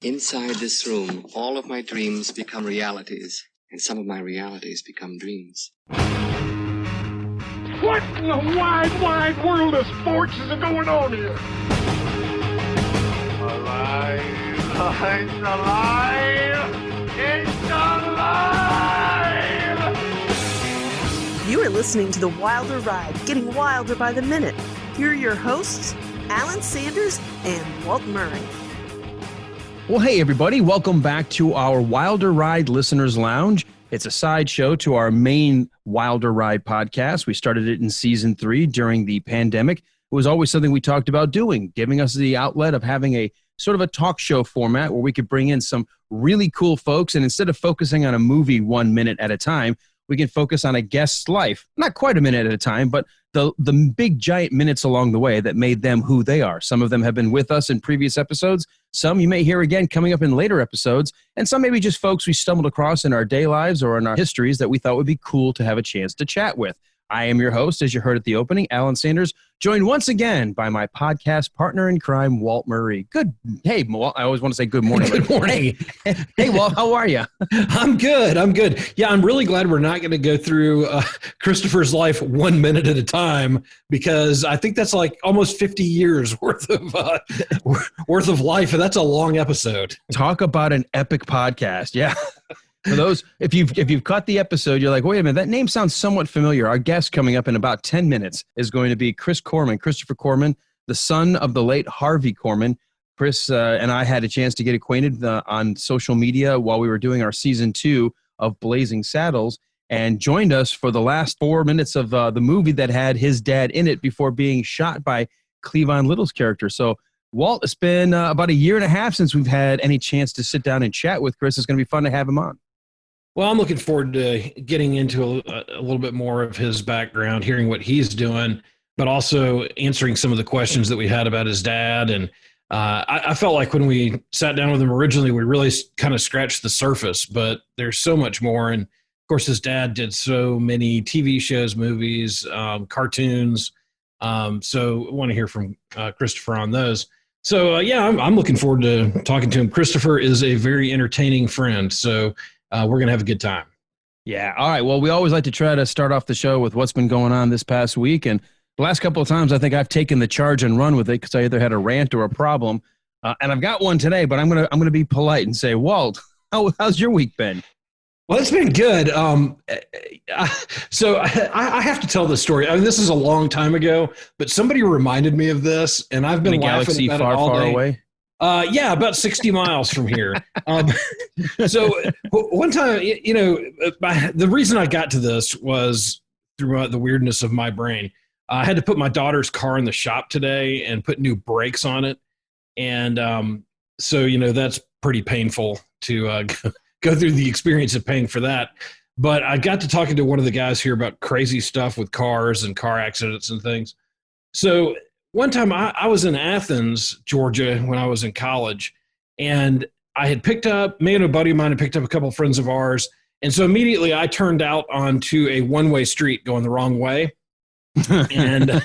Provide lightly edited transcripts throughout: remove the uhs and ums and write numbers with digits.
Inside this room, all of my dreams become realities, and some of my realities become dreams. What in the wide, wide world of sports is going on here? Alive! It's alive! It's alive! You are listening to The Wilder Ride, getting wilder by the minute. Here are your hosts, Alan Sanders and Walt Murray. Well, hey, everybody. Welcome back to our Wilder Ride Listeners Lounge. It's a sideshow to our main Wilder Ride podcast. We started it in season 3 during the pandemic. It was always something we talked about doing, giving us the outlet of having a sort of a talk show format where we could bring in some really cool folks. And instead of focusing on a movie 1 minute at a time, we can focus on a guest's life. Not quite a minute at a time, but the big giant minutes along the way that made them who they are. Some of them have been with us in previous episodes. Some you may hear again coming up in later episodes. And some maybe just folks we stumbled across in our day lives or in our histories that we thought would be cool to have a chance to chat with. I am your host, as you heard at the opening, Alan Sanders, joined once again by my podcast partner in crime, Walt Murray. Hey, Walt, I always want to say good morning. Good morning. Hey, Walt, how are you? I'm good. Yeah, I'm really glad we're not going to go through Christopher's life 1 minute at a time, because I think that's like almost 50 years worth of life, and that's a long episode. Talk about an epic podcast. Yeah. For those, if you've caught the episode, you're like, wait a minute, that name sounds somewhat familiar. Our guest coming up in about 10 minutes is going to be Christopher Korman, the son of the late Harvey Korman. Chris and I had a chance to get acquainted on social media while we were doing our season 2 of Blazing Saddles, and joined us for the last 4 minutes of the movie that had his dad in it before being shot by Cleavon Little's character. So, Walt, it's been about a year and a half since we've had any chance to sit down and chat with Chris. It's going to be fun to have him on. Well, I'm looking forward to getting into a little bit more of his background, hearing what he's doing, but also answering some of the questions that we had about his dad. And I felt like when we sat down with him originally, we really kind of scratched the surface, but there's so much more. And of course, his dad did so many TV shows, movies, cartoons. So I want to hear from Christopher on those. So yeah, I'm looking forward to talking to him. Christopher is a very entertaining friend. So we're going to have a good time. Yeah. All right. Well, we always like to try to start off the show with what's been going on this past week. And the last couple of times, I think I've taken the charge and run with it because I either had a rant or a problem. And I've got one today, but I'm gonna be polite and say, Walt, how's your week been? Well, it's been good. So I have to tell this story. I mean, this is a long time ago, but somebody reminded me of this, and I've been in a laughing galaxy about far, it all far day. away. Yeah, about 60 miles from here. So one time, the reason I got to this was through the weirdness of my brain. I had to put my daughter's car in the shop today and put new brakes on it. And so, that's pretty painful to go through the experience of paying for that. But I got to talking to one of the guys here about crazy stuff with cars and car accidents and things. So one time I was in Athens, Georgia, when I was in college, and I had me and a buddy of mine had picked up a couple of friends of ours. And so immediately I turned out onto a one-way street going the wrong way. And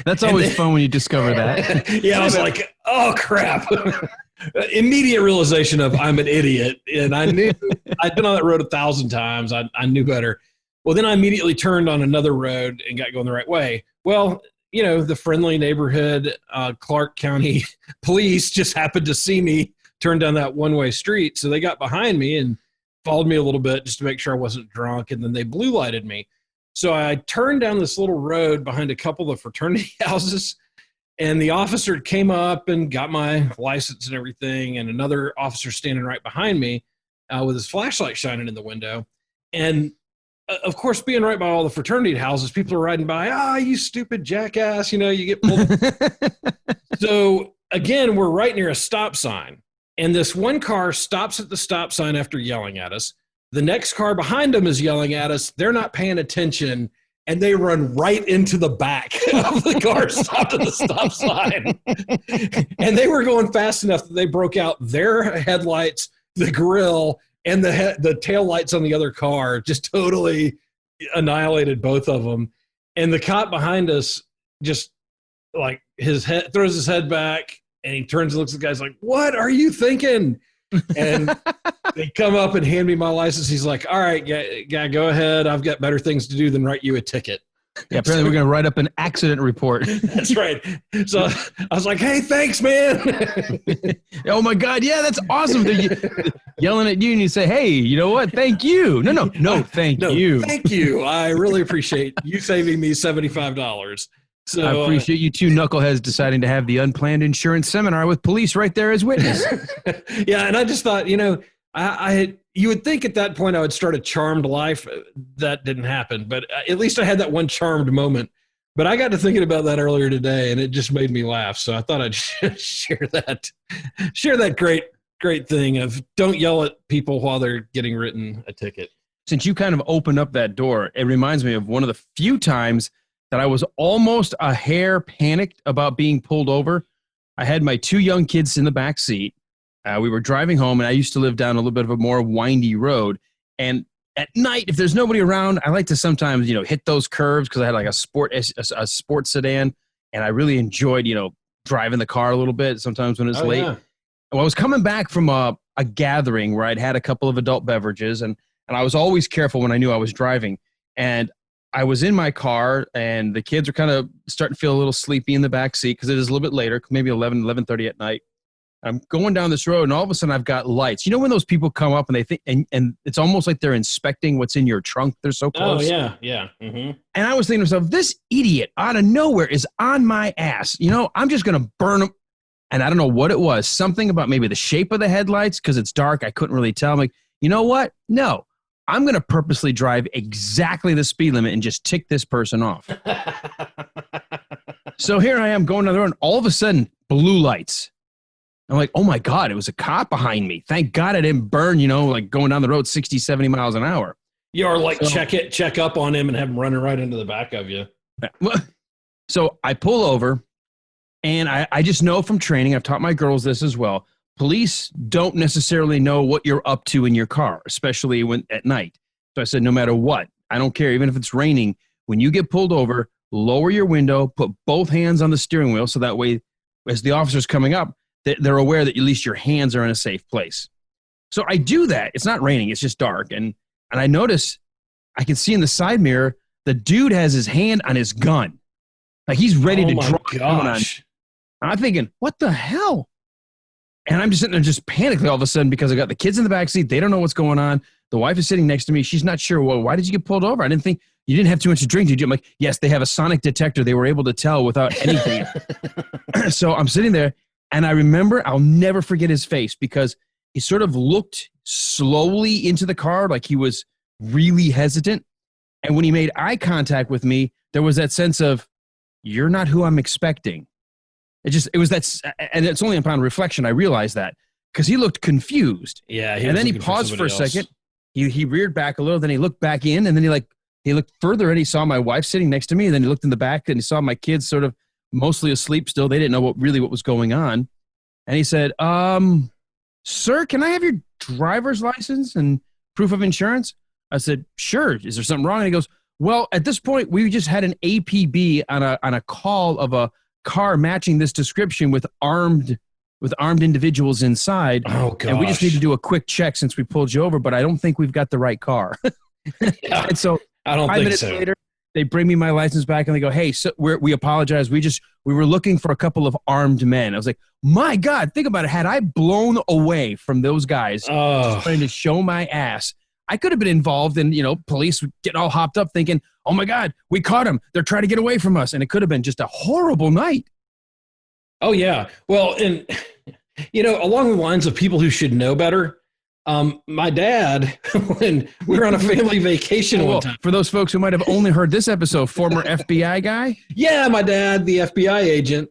that's always fun when you discover that. Yeah, I was like, oh, crap. Immediate realization of I'm an idiot. And I knew I'd been on that road 1,000 times. I knew better. Well, then I immediately turned on another road and got going the right way. Well, the friendly neighborhood Clark County police just happened to see me turn down that one-way street. So they got behind me and followed me a little bit just to make sure I wasn't drunk. And then they blue lighted me. So I turned down this little road behind a couple of fraternity houses, and the officer came up and got my license and everything. And another officer standing right behind me with his flashlight shining in the window. And of course, being right by all the fraternity houses, people are riding by, you stupid jackass, you get pulled. So again, we're right near a stop sign. And this one car stops at the stop sign after yelling at us. The next car behind them is yelling at us. They're not paying attention. And they run right into the back of the car stopped at the stop sign. And they were going fast enough that they broke out their headlights, the grill, and the tail lights on the other car, just totally annihilated both of them. And the cop behind us just like throws his head back And he turns and looks at the guy's like, what are you thinking? And they come up and hand me my license. He's like, all right, yeah, go ahead. I've got better things to do than write you a ticket. Yeah, apparently we're going to write up an accident report. That's right. So I was like, hey, thanks, man. Oh, my God. Yeah, that's awesome. They're yelling at you and you say, hey, you know what? Thank you. No, thank you. Thank you. I really appreciate you saving me $75. So I appreciate you two knuckleheads deciding to have the unplanned insurance seminar with police right there as witness. Yeah, and I just thought, you would think at that point I would start a charmed life. That didn't happen, but at least I had that one charmed moment. But I got to thinking about that earlier today, and it just made me laugh. So I thought I'd share that great thing of don't yell at people while they're getting written a ticket. Since you kind of opened up that door, it reminds me of one of the few times that I was almost a hair panicked about being pulled over. I had my 2 young kids in the back seat. We were driving home, and I used to live down a little bit of a more windy road. And at night, if there's nobody around, I like to sometimes, hit those curves because I had like a sports sedan, and I really enjoyed, driving the car a little bit sometimes when it's late. Yeah. Well, I was coming back from a gathering where I'd had a couple of adult beverages, and I was always careful when I knew I was driving. And I was in my car, and the kids are kind of starting to feel a little sleepy in the back seat because it is a little bit later, maybe 11:30 at night. I'm going down this road, and all of a sudden I've got lights. You know when those people come up and they think, and it's almost like they're inspecting what's in your trunk. They're so close. Oh, yeah. Mm-hmm. And I was thinking to myself, this idiot out of nowhere is on my ass. I'm just going to burn him. And I don't know what it was. Something about maybe the shape of the headlights because it's dark. I couldn't really tell. I'm like, you know what? No. I'm going to purposely drive exactly the speed limit and just tick this person off. So here I am going down the road, and all of a sudden, blue lights. I'm like, oh, my God, it was a cop behind me. Thank God I didn't burn, like going down the road 60, 70 miles an hour. You are like, check up on him and have him running right into the back of you. So I pull over, and I just know from training, I've taught my girls this as well, police don't necessarily know what you're up to in your car, especially when at night. So I said, no matter what, I don't care, even if it's raining, when you get pulled over, lower your window, put both hands on the steering wheel so that way as the officer's coming up, they're aware that at least your hands are in a safe place. So I do that. It's not raining. It's just dark. And I notice I can see in the side mirror, the dude has his hand on his gun. Like he's ready to draw the gun on. And I'm thinking, what the hell? And I'm just sitting there just panicking all of a sudden because I got the kids in the backseat. They don't know what's going on. The wife is sitting next to me. She's not sure. Well, why did you get pulled over? I didn't think you didn't have too much to drink, did you? I'm like, yes, they have a sonic detector. They were able to tell without anything. So I'm sitting there, and I remember, I'll never forget his face because he sort of looked slowly into the car like he was really hesitant. And when he made eye contact with me, there was that sense of, you're not who I'm expecting. It was that, and it's only upon reflection I realized that because he looked confused. Yeah, and then he paused for a second. He reared back a little, then he looked back in, and then he looked further, and he saw my wife sitting next to me. And then he looked in the back, and he saw my kids sort of mostly asleep still. They didn't know what was going on. And he said, "Sir, can I have your driver's license and proof of insurance?" I said, "Sure. Is there something wrong?" And he goes, "Well, at this point, we just had an APB on a call of a car matching this description with armed individuals inside. Oh, gosh. And we just need to do a quick check since we pulled you over, but I don't think we've got the right car." Yeah, and so I don't 5 think minutes so. later, they bring me my license back and they go, "Hey, so we apologize. We were looking for a couple of armed men." I was like, my God, think about it. Had I blown away from those guys just trying to show my ass, I could have been involved in, police getting all hopped up thinking, "Oh my God, we caught them. They're trying to get away from us." And it could have been just a horrible night. Oh, yeah. Well, and, along the lines of people who should know better, my dad, when we were on a family vacation one time. For those folks who might have only heard this episode, former FBI guy? Yeah, my dad, the FBI agent,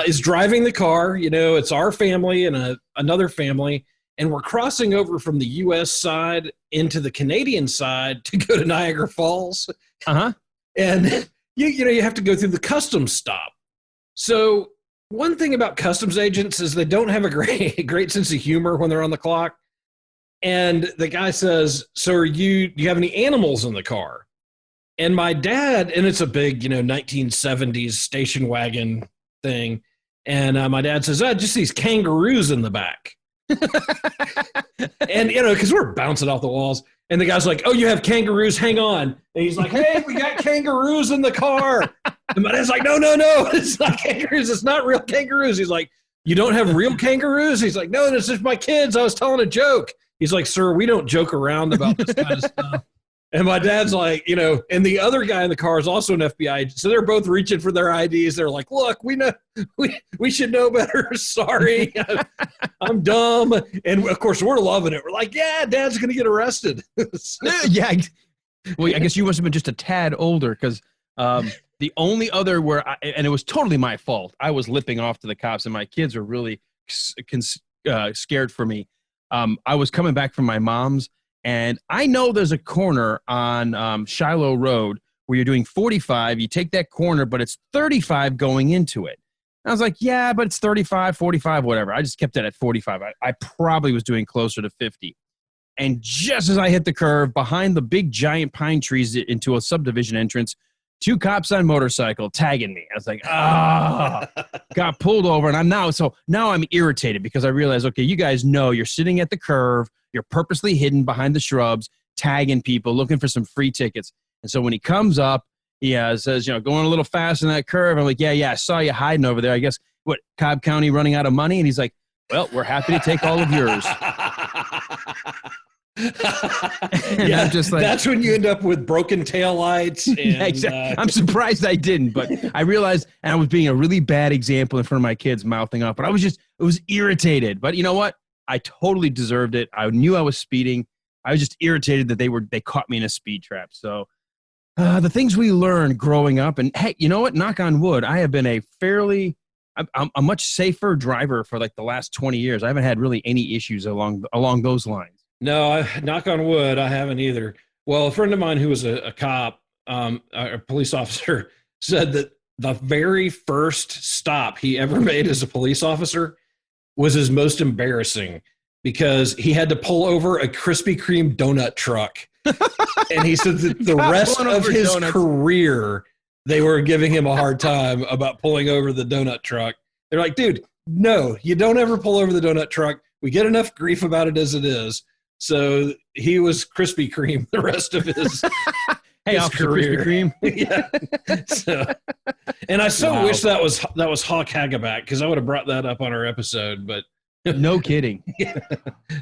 is driving the car. It's our family and another family. And we're crossing over from the U.S. side into the Canadian side to go to Niagara Falls. Uh-huh. And, you have to go through the customs stop. So one thing about customs agents is they don't have a great sense of humor when they're on the clock. And the guy says, "So do you have any animals in the car?" And my dad, and it's a big, 1970s station wagon thing. And my dad says, just these kangaroos in the back. And, because we're bouncing off the walls. And the guy's like, oh, you have kangaroos? Hang on. And he's like, hey, we got kangaroos in the car. And my dad's like, no, it's not kangaroos. It's not real kangaroos. He's like, you don't have real kangaroos? He's like, no, this is my kids. I was telling a joke. He's like, sir, we don't joke around about this kind of stuff. And my dad's like, and the other guy in the car is also an FBI agent. So they're both reaching for their IDs. They're like, look, we know, we should know better. Sorry, I'm dumb. And of course, we're loving it. We're like, yeah, Dad's going to get arrested. Yeah. Well, I guess you must have been just a tad older because the only other and it was totally my fault. I was lipping off to the cops and my kids were really scared for me. I was coming back from my mom's. And I know there's a corner on Shiloh Road where you're doing 45. You take that corner, but it's 35 going into it. And I was like, yeah, but it's 35, 45, whatever. I just kept it at 45. I probably was doing closer to 50. And just as I hit the curve, behind the big giant pine trees into a subdivision entrance, 2 cops on motorcycle tagging me. I was like, got pulled over. And now I'm irritated because I realized, okay, you guys know you're sitting at the curve. You're purposely hidden behind the shrubs, tagging people, looking for some free tickets. And so when he comes up, he says, going a little fast in that curve. I'm like, yeah, I saw you hiding over there. I guess, Cobb County running out of money? And he's like, well, we're happy to take all of yours. Yeah, I'm just like, that's when you end up with broken taillights. Yeah, exactly. I'm surprised I didn't, but I realized, and I was being a really bad example in front of my kids mouthing up, but it was irritated. But you know what? I totally deserved it. I knew I was speeding. I was just irritated that they caught me in a speed trap. So the things we learned growing up, and hey, you know what? Knock on wood, I have been I'm a much safer driver for like the last 20 years. I haven't had really any issues along those lines. No, knock on wood, I haven't either. Well, a friend of mine who was a cop, a police officer, said that the very first stop he ever made as a police officer was his most embarrassing because he had to pull over a Krispy Kreme donut truck. And he said that the rest of his career, they were giving him a hard time about pulling over the donut truck. They're like, dude, no, you don't ever pull over the donut truck. We get enough grief about it as it is. So he was Krispy Kreme the rest of his hey, Officer Krispy Kreme. Yeah. So, and I wish that was Hawk Hagaback because I would have brought that up on our episode, but no kidding. Yeah.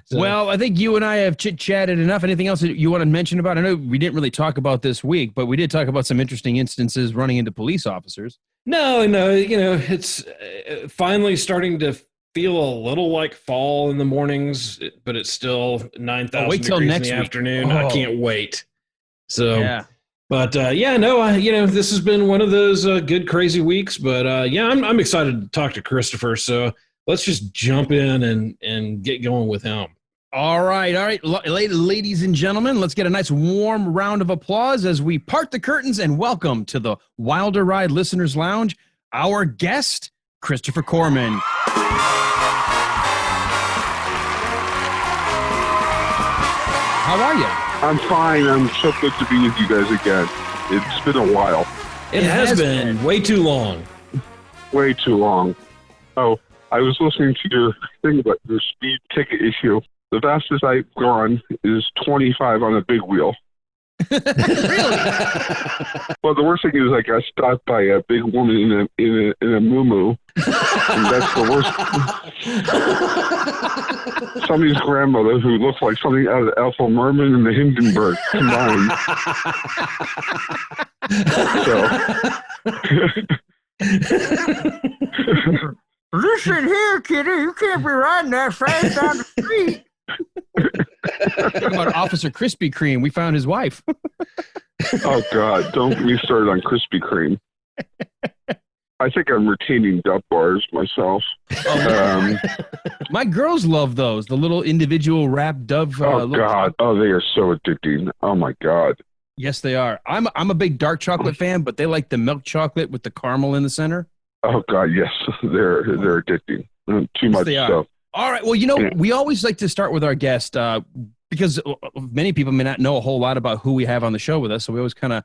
So, well, I think you and I have chit-chatted enough. Anything else that you want to mention about? I know we didn't really talk about this week, but we did talk about some interesting instances running into police officers. No, it's finally starting to feel a little like fall in the mornings, but it's still 9,000 degrees in the afternoon. I can't wait. So, yeah. But this has been one of those good crazy weeks. But I'm excited to talk to Christopher. So let's just jump in and get going with him. All right, ladies and gentlemen, let's get a nice warm round of applause as we part the curtains and welcome to the Wilder Ride Listeners Lounge our guest, Christopher Korman. How are you? I'm fine. I'm so good to be with you guys again. It's been a while. It has been way too long. Way too long. Oh, I was listening to your thing about your speed ticket issue. The fastest I've gone is 25 on a big wheel. Really? Well, the worst thing is I got stopped by a big woman in a moo-moo. And that's the worst. Somebody's grandmother who looks like something out of Ethel Merman and the Hindenburg combined. So. Listen here, kitty. You can't be riding that fast down the street. What about Officer Krispy Kreme? We found his wife. Oh, God. Don't get me started on Krispy Kreme. I think I'm retaining Dove bars myself. My girls love those. The little individual wrapped Dove. God. Oh, they are so addicting. Oh, my God. Yes, they are. I'm a big dark chocolate fan, but they like the milk chocolate with the caramel in the center. Oh, God, yes. They're addicting. Too much stuff. All right. Well, we always like to start with our guest because many people may not know a whole lot about who we have on the show with us. So we always kind of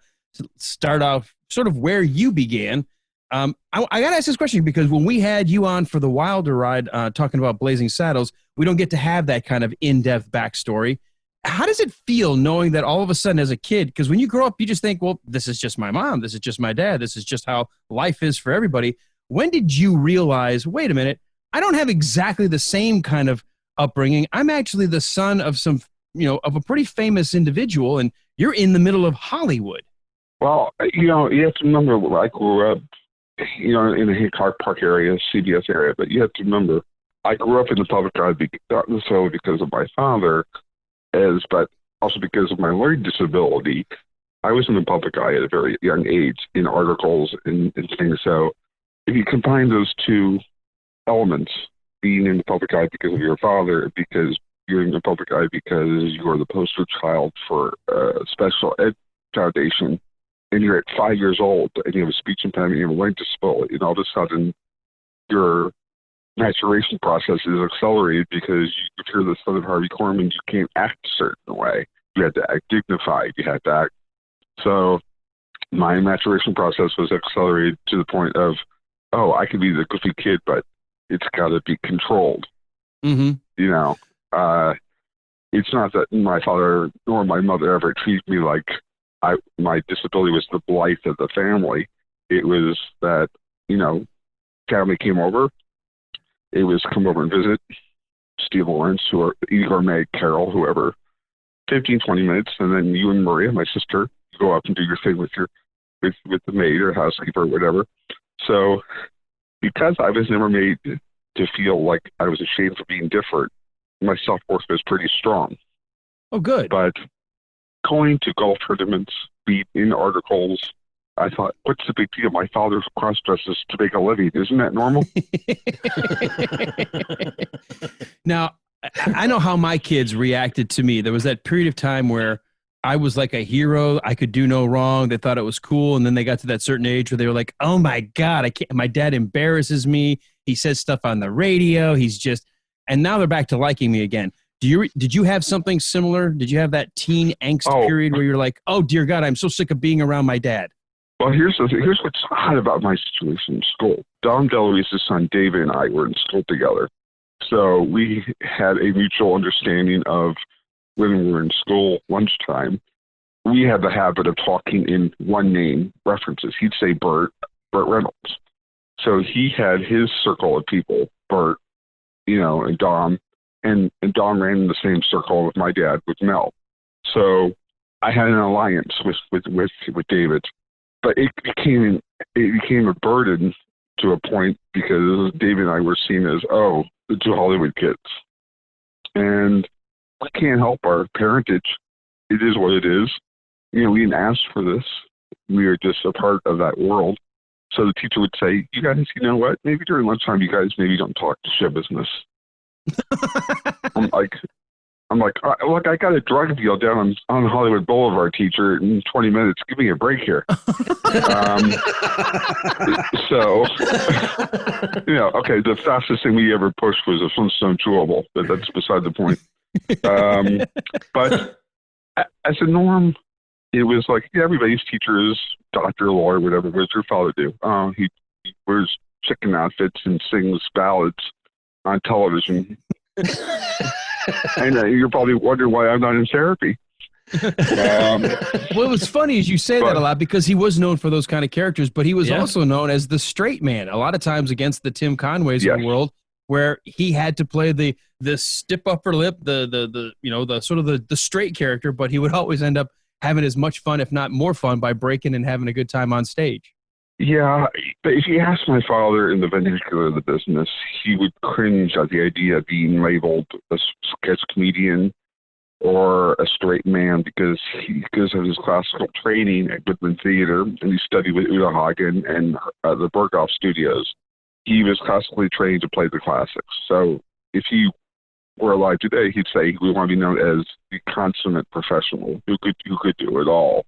start off sort of where you began. I got to ask this question because when we had you on for the Wilder Ride talking about Blazing Saddles, we don't get to have that kind of in-depth backstory. How does it feel knowing that all of a sudden as a kid, because when you grow up, you just think, well, this is just my mom. This is just my dad. This is just how life is for everybody. When did you realize, wait a minute, I don't have exactly the same kind of upbringing. I'm actually the son of of a pretty famous individual, and you're in the middle of Hollywood. Well, you have to remember, I grew up, in the Hancock Park area, CBS area, but you have to remember, I grew up in the public eye, not necessarily because of my father, but also because of my learning disability. I was in the public eye at a very young age in articles and things. So if you combine those two elements, being in the public eye because of your father, because you're in the public eye because you are the poster child for a special ed foundation, and you're at 5 years old and you have a speech impediment, you have a learning disability, and all of a sudden your maturation process is accelerated because if you're the son of Harvey Korman, you can't act a certain way. You had to act dignified. You had to act. So my maturation process was accelerated to the point of, I could be the goofy kid, but it's got to be controlled. Mm-hmm. It's not that my father nor my mother ever treated me like my disability was the blight of the family. It was that, family came over. It was come over and visit Steve Lawrence, Igor, Meg, Carol, whoever, 15, 20 minutes. And then you and Maria, my sister, go up and do your thing with the maid or housekeeper or whatever. So because I was never made to feel like I was ashamed for being different, my self-worth was pretty strong. Oh, good. But going to golf tournaments, be in articles, I thought, what's the big deal? My father cross-dresses to make a living. Isn't that normal? Now, I know how my kids reacted to me. There was that period of time where I was like a hero. I could do no wrong. They thought it was cool. And then they got to that certain age where they were like, oh my God, I can't. My dad embarrasses me. He says stuff on the radio. And now they're back to liking me again. Did you have something similar? Did you have that teen angst period where you're like, oh dear God, I'm so sick of being around my dad? Well, here's what's odd about my situation in school. Dom DeLuise's son David and I were in school together. So we had a mutual understanding of when we were in school lunchtime, we had the habit of talking in one name references. He'd say Bert Reynolds. So he had his circle of people, Bert, and Dom, and Dom ran in the same circle with my dad, with Mel. So I had an alliance with David. But it became a burden to a point because David and I were seen as, the two Hollywood kids. And we can't help our parentage. It is what it is. We didn't ask for this. We are just a part of that world. So the teacher would say, you guys, you know what? Maybe during lunchtime, you guys maybe don't talk to show business. I'm like, look, I got a drug deal down on Hollywood Boulevard, teacher, in 20 minutes. Give me a break here. So, okay, the fastest thing we ever pushed was a Flintstone chewable, but that's beside the point. But as a norm, it was like, everybody's teacher is doctor, lawyer, whatever. What does your father do? He wears chicken outfits and sings ballads on television. And you're probably wondering why I'm not in therapy. Well, what's funny is you say that a lot because he was known for those kind of characters, but he was also known as the straight man. A lot of times against the Tim Conways of the world, where he had to play the stiff upper lip, the sort of the straight character, but he would always end up having as much fun, if not more fun, by breaking and having a good time on stage. Yeah, but if you ask my father in the vernacular of the business, he would cringe at the idea of being labeled a sketch comedian or a straight man because of his classical training at Goodman Theater, and he studied with Uta Hagen and the Berghoff Studios. He was classically trained to play the classics. So if he were alive today, he'd say we want to be known as the consummate professional who could do it all.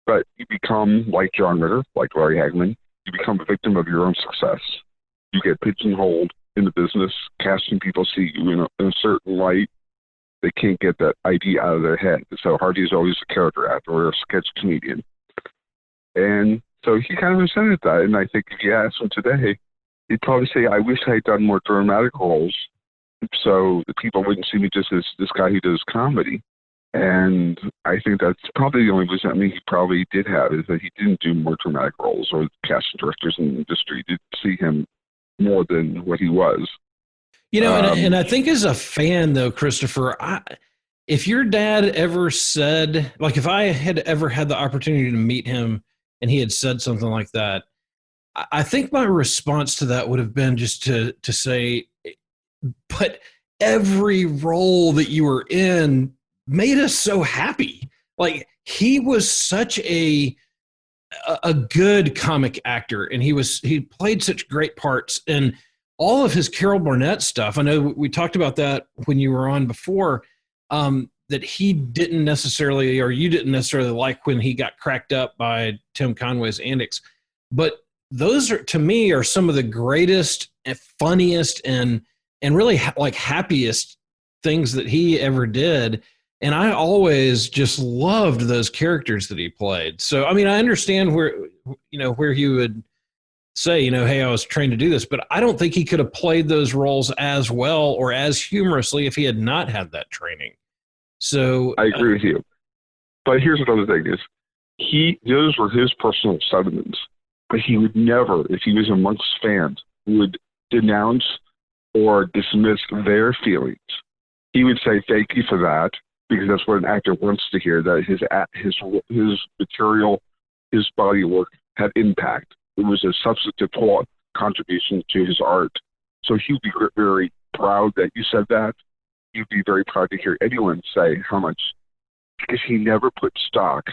But you become like John Ritter, like Larry Hagman. You become a victim of your own success. You get pigeonholed in the business. Casting people see you in a certain light. They can't get that idea out of their head. So Harvey is always a character actor or a sketch comedian. And So he kind of resented that. And I think if you ask him today, he'd probably say, I wish I had done more dramatic roles so the people wouldn't see me just as this guy who does comedy. And I think that's probably the only resentment he probably did have, is that he didn't do more dramatic roles, or casting directors in the industry didn't see him more than what he was. You know, and I think as a fan, though, Christopher, if your dad ever said, like, if I had ever had the opportunity to meet him and he had said something like that, I think my response to that would have been just to say, but every role that you were in made us so happy. Like, he was such a good comic actor, and he played such great parts, and all of his Carol Burnett stuff. I know we talked about that when you were on before, that he didn't necessarily, or you didn't necessarily like when he got cracked up by Tim Conway's antics, but those are, to me, are some of the greatest and funniest and really like happiest things that he ever did. And I always just loved those characters that he played. So, I mean, I understand where he would say, hey, I was trained to do this, but I don't think he could have played those roles as well or as humorously if he had not had that training. So I agree with you. But here's another thing is, those were his personal sentiments, but he would never, if he was amongst fans, would denounce or dismiss their feelings. He would say, thank you for that, because that's what an actor wants to hear, that his material, his body work had impact. It was a substantive contribution to his art. So he'd be very proud that you said that. He'd be very proud to hear anyone say how much, because he never put stock.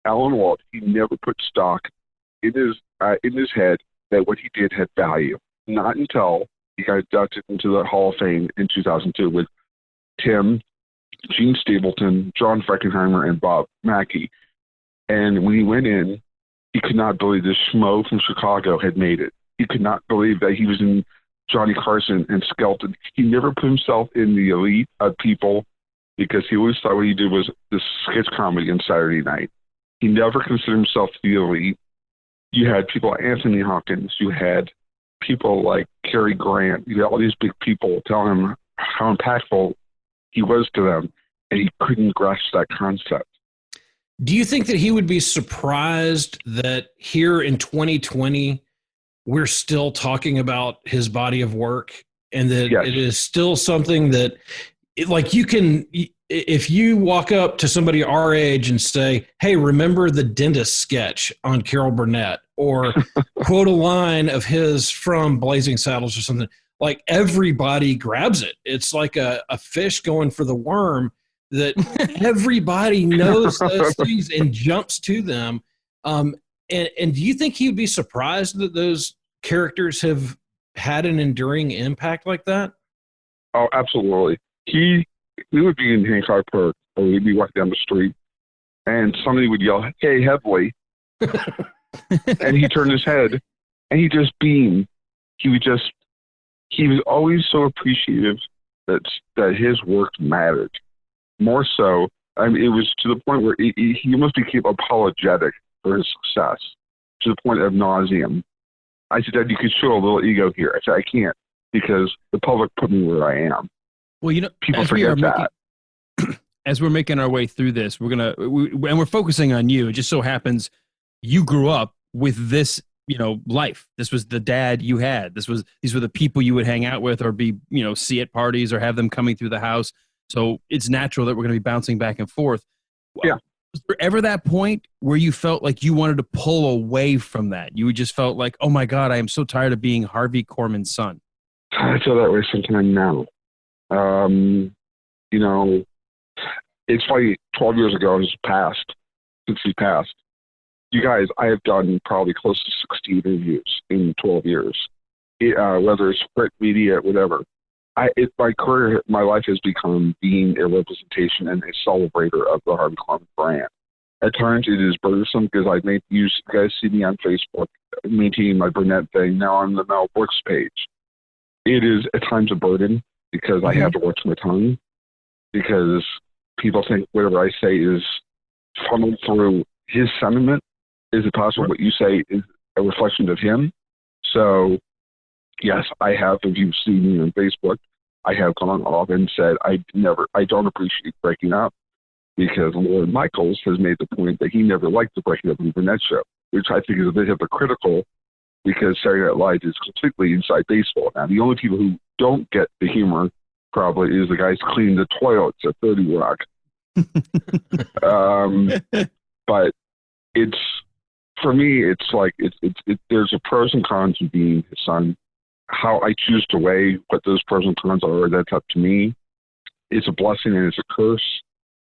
Alan Walt, he never put stock in his head that what he did had value. Not until he got inducted into the Hall of Fame in 2002 with Tim, Gene Stapleton, John Frankenheimer, and Bob Mackie. And when he went in, he could not believe this schmo from Chicago had made it. He could not believe that he was in Johnny Carson and Skelton. He never put himself in the elite of people, because he always thought what he did was this sketch comedy on Saturday night. He never considered himself the elite. You had people like Anthony Hopkins. You had people like Cary Grant. You had all these big people telling him how impactful he was to them, and he couldn't grasp that concept. Do you think that he would be surprised that here in 2020, we're still talking about his body of work, and that It is still something that, if you walk up to somebody our age and say, hey, remember the dentist sketch on Carol Burnett, or quote a line of his from Blazing Saddles or something, like everybody grabs it. It's like a fish going for the worm, that everybody knows those things and jumps to them. And do you think he'd be surprised that those characters have had an enduring impact like that? Oh, absolutely. We would be in Hancock Park, or we'd be walking down the street, and somebody would yell, hey, Heavily. And he turned his head, and he just beamed. He was always so appreciative that his work mattered. More so, I mean, it was to the point where he almost became apologetic for his success, to the point of nauseum. I said, Dad, you could show a little ego here. I said, I can't, because the public put me where I am. Well, people forget that. As we're making our way through this, we're focusing on you. It just so happens you grew up with this, life. This was the dad you had. These were the people you would hang out with, or be, see at parties, or have them coming through the house. So it's natural that we're going to be bouncing back and forth. Yeah. Was there ever that point where you felt like you wanted to pull away from that? You just felt like, oh my God, I am so tired of being Harvey Korman's son. I feel that way sometime now. It's funny, 12 years ago, since he passed. You guys, I have done probably close to 60 interviews in 12 years, whether it's print media, whatever. My career, my life has become being a representation and a celebrator of the Harvey Korman brand. At times it is burdensome, because you guys see me on Facebook maintaining my Burnett thing, now on the Mel Brooks page. It is at times a burden, because I have to watch my tongue, because people think whatever I say is funneled through his sentiment, is it possible what you say is a reflection of him? So, yes, I have, if you've seen me on Facebook, I have gone off and said I don't appreciate breaking up, because Lorne Michaels has made the point that he never liked the breaking up of the Burnett show, which I think is a bit hypocritical, because Saturday Night Live is completely inside baseball. Now, the only people who don't get the humor probably is the guys cleaning the toilets at 30 Rock. But it's, for me, it's like there's a pros and cons of being his son. How I choose to weigh what those pros and cons are, that's up to me. It's a blessing and it's a curse.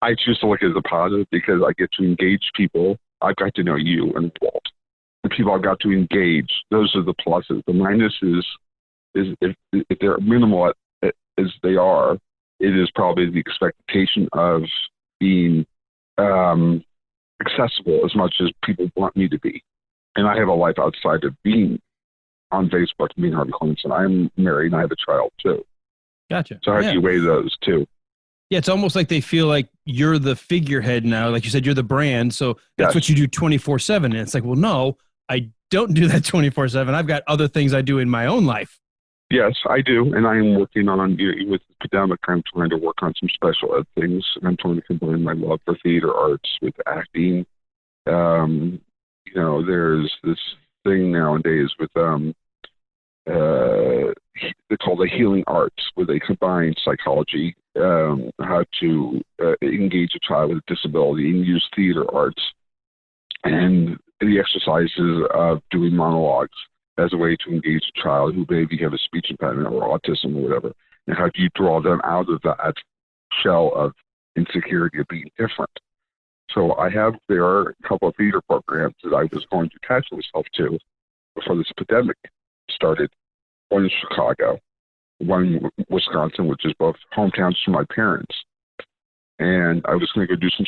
I choose to look at it as a positive because I get to engage people. I've got to know you and Walt. The people I've got to engage, those are the pluses. The minus is if they're minimal as they are, it is probably the expectation of being accessible as much as people want me to be. And I have a life outside of being on Facebook and being Harvey Korman. I'm married and I have a child too. Gotcha. So how do you weigh those two? Yeah, it's almost like they feel like you're the figurehead now. Like you said, you're the brand. So that's what you do 24/7. And it's like, well, no, I don't do that 24/7. I've got other things I do in my own life. Yes, I do. And I am working on, with the pandemic, I'm trying to work on some special ed things. And I'm trying to combine my love for theater arts with acting. There's this thing nowadays with, they call the healing arts, where they combine psychology, how to engage a child with a disability, and use theater arts and the exercises of doing monologues as a way to engage a child who maybe have a speech impediment or autism or whatever. And how do you draw them out of that shell of insecurity of being different? So there are a couple of theater programs that I was going to attach myself to before this pandemic started. One in Chicago, one in Wisconsin, which is both hometowns for my parents. And I was going to go do some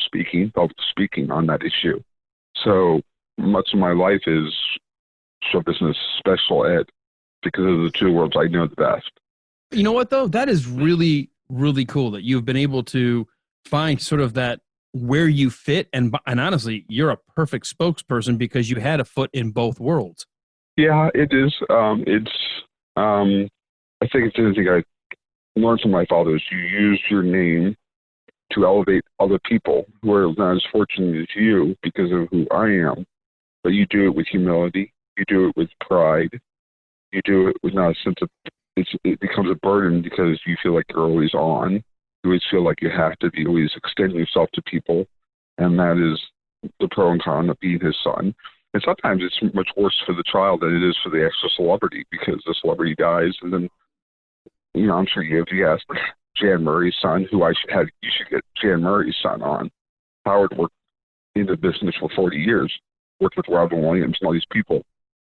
public speaking on that issue. So much of my life is show business, special ed, because of the two worlds I know the best. You know what, though? That is really, really cool that you've been able to find sort of that where you fit. And honestly, you're a perfect spokesperson because you had a foot in both worlds. Yeah, it is. I think it's anything I learned from my father is you use your name to elevate other people who are not as fortunate as you because of who I am. But you do it with humility. You do it with pride. You do it with not a sense of it becomes a burden because you feel like you're always on. You always feel like you have to be always extending yourself to people. And that is the pro and con of being his son. And sometimes it's much worse for the child than it is for the extra celebrity because the celebrity dies. And then, I'm sure you asked Jan Murray's son, who you should get Jan Murray's son on. Howard worked in the business for 40 years, worked with Robin Williams and all these people.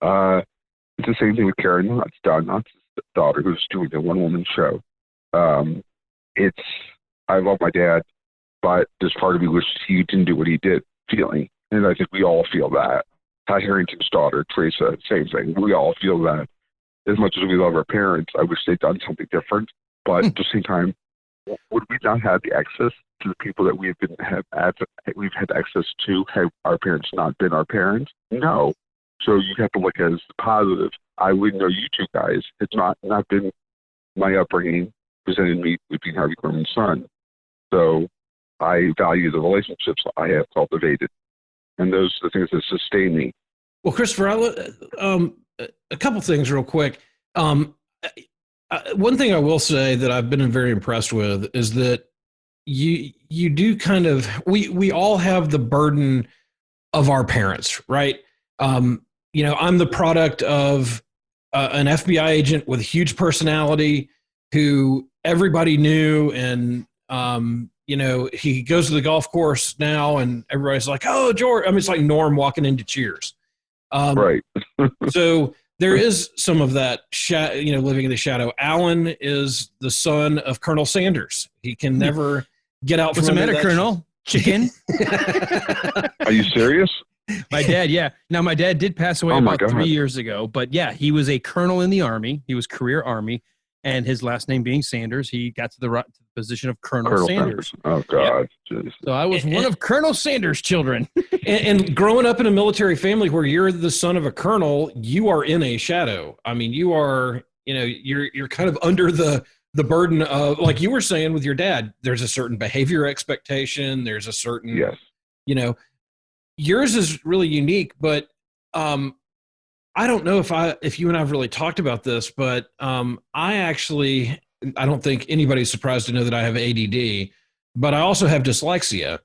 It's the same thing with Karen Knotts, Don Knotts' daughter, who's doing a one-woman show. I love my dad, but there's part of me wishes he didn't do what he did, feeling. And I think we all feel that. Pat Harrington's daughter, Teresa, same thing. We all feel that. As much as we love our parents, I wish they'd done something different. But at the same time, would we not have the access to the people that we've had access to? Have our parents not been our parents? No. So you have to look at it as positive. I wouldn't know you two guys. It's not been my upbringing presented me with being Harvey Korman's son. So I value the relationships I have cultivated. And those are the things that sustain me. Well, Christopher, a couple things real quick. One thing I will say that I've been very impressed with is that you do kind of, we all have the burden of our parents, right? I'm the product of an FBI agent with a huge personality who everybody knew, and he goes to the golf course now and everybody's like, oh, George. I mean, it's like Norm walking into Cheers. Right. So there is some of that, living in the shadow. Alan is the son of Colonel Sanders. He can never get out from What's the matter, Colonel? Chicken? Are you serious? My dad, yeah. Now, my dad did pass away about 3 years ago, but yeah, he was a colonel in the Army. He was career Army. and his last name being Sanders, he got to the position of Colonel Sanders. Oh, God. Yep. So I was one of Colonel Sanders' children. and growing up in a military family where you're the son of a colonel, you are in a shadow. I mean, you are, you're kind of under the burden of, like you were saying with your dad, there's a certain behavior expectation. There's a certain, yours is really unique, but I don't know if you and I've really talked about this, but I don't think anybody's surprised to know that I have ADD, but I also have dyslexia.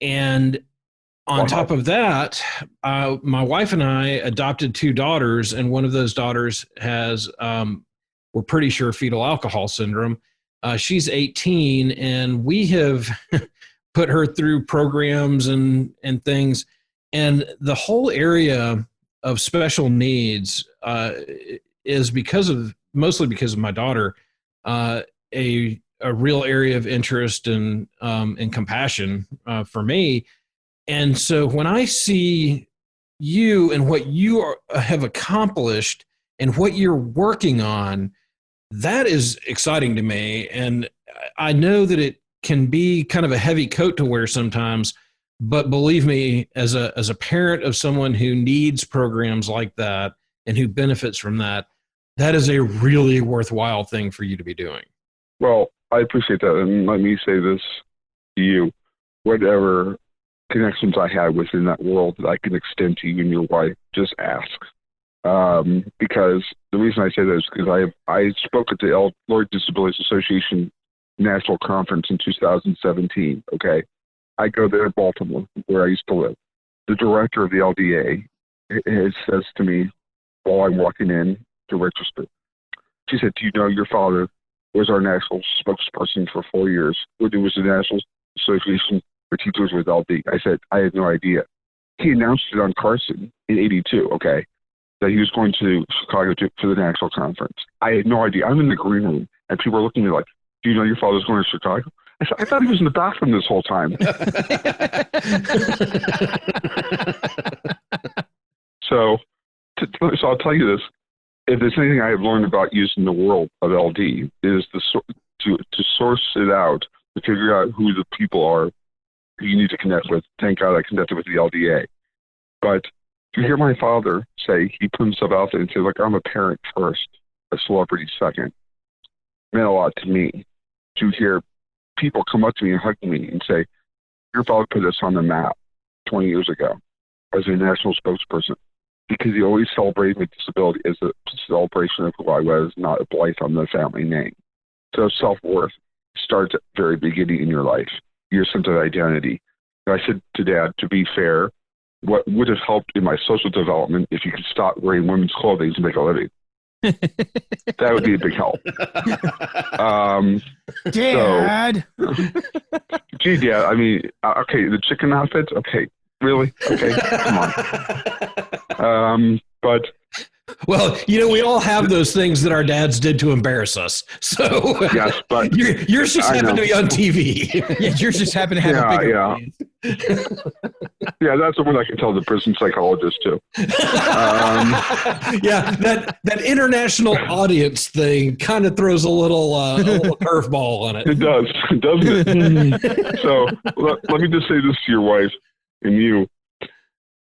And on top of that, my wife and I adopted 2 daughters, and one of those daughters has, we're pretty sure, fetal alcohol syndrome. She's 18, and we have put her through programs and things. And the whole area of special needs is mostly because of my daughter, a real area of interest and compassion for me. And so when I see you and what you have accomplished and what you're working on, that is exciting to me. And I know that it can be kind of a heavy coat to wear sometimes, but believe me, as a parent of someone who needs programs like that and who benefits from that, that is a really worthwhile thing for you to be doing. Well, I appreciate that. And let me say this to you. Whatever connections I have within that world that I can extend to you and your wife, just ask. Because the reason I say that is because I spoke at the Lord Disabilities Association National Conference in 2017, okay? I go there in Baltimore, where I used to live. The director of the LDA says to me while I'm walking in to register, she said, "Do you know your father was our national spokesperson for 4 years? It was the National Association for Teachers with LD." I said, "I had no idea." He announced it on Carson in '82, okay, that he was going to Chicago for the national conference. I had no idea. I'm in the green room, and people are looking at me like, "Do you know your father's going to Chicago?" I said, "I thought he was in the bathroom this whole time." So I'll tell you this. If there's anything I have learned about using the world of LD is to source it out, to figure out who the people are who you need to connect with. Thank God I connected with the LDA. But to hear my father say, he put himself out there and say, "Look, I'm a parent first, a celebrity second," meant a lot to me. To hear people come up to me and hug me and say, "Your father put us on the map 20 years ago as a national spokesperson," because he always celebrated my disability as a celebration of who I was, not a blight on the family name. So self-worth starts at the very beginning in your life, your sense of identity. And I said to Dad, to be fair, what would have helped in my social development if you could stop wearing women's clothing to make a living? That would be a big help. Dad. Gee, Dad, I mean, okay, the chicken outfits? Okay, really? Okay, come on. But well, we all have those things that our dads did to embarrass us. So yes, but yours just happened to be on TV. Yeah, yours just happened to have a bigger audience. Yeah, that's the one I can tell the prison psychologist too. Yeah, that international audience thing kind of throws a little curveball on it. It does, doesn't it? So let me just say this to your wife and you.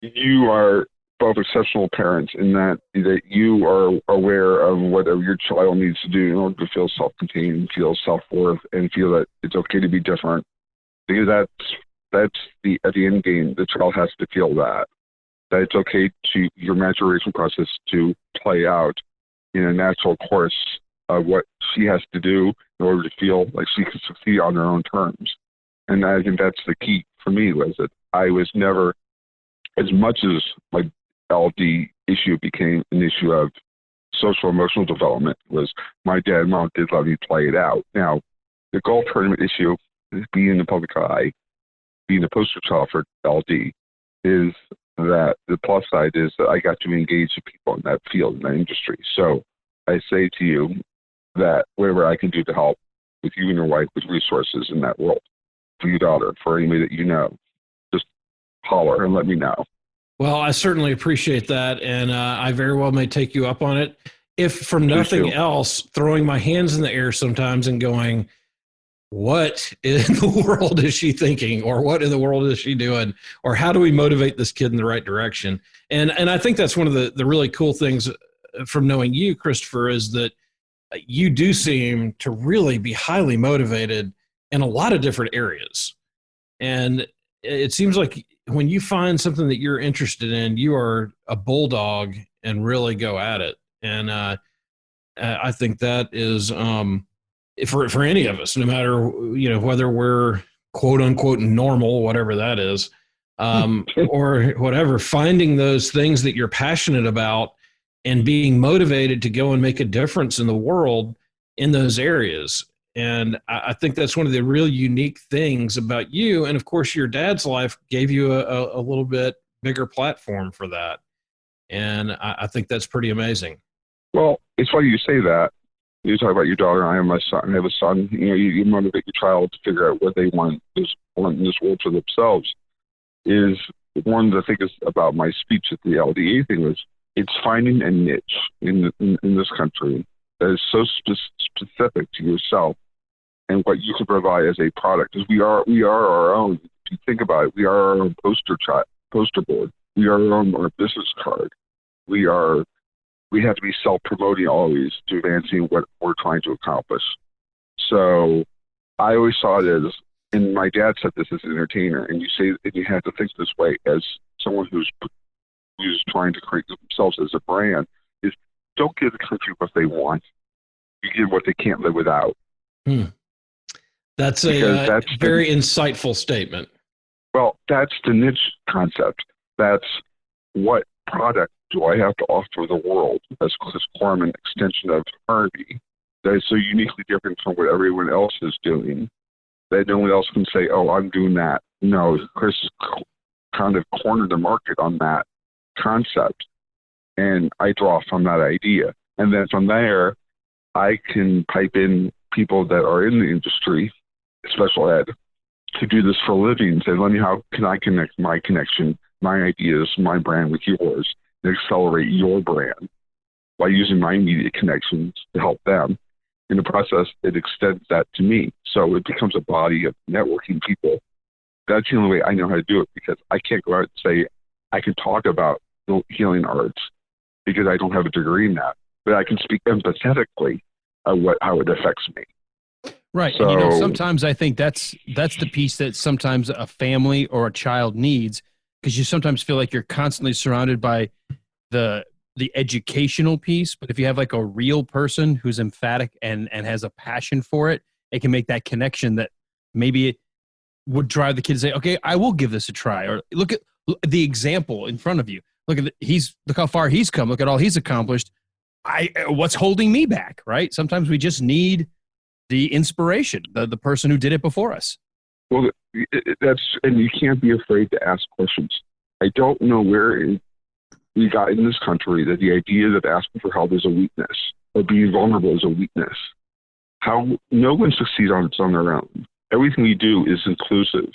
You are both exceptional parents in that you are aware of whatever your child needs to do in order to feel self-contained, feel self-worth, and feel that it's okay to be different. Because that's at the end game, the child has to feel that it's okay to your maturation process to play out in a natural course of what she has to do in order to feel like she can succeed on her own terms. And I think that's the key for me, was that I was never, as much as my LD issue became an issue of social emotional development, was my dad and mom did let me play it out. Now, the golf tournament issue, being in the public eye, being the poster child for LD, is that the plus side is that I got to engage with people in that field, in that industry. So I say to you that whatever I can do to help with you and your wife with resources in that world, for your daughter, for anybody that you know, just holler and let me know. Well, I certainly appreciate that, and I very well may take you up on it. if from nothing else, throwing my hands in the air sometimes and going, what in the world is she thinking, or what in the world is she doing, or how do we motivate this kid in the right direction? And I think that's one of the really cool things from knowing you, Christopher, is that you do seem to really be highly motivated in a lot of different areas. And it seems like when you find something that you're interested in, you are a bulldog and really go at it. And I think that is for any of us, no matter whether we're quote unquote normal, whatever that is, or whatever, finding those things that you're passionate about and being motivated to go and make a difference in the world in those areas. And I think that's one of the real unique things about you. And of course, your dad's life gave you a little bit bigger platform for that. And I think that's pretty amazing. Well, it's funny you say that. You talk about your daughter. I have my son. I have a son. You motivate your child to figure out what they want in this world for themselves. Is one of the things about my speech at the LDA thing was it's finding a niche in this country that is so specific to yourself and what you can provide as a product. Because we are our own. If you think about it, we are our own poster board. We are our business card. We have to be self-promoting always to advancing what we're trying to accomplish. So I always saw it as, and my dad said this as an entertainer, and you have to think this way as someone who's trying to create themselves as a brand, is don't give the country what they want. You give what they can't live without. That's a very insightful statement. Well, that's the niche concept. That's what product do I have to offer the world as Chris Korman, extension of Harvey, that is so uniquely different from what everyone else is doing that no one else can say, oh, I'm doing that. No, Chris kind of cornered the market on that concept, and I draw from that idea. And then from there, I can pipe in people that are in the industry, special ed, to do this for a living and say, how can I connect my connection, my ideas, my brand with yours, and accelerate your brand by using my media connections to help them. In the process, it extends that to me. So it becomes a body of networking people. That's the only way I know how to do it, because I can't go out and say I can talk about healing arts because I don't have a degree in that. But I can speak empathetically how it affects me. Right. So, and sometimes I think that's the piece that sometimes a family or a child needs, because you sometimes feel like you're constantly surrounded by the educational piece. But if you have like a real person who's emphatic and has a passion for it, it can make that connection that maybe it would drive the kid to say, okay, I will give this a try. Or look at the example in front of you. Look how far he's come. Look at all he's accomplished. What's holding me back, right? Sometimes we just need the inspiration, the person who did it before us. Well, and you can't be afraid to ask questions. I don't know where we got in this country that the idea that asking for help is a weakness or being vulnerable is a weakness. No one succeeds on their own. Everything we do is inclusive.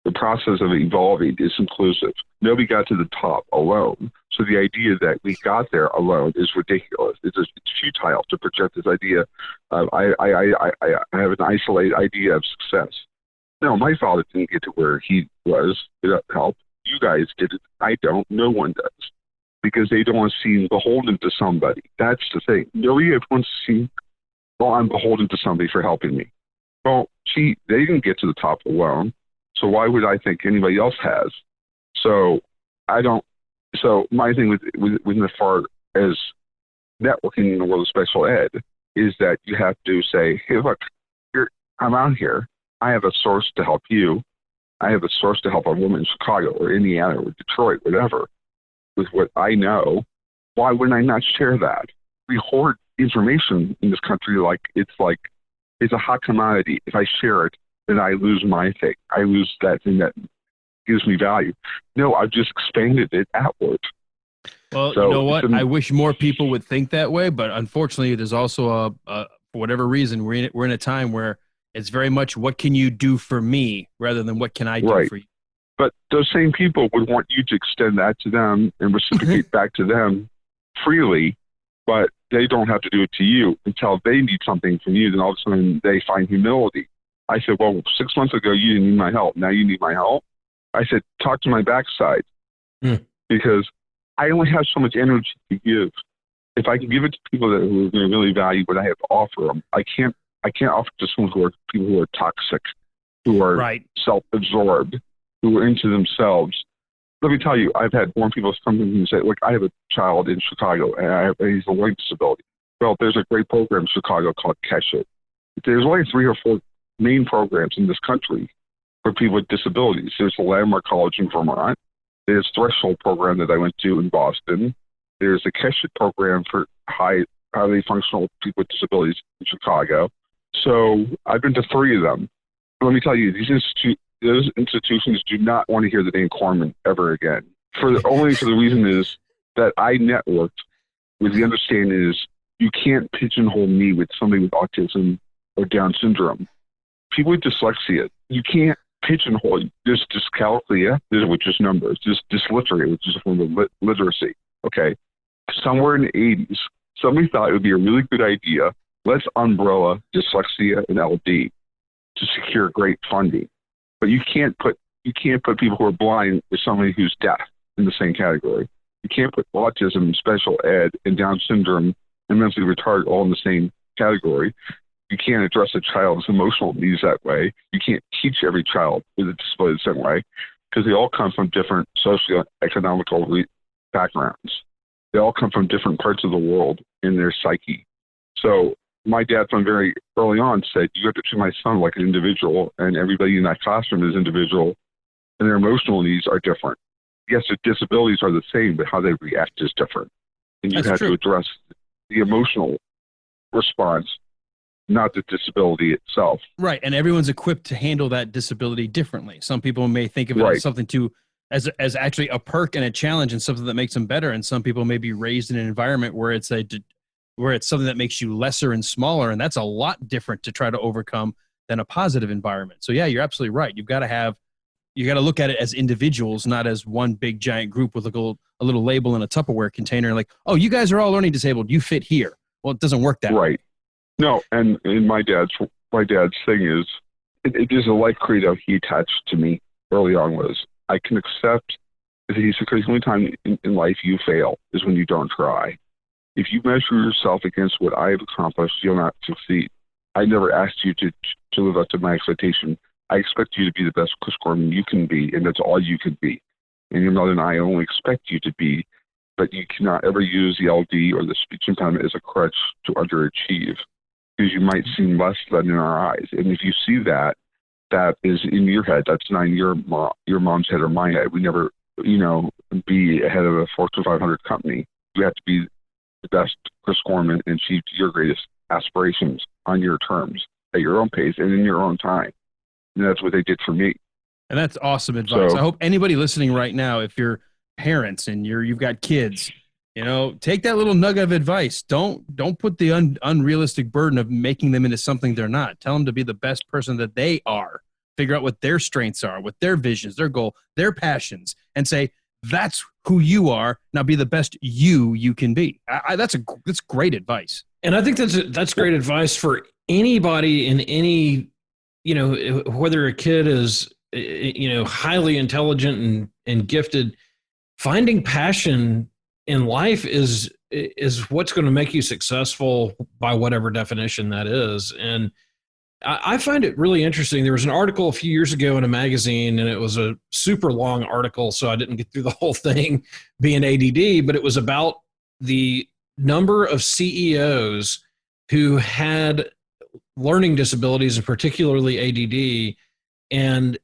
The process of evolving is inclusive. Nobody got to the top alone. So the idea that we got there alone is ridiculous. It's futile to project this idea of I have an isolated idea of success. No, my father didn't get to where he was without help. You guys did it. I don't. No one does. Because they don't want to seem beholden to somebody. That's the thing. Nobody ever wants to see, I'm beholden to somebody for helping me. Well, they didn't get to the top alone. So why would I think anybody else has? So my thing with as far as networking in the world of special ed is that you have to say, hey, look, I'm out here. I have a source to help you. I have a source to help a woman in Chicago or Indiana or Detroit, whatever, with what I know. Why wouldn't I not share that? We hoard information in this country like it's a hot commodity. If I share it, then I lose my thing. I lose that thing that gives me value. No, I've just expanded it outward. Well, so, you know what? I wish more people would think that way, but unfortunately, there's also for whatever reason, we're in a time where it's very much what can you do for me rather than what can I do for you. But those same people would want you to extend that to them and reciprocate back to them freely. But they don't have to do it to you until they need something from you. Then all of a sudden they find humility. I said, well, 6 months ago, you didn't need my help. Now you need my help. I said, talk to my backside because I only have so much energy to give. If I can give it to people who are going to really value what I have to offer them, I can't offer to someone who are people who are toxic, who are self-absorbed, who are into themselves. Let me tell you, I've had more people come to me and say, look, I have a child in Chicago, and he's a learning disability. Well, there's a great program in Chicago called cherish. There's only 3 or 4 main programs in this country for people with disabilities. There's the Landmark College in Vermont. There's Threshold program that I went to in Boston. There's the cherish program for highly functional people with disabilities in Chicago. So I've been to 3 of them. Let me tell you, those institutions do not want to hear the name Korman ever again. Only for the reason is that I networked with the understanding is you can't pigeonhole me with somebody with autism or Down syndrome. People with dyslexia, you can't pigeonhole. There's dyscalculia, which is numbers. There's dysliteracy, which is a form of literacy. Okay, somewhere in the 80s, somebody thought it would be a really good idea. Let's umbrella dyslexia and LD to secure great funding. But you can't put people who are blind with somebody who's deaf in the same category. You can't put autism, special ed, and Down syndrome and mentally retarded all in the same category. You can't address a child's emotional needs that way. You can't teach every child with a disability the same way because they all come from different socioeconomical backgrounds. They all come from different parts of the world in their psyche. So my dad from very early on said, you have to treat my son like an individual, and everybody in that classroom is individual, and their emotional needs are different. Yes, their disabilities are the same, but how they react is different. And you have to address the emotional response, not the disability itself. Right, and everyone's equipped to handle that disability differently. Some people may think of it as something as actually a perk and a challenge and something that makes them better, and some people may be raised in an environment where it's something that makes you lesser and smaller, and that's a lot different to try to overcome than a positive environment. So yeah, you're absolutely right. You got to look at it as individuals, not as one big giant group with a little label in a Tupperware container, like, oh, you guys are all learning disabled. You fit here. Well, it doesn't work that way. No, and my dad's thing is, it is a life credo he attached to me early on was, I can accept that he said, because the only time in life you fail is when you don't try. If you measure yourself against what I have accomplished, you'll not succeed. I never asked you to live up to my expectation. I expect you to be the best Chris Korman you can be, and that's all you can be. And your mother and I only expect you to be, but you cannot ever use the LD or the speech impediment as a crutch to underachieve, because you might seem less than in our eyes. And if you see that is in your head, that's not in your mom's head or my head. We never, be ahead of a Fortune 500 company. You have to be the best Chris Korman and achieve your greatest aspirations on your terms, at your own pace and in your own time. And that's what they did for me. And that's awesome advice. So, I hope anybody listening right now, if you're parents and you've got kids, take that little nugget of advice. Don't put the unrealistic burden of making them into something they're not. Tell them to be the best person that they are. Figure out what their strengths are, what their visions, their goal, their passions, and say, that's who you are. Now be the best you can be. That's great advice. And I think that's great advice for anybody in any, whether a kid is, highly intelligent and gifted. Finding passion in life is what's going to make you successful by whatever definition that is. And I find it really interesting. There was an article a few years ago in a magazine, and it was a super long article, so I didn't get through the whole thing being ADD, but it was about the number of CEOs who had learning disabilities, and particularly ADD, and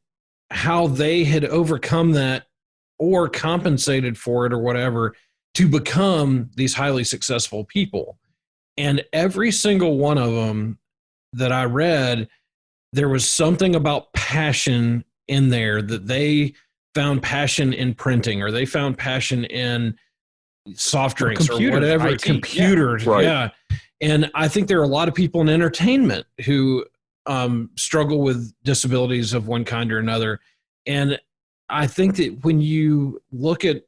how they had overcome that or compensated for it or whatever to become these highly successful people. And every single one of them that I read, there was something about passion in there, that they found passion in printing, or they found passion in soft drinks or whatever, IT, computers. Yeah. Right. Yeah. And I think there are a lot of people in entertainment who struggle with disabilities of one kind or another. And I think that when you look at,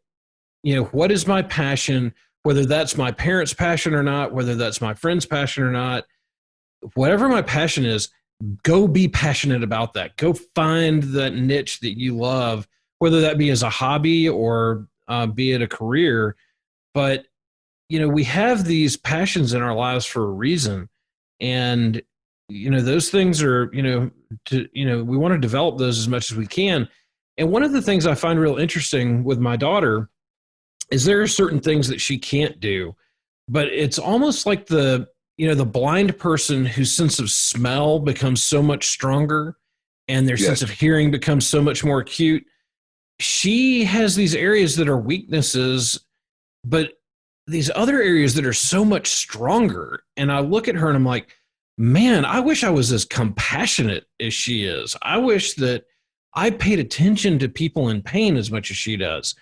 what is my passion? whether that's my parents' passion or not, whether that's my friend's passion or not, whatever my passion is, go be passionate about that. Go find that niche that you love, whether that be as a hobby or be it a career. But, we have these passions in our lives for a reason. And, those things are, we want to develop those as much as we can. And one of the things I find real interesting with my daughter is there are certain things that she can't do, but it's almost like the blind person whose sense of smell becomes so much stronger and their sense of hearing becomes so much more acute. She has these areas that are weaknesses, but these other areas that are so much stronger. And I look at her and I'm like, man, I wish I was as compassionate as she is. I wish that I paid attention to people in pain as much as she does.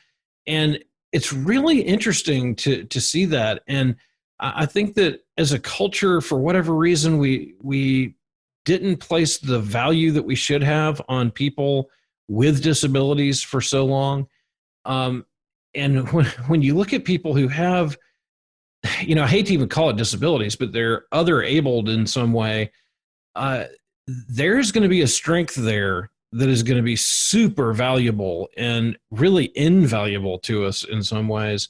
And it's really interesting to see that. And I think that as a culture, for whatever reason, we didn't place the value that we should have on people with disabilities for so long. And when you look at people who have, I hate to even call it disabilities, but they're other abled in some way, there's going to be a strength there that is going to be super valuable and really invaluable to us in some ways.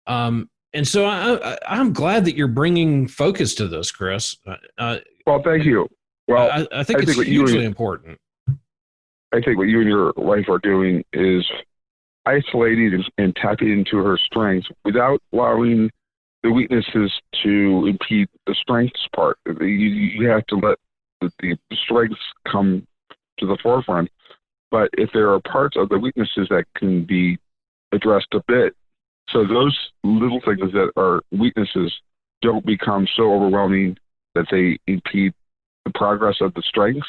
And so I'm glad that you're bringing focus to this, Chris. Well, thank you. Well, I think it's hugely important. I think what you and your wife are doing is isolating and tapping into her strengths without allowing the weaknesses to impede the strengths part. You have to let the strengths come to the forefront. But if there are parts of the weaknesses that can be addressed a bit, so those little things that are weaknesses don't become so overwhelming that they impede the progress of the strengths.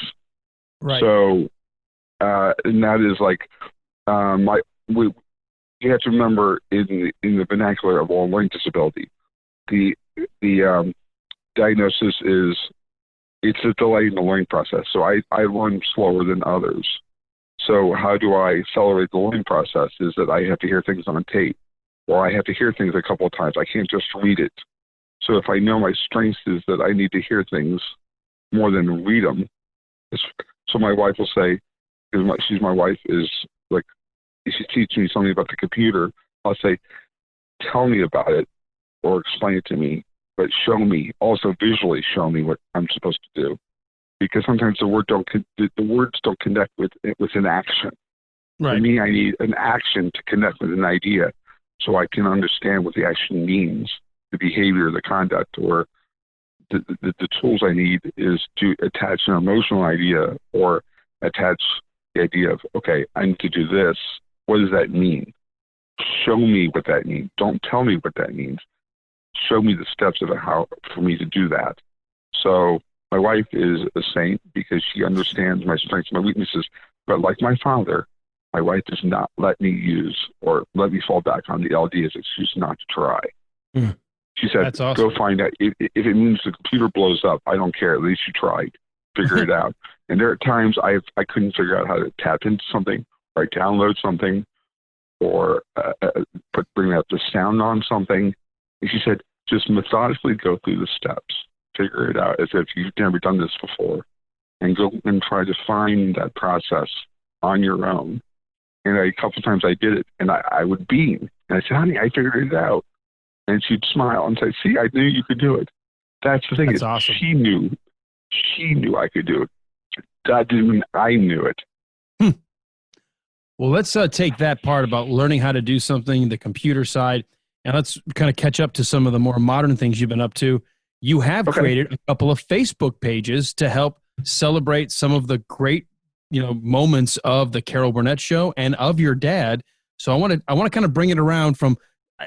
Right. So, and that is like, you have to remember in the vernacular of all learning disability, the diagnosis is it's a delay in the learning process. So I learn slower than others. So how do I accelerate the learning process is that I have to hear things on tape, or I have to hear things a couple of times. I can't just read it. So if I know my strength is that I need to hear things more than read them. So my wife will say, she's my wife, is like, if she teaches me something about the computer, I'll say, tell me about it or explain it to me, but show me, also visually show me what I'm supposed to do. Because sometimes the words don't connect with an action. Right. For me, I need an action to connect with an idea so I can understand what the action means, the behavior, the conduct, or the tools I need is to attach an emotional idea or attach the idea of, okay, I need to do this. What does that mean? Show me what that means. Don't tell me what that means. Show me the steps of how for me to do that. So my wife is a saint because she understands my strengths and my weaknesses. But like my father, my wife does not let me use or let me fall back on the LD as an excuse not to try. Mm. She said, that's awesome. Go find out. If it means the computer blows up, I don't care. At least you tried. Figure it out. And there are times I couldn't figure out how to tap into something, or I download something, or bring out the sound on something. And she said, just methodically go through the steps. Figure it out as if you've never done this before. And go and try to find that process on your own. And a couple of times I did it, and I would beam. And I said, honey, I figured it out. And she'd smile and say, see, I knew you could do it. That's the thing. That's awesome. She knew I could do it. That didn't mean I knew it. Well, let's take that part about learning how to do something, the computer side, and let's kind of catch up to some of the more modern things you've been up to. You have created a couple of Facebook pages to help celebrate some of the great, moments of the Carol Burnett show and of your dad. So I want to kind of bring it around from,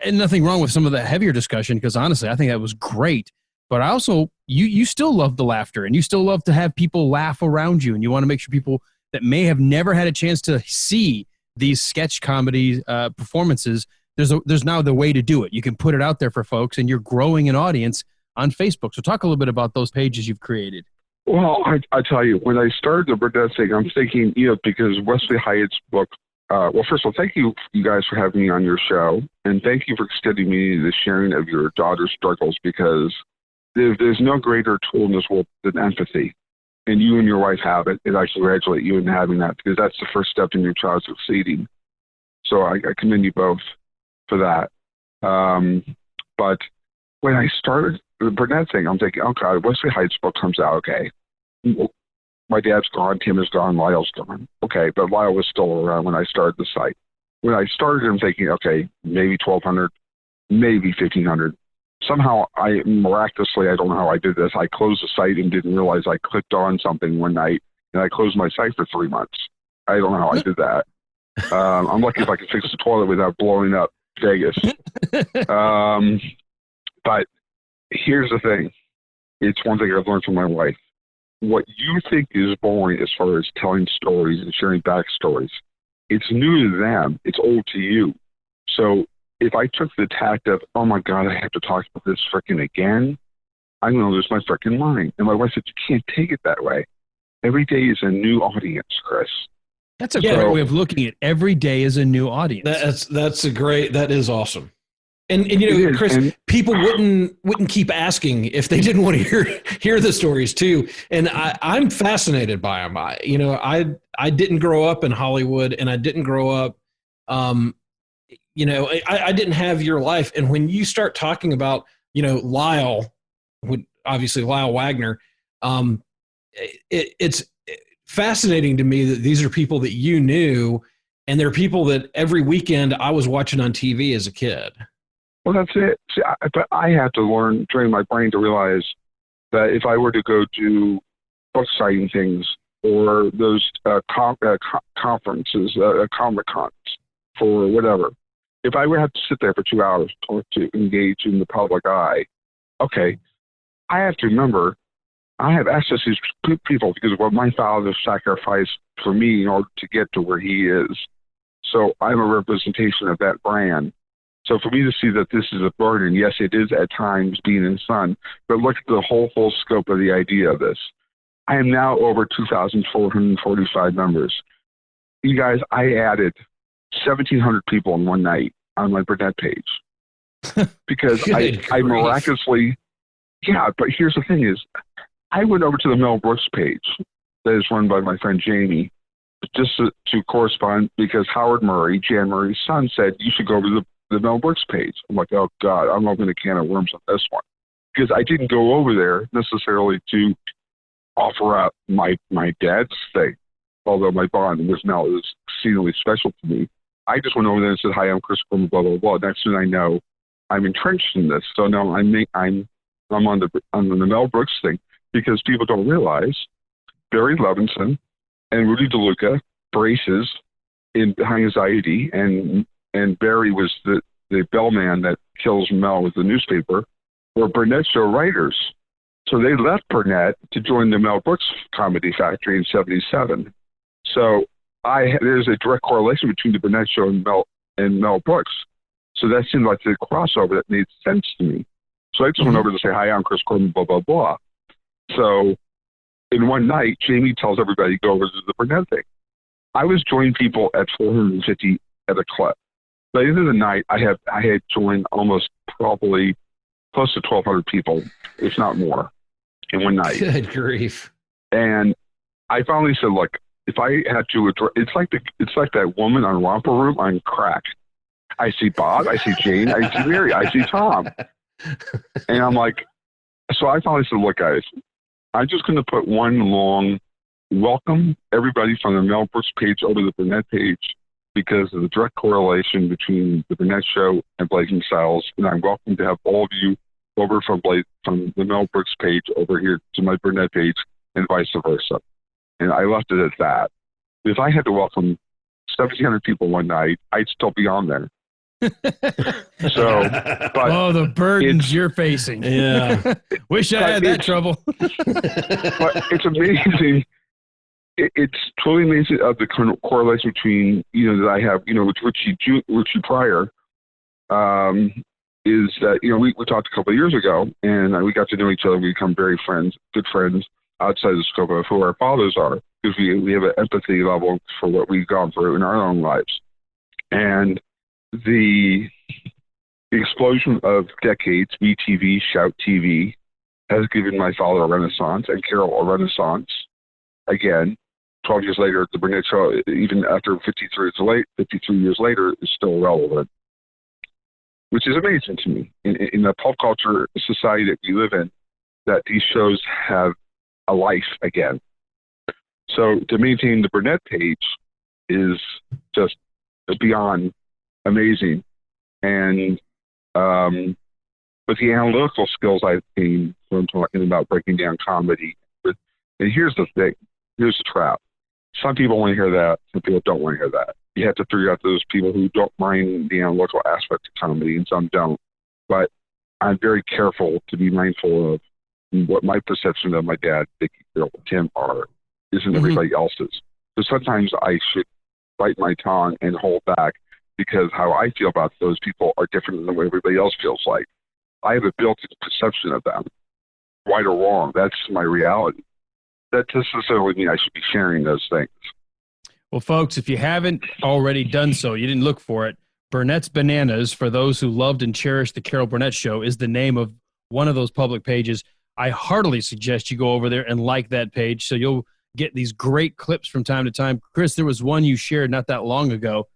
and nothing wrong with some of the heavier discussion, because honestly, I think that was great. But I also, you still love the laughter, and you still love to have people laugh around you, and you want to make sure people that may have never had a chance to see these sketch comedy performances, there's now the way to do it. You can put it out there for folks, and you're growing an audience on Facebook. So talk a little bit about those pages you've created. Well, I tell you, when I started the Burnett thing, I'm thinking, because Wesley Hyatt's book, well, first of all, thank you guys for having me on your show, and thank you for extending me the sharing of your daughter's struggles, because there's no greater tool in this world than empathy, and you and your wife have it, and I congratulate you in having that, because that's the first step in your child succeeding. So I commend you both for that. But when I started the Burnett thing, I'm thinking, oh God, Wesley Heights book comes out, okay. My dad's gone, Tim is gone, Lyle's gone. Okay, but Lyle was still around when I started the site. When I started, I'm thinking, okay, maybe 1,200, maybe 1,500. Somehow, I miraculously, I don't know how I did this, I closed the site and didn't realize I clicked on something one night, and I closed my site for 3 months. I don't know how I did that. I'm lucky if I can fix the toilet without blowing up Vegas. But here's the thing. It's one thing I've learned from my wife. What you think is boring as far as telling stories and sharing backstories, it's new to them. It's old to you. So if I took the tact of, oh my God, I have to talk about this frickin' again, I'm going to lose my frickin' mind. And my wife said, you can't take it that way. Every day is a new audience, Chris. That's a great way of looking at it. Every day is a new audience. That is awesome. And you know, Chris, people wouldn't keep asking if they didn't want to hear the stories too. And I'm fascinated by them. I didn't grow up in Hollywood, and I didn't grow up, I didn't have your life. And when you start talking about, Lyle, obviously Lyle Wagner, it's fascinating to me that these are people that you knew, and they're people that every weekend I was watching on TV as a kid. Well, that's it. See, but I had to train my brain to realize that if I were to go do book signing things or those conferences, Comic-Cons for whatever, if I would have to sit there for 2 hours to engage in the public eye, okay, I have to remember I have access to these people because of what my father sacrificed for me in order to get to where he is. So I'm a representation of that brand. So for me to see that this is a burden, yes, it is at times being in sun, but look at the whole scope of the idea of this. I am now over 2,445 members. You guys, I added 1,700 people in one night on my Burnett page because I miraculously, but here's the thing is, I went over to the Mel Brooks page that is run by my friend Jamie just to correspond because Howard Murray, Jan Murray's son, said, you should go over to the Mel Brooks page. I'm like, oh God, I'm opening a can of worms on this one. Because I didn't go over there necessarily to offer up my dad's thing, although my bond with Mel is exceedingly special to me. I just went over there and said, hi, I'm Chris Korman, blah, blah, blah. Next thing I know, I'm entrenched in this. So now I'm on the Mel Brooks thing because people don't realize Barry Levinson and Rudy DeLuca braces in anxiety, and Barry was the bellman that kills Mel with the newspaper, were Burnett show writers. So they left Burnett to join the Mel Brooks Comedy Factory in 1977. So there's a direct correlation between the Burnett show and Mel Brooks. So that seemed like the crossover that made sense to me. So I just went over to say, hi, I'm Chris Korman, blah, blah, blah. So in one night, Jamie tells everybody to go over to the Burnett thing. I was joining people at 450 at a clip. By the end of the night, I had joined almost probably close to 1,200 people, if not more, in one night. Good grief! And I finally said, "Look, if I had to address, it's like that woman on Romper Room on crack. I see Bob, I see Jane, I see Mary, I see Tom, and I'm like, so I finally said, look, guys, I'm just going to put one long welcome everybody from the Mel Brooks page over to the Burnett page." Because of the direct correlation between the Burnett show and Blazing Saddles, and I'm welcome to have all of you over from the Mel Brooks page over here to my Burnett page, and vice versa. And I left it at that. If I had to welcome 1,700 people one night, I'd still be on there. So, but the burdens you're facing. Yeah, wish I had that trouble. But it's amazing. It's truly amazing of the correlation between, that I have, with Richie Pryor, is that, we talked a couple of years ago and we got to know each other. We become very good friends outside the scope of who our fathers are. because we have an empathy level for what we've gone through in our own lives. And the explosion of decades, MeTV, Shout TV, has given my father a renaissance and Carol a renaissance. Again, 12 years later, the Burnett Show, even after 53 years later, is still relevant, which is amazing to me. In the pop culture society that we live in, that these shows have a life again. So to maintain the Burnett page is just beyond amazing. And with the analytical skills I've gained from talking about breaking down comedy, and here's the thing, here's the trap. Some people want to hear that, some people don't want to hear that. You have to figure out those people who don't mind the analytical aspect of comedy, and some don't. But I'm very careful to be mindful of what my perception of my dad, Dickie, Bill, Tim are, isn't everybody else's. So sometimes I should bite my tongue and hold back, because how I feel about those people are different than what everybody else feels like. I have a built-in perception of them, right or wrong. That's my reality. That doesn't necessarily mean I should be sharing those things. Well, folks, if you haven't already done so, you didn't look for it, Burnett's Bananas, for those who loved and cherished the Carol Burnett Show, is the name of one of those public pages. I heartily suggest you go over there and like that page, so you'll get these great clips from time to time. Chris, there was one you shared not that long ago.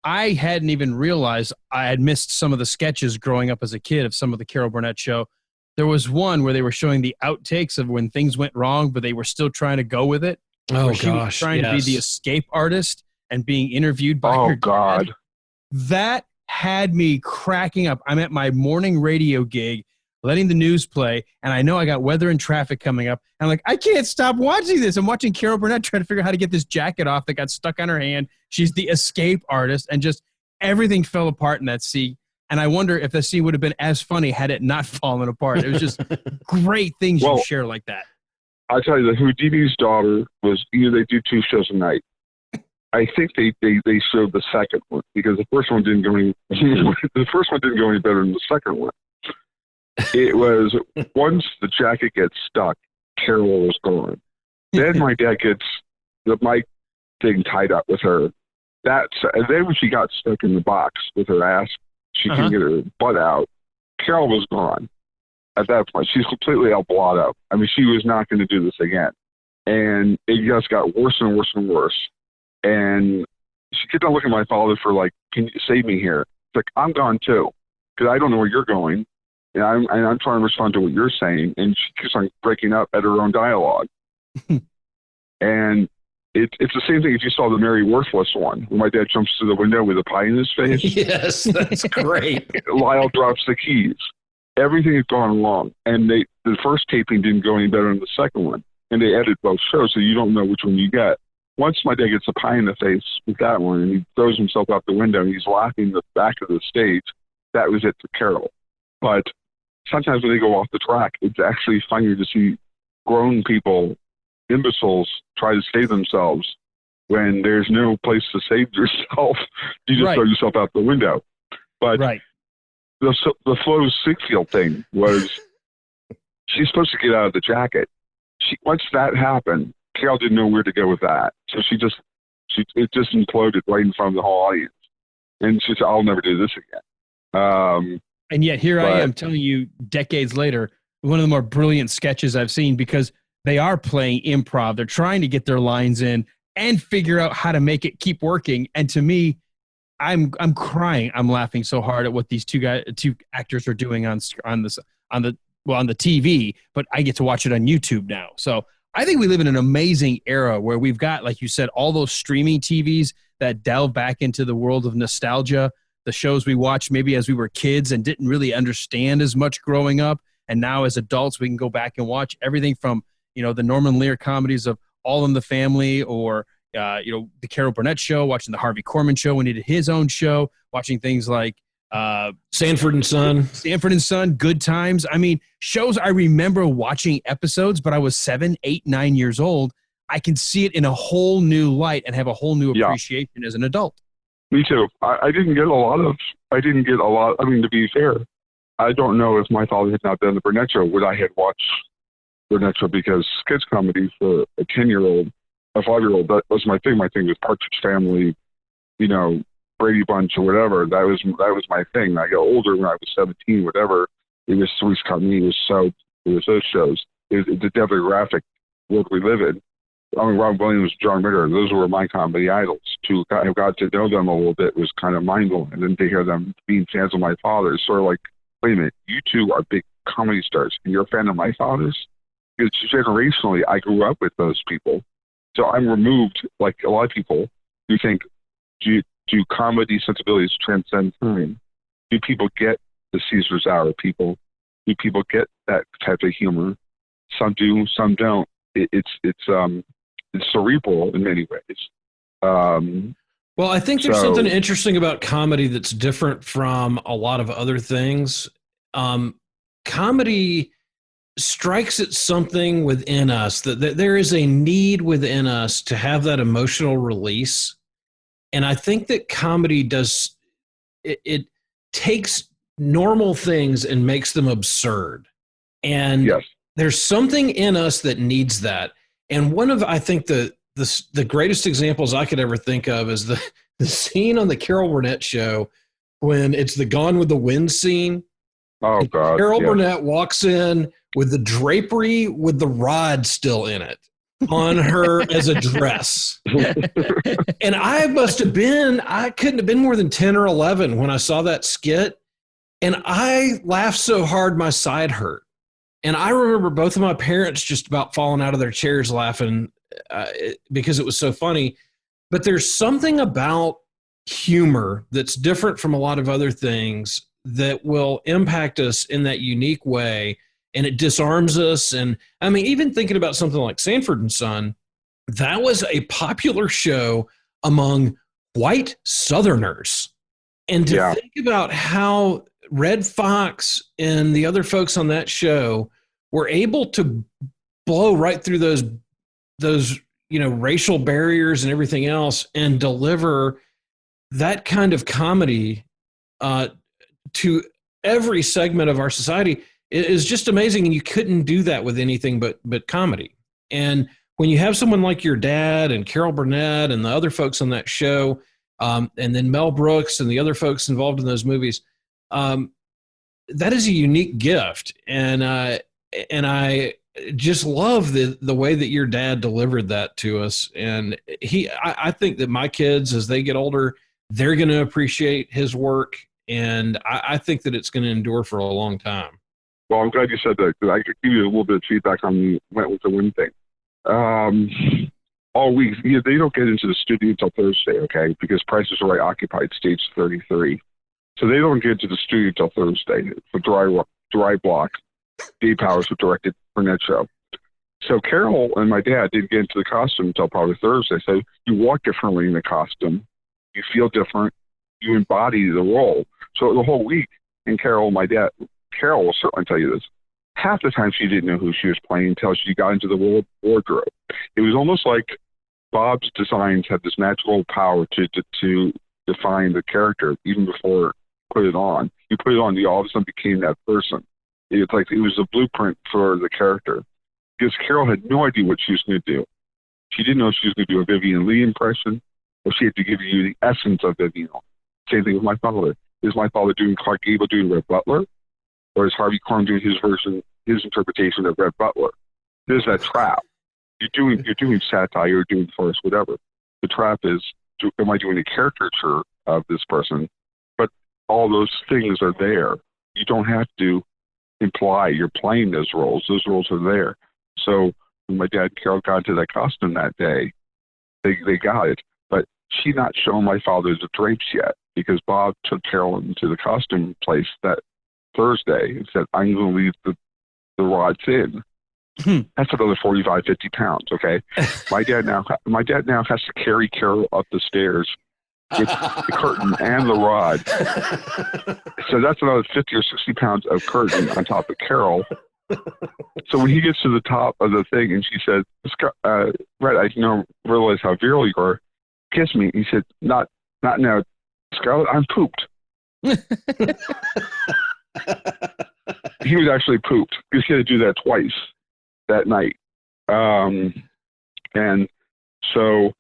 I hadn't even realized I had missed some of the sketches growing up as a kid of some of the Carol Burnett Show. There was one where they were showing the outtakes of when things went wrong, but they were still trying to go with it. Oh, she was trying to be the escape artist and being interviewed by her God. dad. That had me cracking up. I'm at my morning radio gig, letting the news play, and I know I got weather and traffic coming up. And I'm like, I can't stop watching this. I'm watching Carol Burnett trying to figure out how to get this jacket off that got stuck on her hand. She's the escape artist, and just everything fell apart in that scene. And I wonder if the scene would have been as funny had it not fallen apart. It was just great things you share like that. I tell you, the Houdini's daughter was, they do 2 shows a night. I think they showed the second one, because the first one didn't go any better than the second one. It was, once the jacket gets stuck, Carol was gone. Then my dad gets the mic thing tied up with her. And then when she got stuck in the box with her ass, she couldn't get her butt out. Carol was gone at that point. She's completely out blotto. I mean, she was not going to do this again. And it just got worse and worse and worse. And she kept on looking at my father for like, can you save me here? It's like, I'm gone too, because I don't know where you're going. And I'm trying to respond to what you're saying. And she keeps on breaking up at her own dialogue. And it's the same thing if you saw the Mary Worthless one, where my dad jumps through the window with a pie in his face. Yes, that's great. Lyle drops the keys. Everything had gone wrong. And the first taping didn't go any better than the second one. And they edited both shows, so you don't know which one you get. Once my dad gets a pie in the face with that one, and he throws himself out the window, and he's laughing at the back of the stage, that was it for Carol. But sometimes when they go off the track, it's actually funnier to see grown people, imbeciles, try to save themselves when there's no place to save yourself. You just throw yourself out the window. But the Flo Sickfield thing was, she's supposed to get out of the jacket. Once that happened, Carol didn't know where to go with that. So it just imploded right in front of the whole audience. And she said, I'll never do this again. And yet here I am telling you decades later, one of the more brilliant sketches I've seen, because they are playing improv. They're trying to get their lines in and figure out how to make it keep working. And to me, I'm crying. I'm laughing so hard at what these two actors are doing on the TV, but I get to watch it on YouTube now. So I think we live in an amazing era where we've got, like you said, all those streaming TVs that delve back into the world of nostalgia, the shows we watched maybe as we were kids and didn't really understand as much growing up. And now as adults, we can go back and watch everything from, the Norman Lear comedies of All in the Family, or, the Carol Burnett Show, watching the Harvey Korman Show when he did his own show, watching things like Sanford and Son, Good Times. I mean, shows I remember watching episodes, but I was 7, 8, 9 years old. I can see it in a whole new light and have a whole new appreciation as an adult. Me too. I didn't get a lot. I mean, to be fair, I don't know if my father had not done the Burnett Show, would I have watched Burnett Show, because sketch comedy for a 10-year-old a 5-year-old, that was my thing. My thing was Partridge Family, you know, Brady Bunch or whatever. That was my thing. I got older when I was 17, whatever. It was Three's Company. It was those shows. It was the demographic world we live in. I mean, Rob Williams, John Ritter, those were my comedy idols. To have got to know them a little bit was kind of mind-blowing. And then to hear them being fans of my father is sort of like, wait a minute, you two are big comedy stars, and you're a fan of my father's? Because generationally, I grew up with those people. So I'm removed, like a lot of people who think, do comedy sensibilities transcend time? Do people get the Caesar's Hour people? Do people get that type of humor? Some do, some don't. It's cerebral in many ways. Well, I think there's something interesting about comedy that's different from a lot of other things. Comedy strikes at something within us that there is a need within us to have that emotional release. And I think that comedy does, it takes normal things and makes them absurd. And yes. There's something in us that needs that. And one of, I think, the greatest examples I could ever think of is the scene on the Carol Burnett show when it's the Gone with the Wind scene. Oh, God. Carol Burnett walks in with the drapery with the rod still in it on her as a dress. And I couldn't have been more than 10 or 11 when I saw that skit. And I laughed so hard my side hurt. And I remember both of my parents just about falling out of their chairs laughing because it was so funny. But there's something about humor that's different from a lot of other things that will impact us in that unique way. And it disarms us. And I mean, even thinking about something like Sanford and Son, that was a popular show among white Southerners. And to think about how Red Fox and the other folks on that show were able to blow right through those racial barriers and everything else and deliver that kind of comedy to every segment of our society is just amazing. And you couldn't do that with anything but comedy. And when you have someone like your dad and Carol Burnett and the other folks on that show, and then Mel Brooks and the other folks involved in those movies, that is a unique gift. And I just love the way that your dad delivered that to us. And I think that my kids, as they get older, they're going to appreciate his work. And I think that it's going to endure for a long time. Well, I'm glad you said that, because I could give you a little bit of feedback on the Went with the Wind thing. All week, they don't get into the studio until Thursday, okay? Because Price is Right occupied stage 33. So they don't get into the studio until Thursday for Dry Block. Dave Powers who directed Burnett show. So Carol and my dad didn't get into the costume until probably Thursday. So you walk differently in the costume. You feel different. You embody the role. So the whole week, and Carol will certainly tell you this, half the time she didn't know who she was playing until she got into the wardrobe. It was almost like Bob's designs had this natural power to define the character even before put it on. You put it on, you all of a sudden became that person. It's like it was a blueprint for the character. Because Carol had no idea what she was going to do. She didn't know she was going to do a Vivian Lee impression, or she had to give you the essence of Vivian. Same thing with my father. Is my father doing Clark Gable doing Red Butler? Or is Harvey Korman doing his interpretation of Red Butler? There's that trap. You're doing satire, you're doing farce, whatever. The trap is, am I doing a caricature of this person? But all those things are there. You don't have to imply you're playing those roles. Those roles are there. So when my dad and Carol got into that costume that day, they got it. But she not shown my father the drapes yet, because Bob took Carol into the costume place that Thursday and said, I'm going to leave the rods in. That's another 45, 50 pounds, okay? My dad now has to carry Carol up the stairs with the curtain and the rod. So that's another 50 or 60 pounds of curtain on top of Carol. So when he gets to the top of the thing and she said, Red, I realize how virile you are. Kiss me. He said, not now, Scarlett, I'm pooped. He was actually pooped because he had to do that twice that night. And So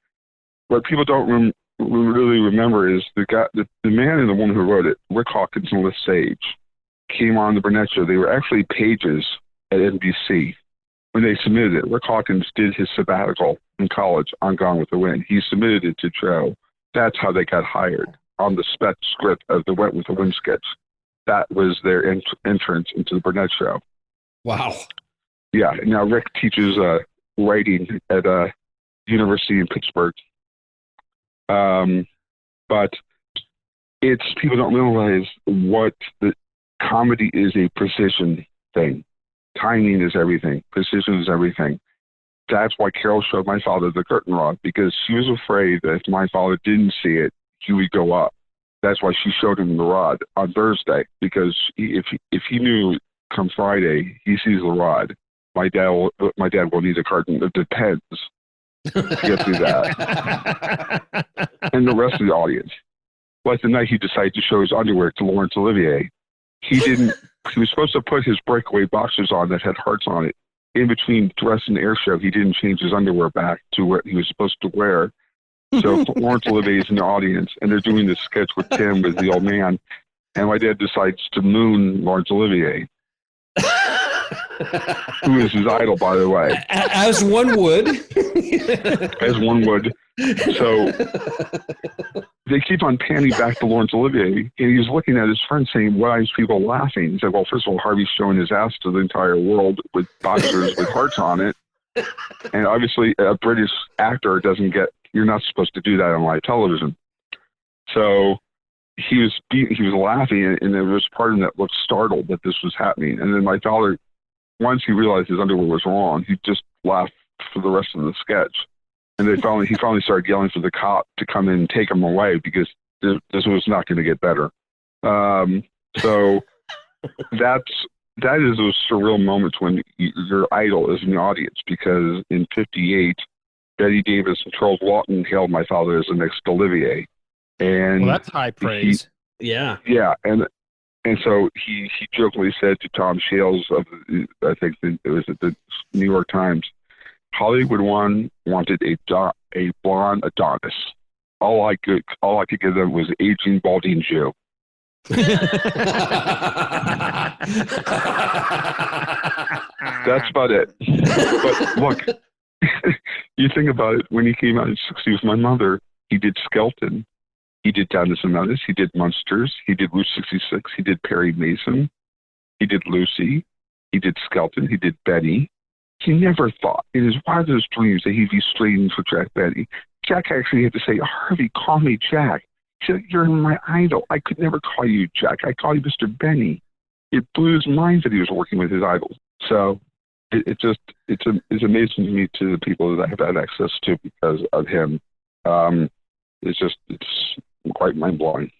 what people don't really remember is the man and the woman who wrote it, Rick Hawkins and Liz Sage, came on the Burnett Show. They were actually pages at NBC. When they submitted it, Rick Hawkins did his sabbatical in college on Gone with the Wind. He submitted it to Joe. That's how they got hired on the spec script of the Went with the Wind sketch. That was their entrance into the Burnett Show. Wow. Yeah. Now Rick teaches writing at a university in Pittsburgh. But people don't realize what the comedy is, a precision thing. Timing is everything. Precision is everything. That's why Carol showed my father the curtain rod, because she was afraid that if my father didn't see it, he would go up. That's why she showed him the rod on Thursday, because if he knew come Friday he sees the rod, my dad will need a carton. It depends to get through that. And the rest of the audience. Like the night he decided to show his underwear to Laurence Olivier, he was supposed to put his breakaway boxers on that had hearts on it. In between dress and air show, he didn't change his underwear back to what he was supposed to wear. So Laurence Olivier is in the audience, and they're doing this sketch with Tim, with the old man, and my dad decides to moon Laurence Olivier, who is his idol, by the way. As one would. As one would. So they keep on panning back to Laurence Olivier, and he's looking at his friend saying, why is people laughing? He said, well, first of all, Harvey's showing his ass to the entire world with boxers with hearts on it. And obviously a British actor you're not supposed to do that on live television. So he was laughing, and there was part of him that looked startled that this was happening. And then my father, once he realized his underwear was wrong, he just laughed for the rest of the sketch. And he finally started yelling for the cop to come in and take him away, because this was not going to get better. So that is those surreal moments when your idol is in the audience, because in '58, Betty Davis and Charles Walton hailed my father as the next Olivier. And well, that's high praise. Yeah. Yeah. And so he jokingly said to Tom Shales of, I think it was at the New York Times, Hollywood wanted a blonde Adonis. All I could give them was aging balding Jew. That's about it. But look, you think about it, when he came out in '60 with my mother, he did Skelton, he did Dennis and Menace, he did Munsters, he did Route 66, he did Perry Mason, he did Lucy, he did Skelton, he did Betty. He never thought in his wildest dreams that he'd be straightened for Jack Benny. Jack actually had to say, Harvey, call me Jack. He said, you're my idol. I could never call you Jack. I call you Mr. Benny. It blew his mind that he was working with his idols. So it's amazing to me, to the people that I have had access to because of him. It's quite mind-blowing.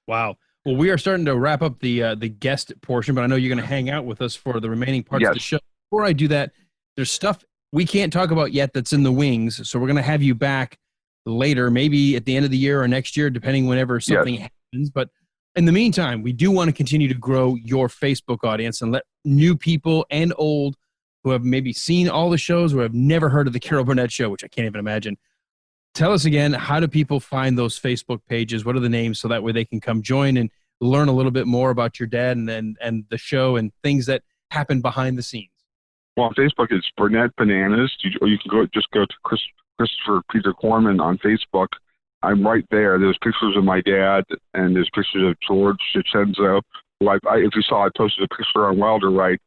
Wow. Well, we are starting to wrap up the guest portion, but I know you're going to hang out with us for the remaining parts of the show. Before I do that, there's stuff we can't talk about yet that's in the wings, so we're going to have you back later, maybe at the end of the year or next year, depending whenever something happens. But in the meantime, we do want to continue to grow your Facebook audience and let new people and old who have maybe seen all the shows or have never heard of the Carol Burnett Show, which I can't even imagine. Tell us again, how do people find those Facebook pages? What are the names, so that way they can come join and learn a little bit more about your dad and the show and things that happen behind the scenes? Well, on Facebook, it's Burnett Bananas. Or you can go to Christopher Peter Korman on Facebook. I'm right there. There's pictures of my dad, and there's pictures of George Chicenzo. If you saw, I posted a picture on Wilder Right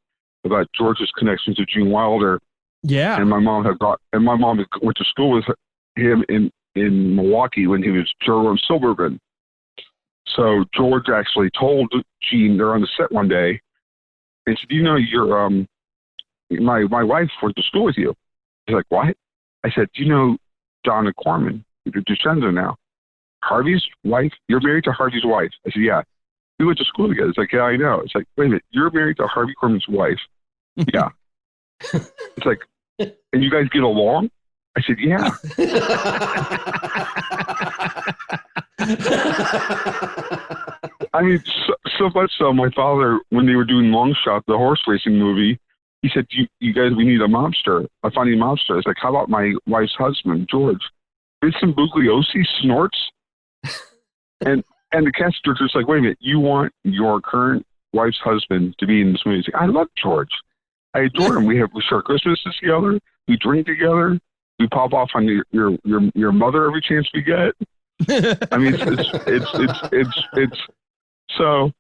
about George's connection to Gene Wilder. Yeah. And my mom went to school with him in Milwaukee when he was Jerome Silberman. So George actually told Gene, they're on the set one day, and said, you're my wife went to school with you. He's like, what? I said, Donna Korman, you're Duchenzo now. Harvey's wife? You're married to Harvey's wife. I said, yeah. We went to school together. It's like, yeah, I know. It's like, wait a minute, you're married to Harvey Korman's wife? Yeah. It's like, and you guys get along? I said, yeah. I mean, so much so, my father, when they were doing Long Shot, the horse racing movie, he said, you guys, we need a mobster, a funny mobster. I was like, how about my wife's husband, George? Vincent Bugliosi snorts. and the cast director's like, wait a minute, you want your current wife's husband to be in this movie? He's like, I love George. I adore him. We share Christmases together. We drink together. We pop off on your mother every chance we get. I mean, it's so.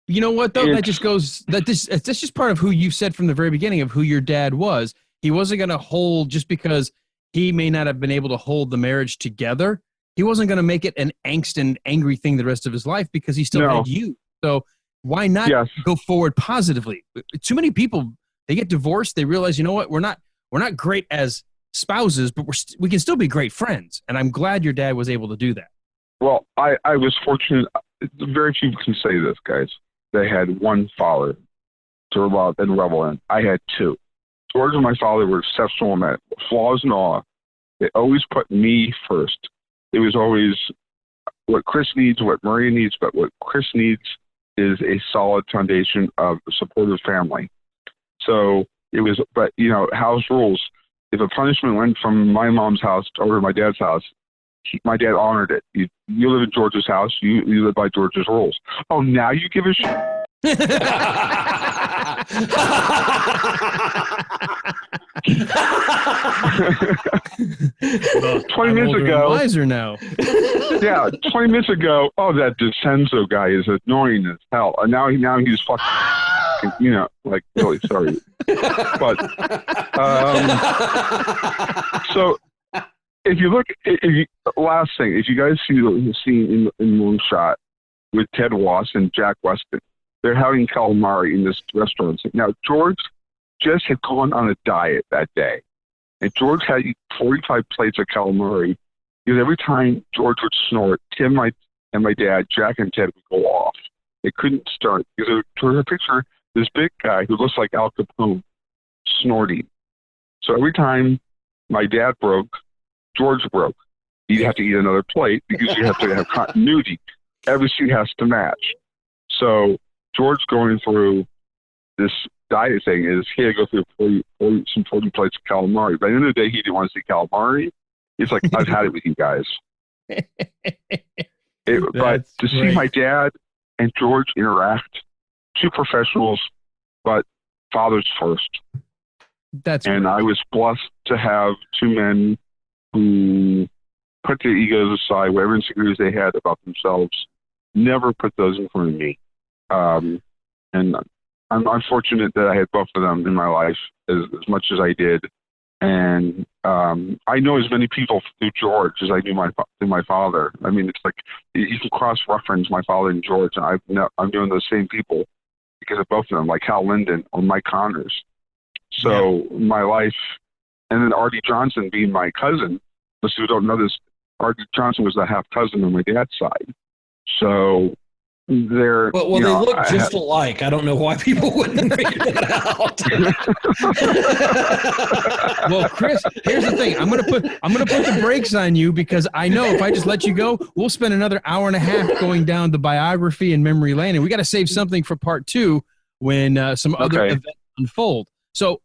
You know what though? That just goes. That's just part of who you said from the very beginning of who your dad was. He wasn't going to hold just because he may not have been able to hold the marriage together. He wasn't going to make it an angst and angry thing the rest of his life because he still had you. So why not go forward positively? Too many people, they get divorced. They realize, you know what? We're not great as spouses, but we can still be great friends. And I'm glad your dad was able to do that. Well, I was fortunate. Very few can say this, guys. They had one father to revel in. I had two. George and my father were exceptional men, flaws and all. They always put me first. It was always what Chris needs, what Maria needs, but what Chris needs is a solid foundation of a supportive family. So it was, but house rules. If a punishment went from my mom's house over to my dad's house, my dad honored it. You live in George's house, you live by George's rules. Oh, now you give a shit? 20 minutes ago. Wiser now. Yeah, 20 minutes ago. Oh, that DeCenzo guy is annoying as hell. And now he's fucking, like really sorry. But so if you look, last thing, if you guys see the scene in Long Shot with Ted Wass and Jack Weston, they're having calamari in this restaurant. Now, George just had gone on a diet that day. And George had 45 plates of calamari. Because every time George would snort, Tim and my dad, Jack and Ted, would go off. They couldn't start. Because there's a picture, this big guy who looks like Al Capone, snorting. So every time my dad broke, George broke. He'd have to eat another plate because you have to have continuity. Every scene has to match. So George going through this diet thing is he had to go through 40 plates of calamari. By the end of the day, he didn't want to see calamari. He's like, I've had it with you guys. But to see my dad and George interact, two professionals, but fathers first. And I was blessed to have two men who put their egos aside, whatever insecurities they had about themselves, never put those in front of me. And I'm fortunate that I had both of them in my life as much as I did. And I know as many people through George as I knew through my father. I mean, it's like you can cross-reference my father and George, and I'm doing those same people because of both of them, like Hal Linden or Mike Connors. So my life, and then Artie Johnson being my cousin. Those who don't know this, Artie Johnson was the half cousin on my dad's side. So they're well, they look just alike. I don't know why people wouldn't figure that out. Well, Chris, here's the thing. I'm gonna put the brakes on you because I know if I just let you go, we'll spend another hour and a half going down the biography and memory lane, and we got to save something for part 2 when some other events unfold. So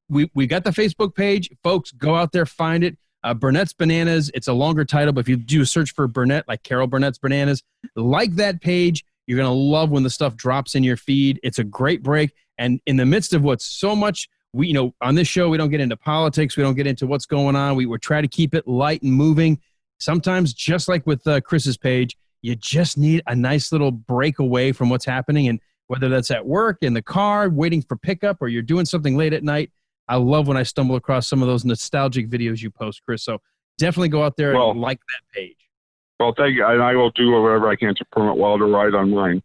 we got the Facebook page, folks. Go out there, find it. Burnett's Bananas. It's a longer title, but if you do a search for Burnett, like Carol Burnett's Bananas, like that page. You're going to love when the stuff drops in your feed. It's a great break. And in the midst of what's so much, on this show, we don't get into politics. We don't get into what's going on. We try to keep it light and moving. Sometimes, just like with Chris's page, you just need a nice little break away from what's happening. And whether that's at work, in the car, waiting for pickup, or you're doing something late at night, I love when I stumble across some of those nostalgic videos you post, Chris. So definitely go out there and like that page. Well, thank you. And I will do whatever I can to promote Wilder Ride on mine.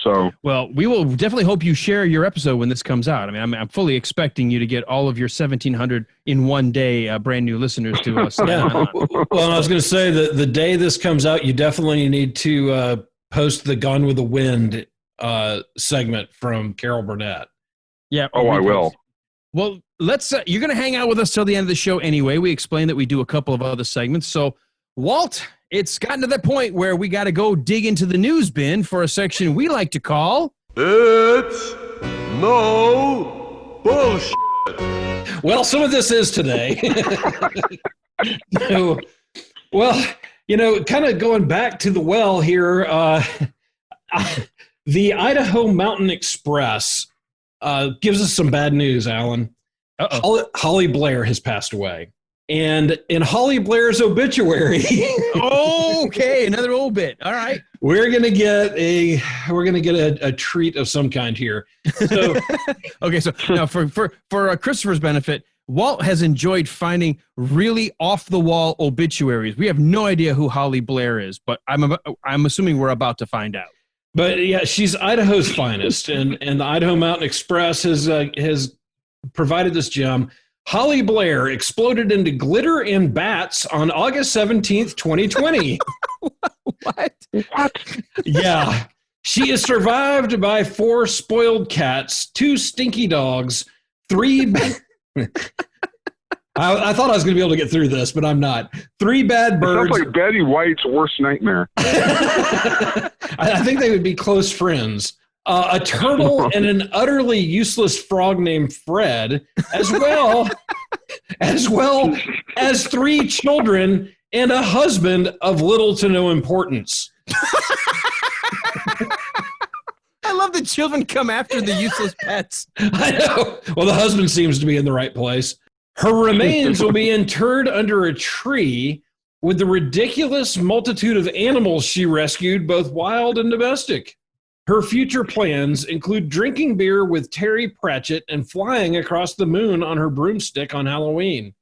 So, well, we will definitely hope you share your episode when this comes out. I mean, I'm fully expecting you to get all of your 1,700 in one day brand new listeners to us. Well, I was going to say that the day this comes out, you definitely need to post the Gone with the Wind segment from Carol Burnett. Yeah. Oh, I will. Well, let's. You're going to hang out with us till the end of the show anyway. We explained that we do a couple of other segments. So, Walt, it's gotten to that point where we got to go dig into the news bin for a section we like to call It's No bullshit. Well, some of this is today. So, well, kind of going back to the well here, the Idaho Mountain Express gives us some bad news, Alan. Holly Blair has passed away. And in Holly Blair's obituary, okay, another old bit. All right, we're gonna get a treat of some kind here. So, okay, so now for Christopher's benefit, Walt has enjoyed finding really off the wall obituaries. We have no idea who Holly Blair is, but I'm assuming we're about to find out. But yeah, she's Idaho's finest, and the Idaho Mountain Express has provided this gem. Holly Blair exploded into glitter and bats on August 17th, 2020. What? Yeah. She is survived by 4 spoiled cats, 2 stinky dogs, 3... I thought I was going to be able to get through this, but I'm not. 3 bad birds. Sounds like Betty White's worst nightmare. I think they would be close friends. A turtle and an utterly useless frog named Fred, as well as 3 children and a husband of little to no importance. I love the children come after the useless pets. I know. Well, the husband seems to be in the right place. Her remains will be interred under a tree with the ridiculous multitude of animals she rescued, both wild and domestic. Her future plans include drinking beer with Terry Pratchett and flying across the moon on her broomstick on Halloween.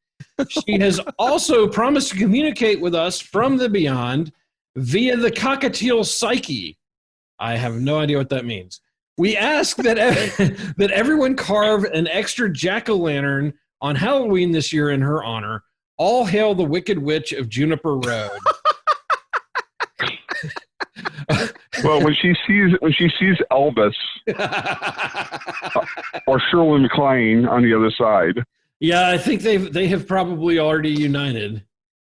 She has also promised to communicate with us from the beyond via the cockatiel psyche. I have no idea what that means. We ask that everyone carve an extra jack-o'-lantern on Halloween this year in her honor. All hail the Wicked Witch of Juniper Road. Well, when she sees Elvis or Shirley MacLaine on the other side. Yeah, I think they have probably already united.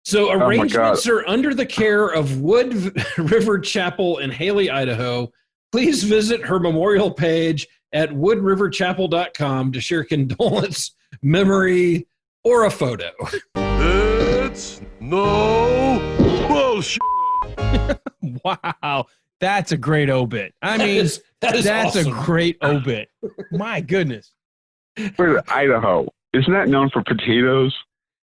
So arrangements are under the care of Wood River Chapel in Haley, Idaho. Please visit her memorial page at woodriverchapel.com to share condolence, memory, or a photo. It's no bullshit. Wow, that's a great obit. I mean, that's awesome. A great obit. My goodness. Where's Idaho? Isn't that known for potatoes?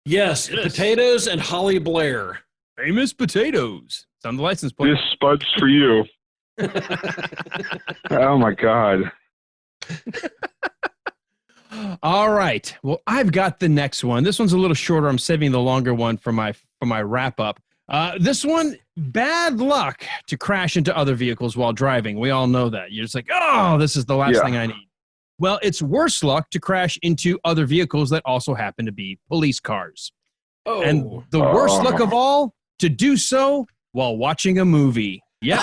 Yes, potatoes and Holly Blair. Famous potatoes. It's on the license plate. This Spud's for you. Oh, my God. All right. Well, I've got the next one. This one's a little shorter. I'm saving the longer one for my wrap-up. This one, bad luck to crash into other vehicles while driving. We all know that. You're just like, oh, this is the last thing I need. Well, it's worse luck to crash into other vehicles that also happen to be police cars. Oh. And the worst luck of all, to do so while watching a movie. Yep.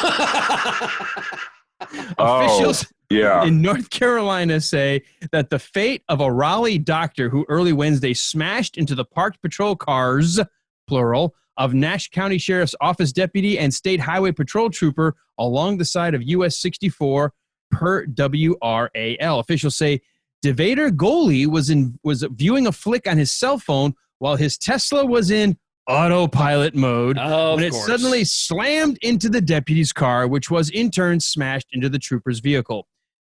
Officials in North Carolina say that the fate of a Raleigh doctor who early Wednesday smashed into the parked patrol cars, plural, of Nash County Sheriff's Office deputy and state highway patrol trooper along the side of US 64 per WRAL. Officials say Devader Goley was viewing a flick on his cell phone while his Tesla was in autopilot mode when it suddenly slammed into the deputy's car, which was in turn smashed into the trooper's vehicle.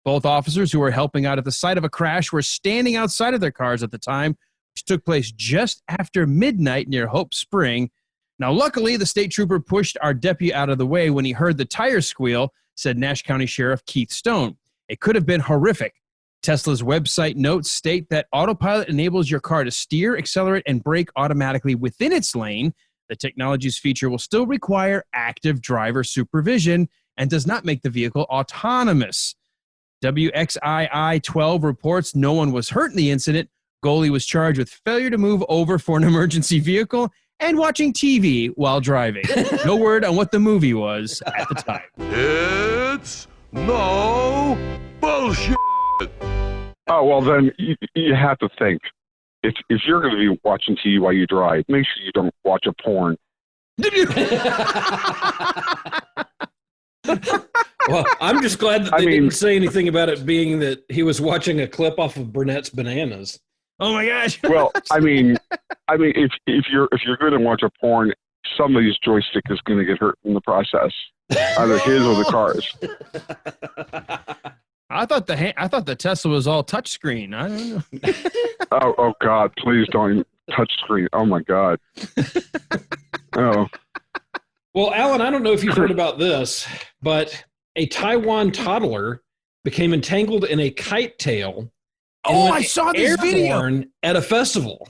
Both officers who were helping out at the site of a crash were standing outside of their cars at the time, which took place just after midnight near Hope Spring. Now, luckily, the state trooper pushed our deputy out of the way when he heard the tire squeal, said Nash County Sheriff Keith Stone. It could have been horrific. Tesla's website notes state that autopilot enables your car to steer, accelerate, and brake automatically within its lane. The technology's feature will still require active driver supervision and does not make the vehicle autonomous. WXII 12 reports no one was hurt in the incident. Goley was charged with failure to move over for an emergency vehicle and watching TV while driving. No word on what the movie was at the time. It's no bullshit. Oh, well, then you have to think. If you're going to be watching TV while you drive, make sure you don't watch a porn. Well, I'm just glad that they didn't say anything about it being that he was watching a clip off of Burnett's Bananas. Oh my gosh. Well, I mean, if you're going to watch a porn, somebody's joystick is going to get hurt in the process, either his or the car's. I thought the Tesla was all touchscreen. I don't know. Oh God! Please don't touch screen. Oh my God. Oh. Well, Alan, I don't know if you've heard about this, but a Taiwan toddler became entangled in a kite tail. Oh, I saw this video at a festival.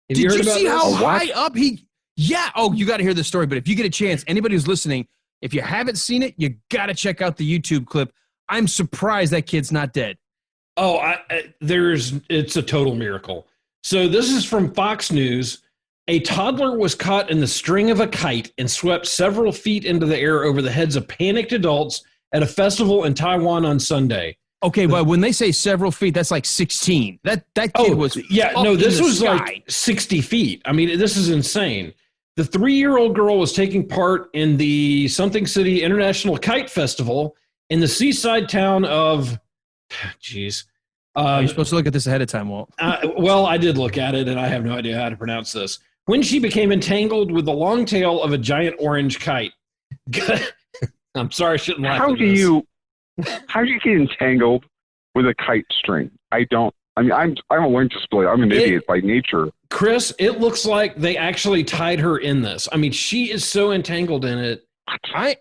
Did you see how high up he? Yeah. Oh, you got to hear this story. But if you get a chance, anybody who's listening, if you haven't seen it, you got to check out the YouTube clip. I'm surprised that kid's not dead. Oh, it's a total miracle. So this is from Fox News. A toddler was caught in the string of a kite and swept several feet into the air over the heads of panicked adults at a festival in Taiwan on Sunday. Okay, but when they say several feet, that's like 16. That kid was this was like 60 feet. I mean, this is insane. The 3-year-old girl was taking part in the Something City International Kite Festival in the seaside town of, you're supposed to look at this ahead of time, Walt. Well, I did look at it, and I have no idea how to pronounce this. When she became entangled with the long tail of a giant orange kite. I'm sorry, I shouldn't laugh at this. How do you get entangled with a kite string? I'm a learning disability. I'm an idiot by nature. Chris, it looks like they actually tied her in this. I mean, she is so entangled in it.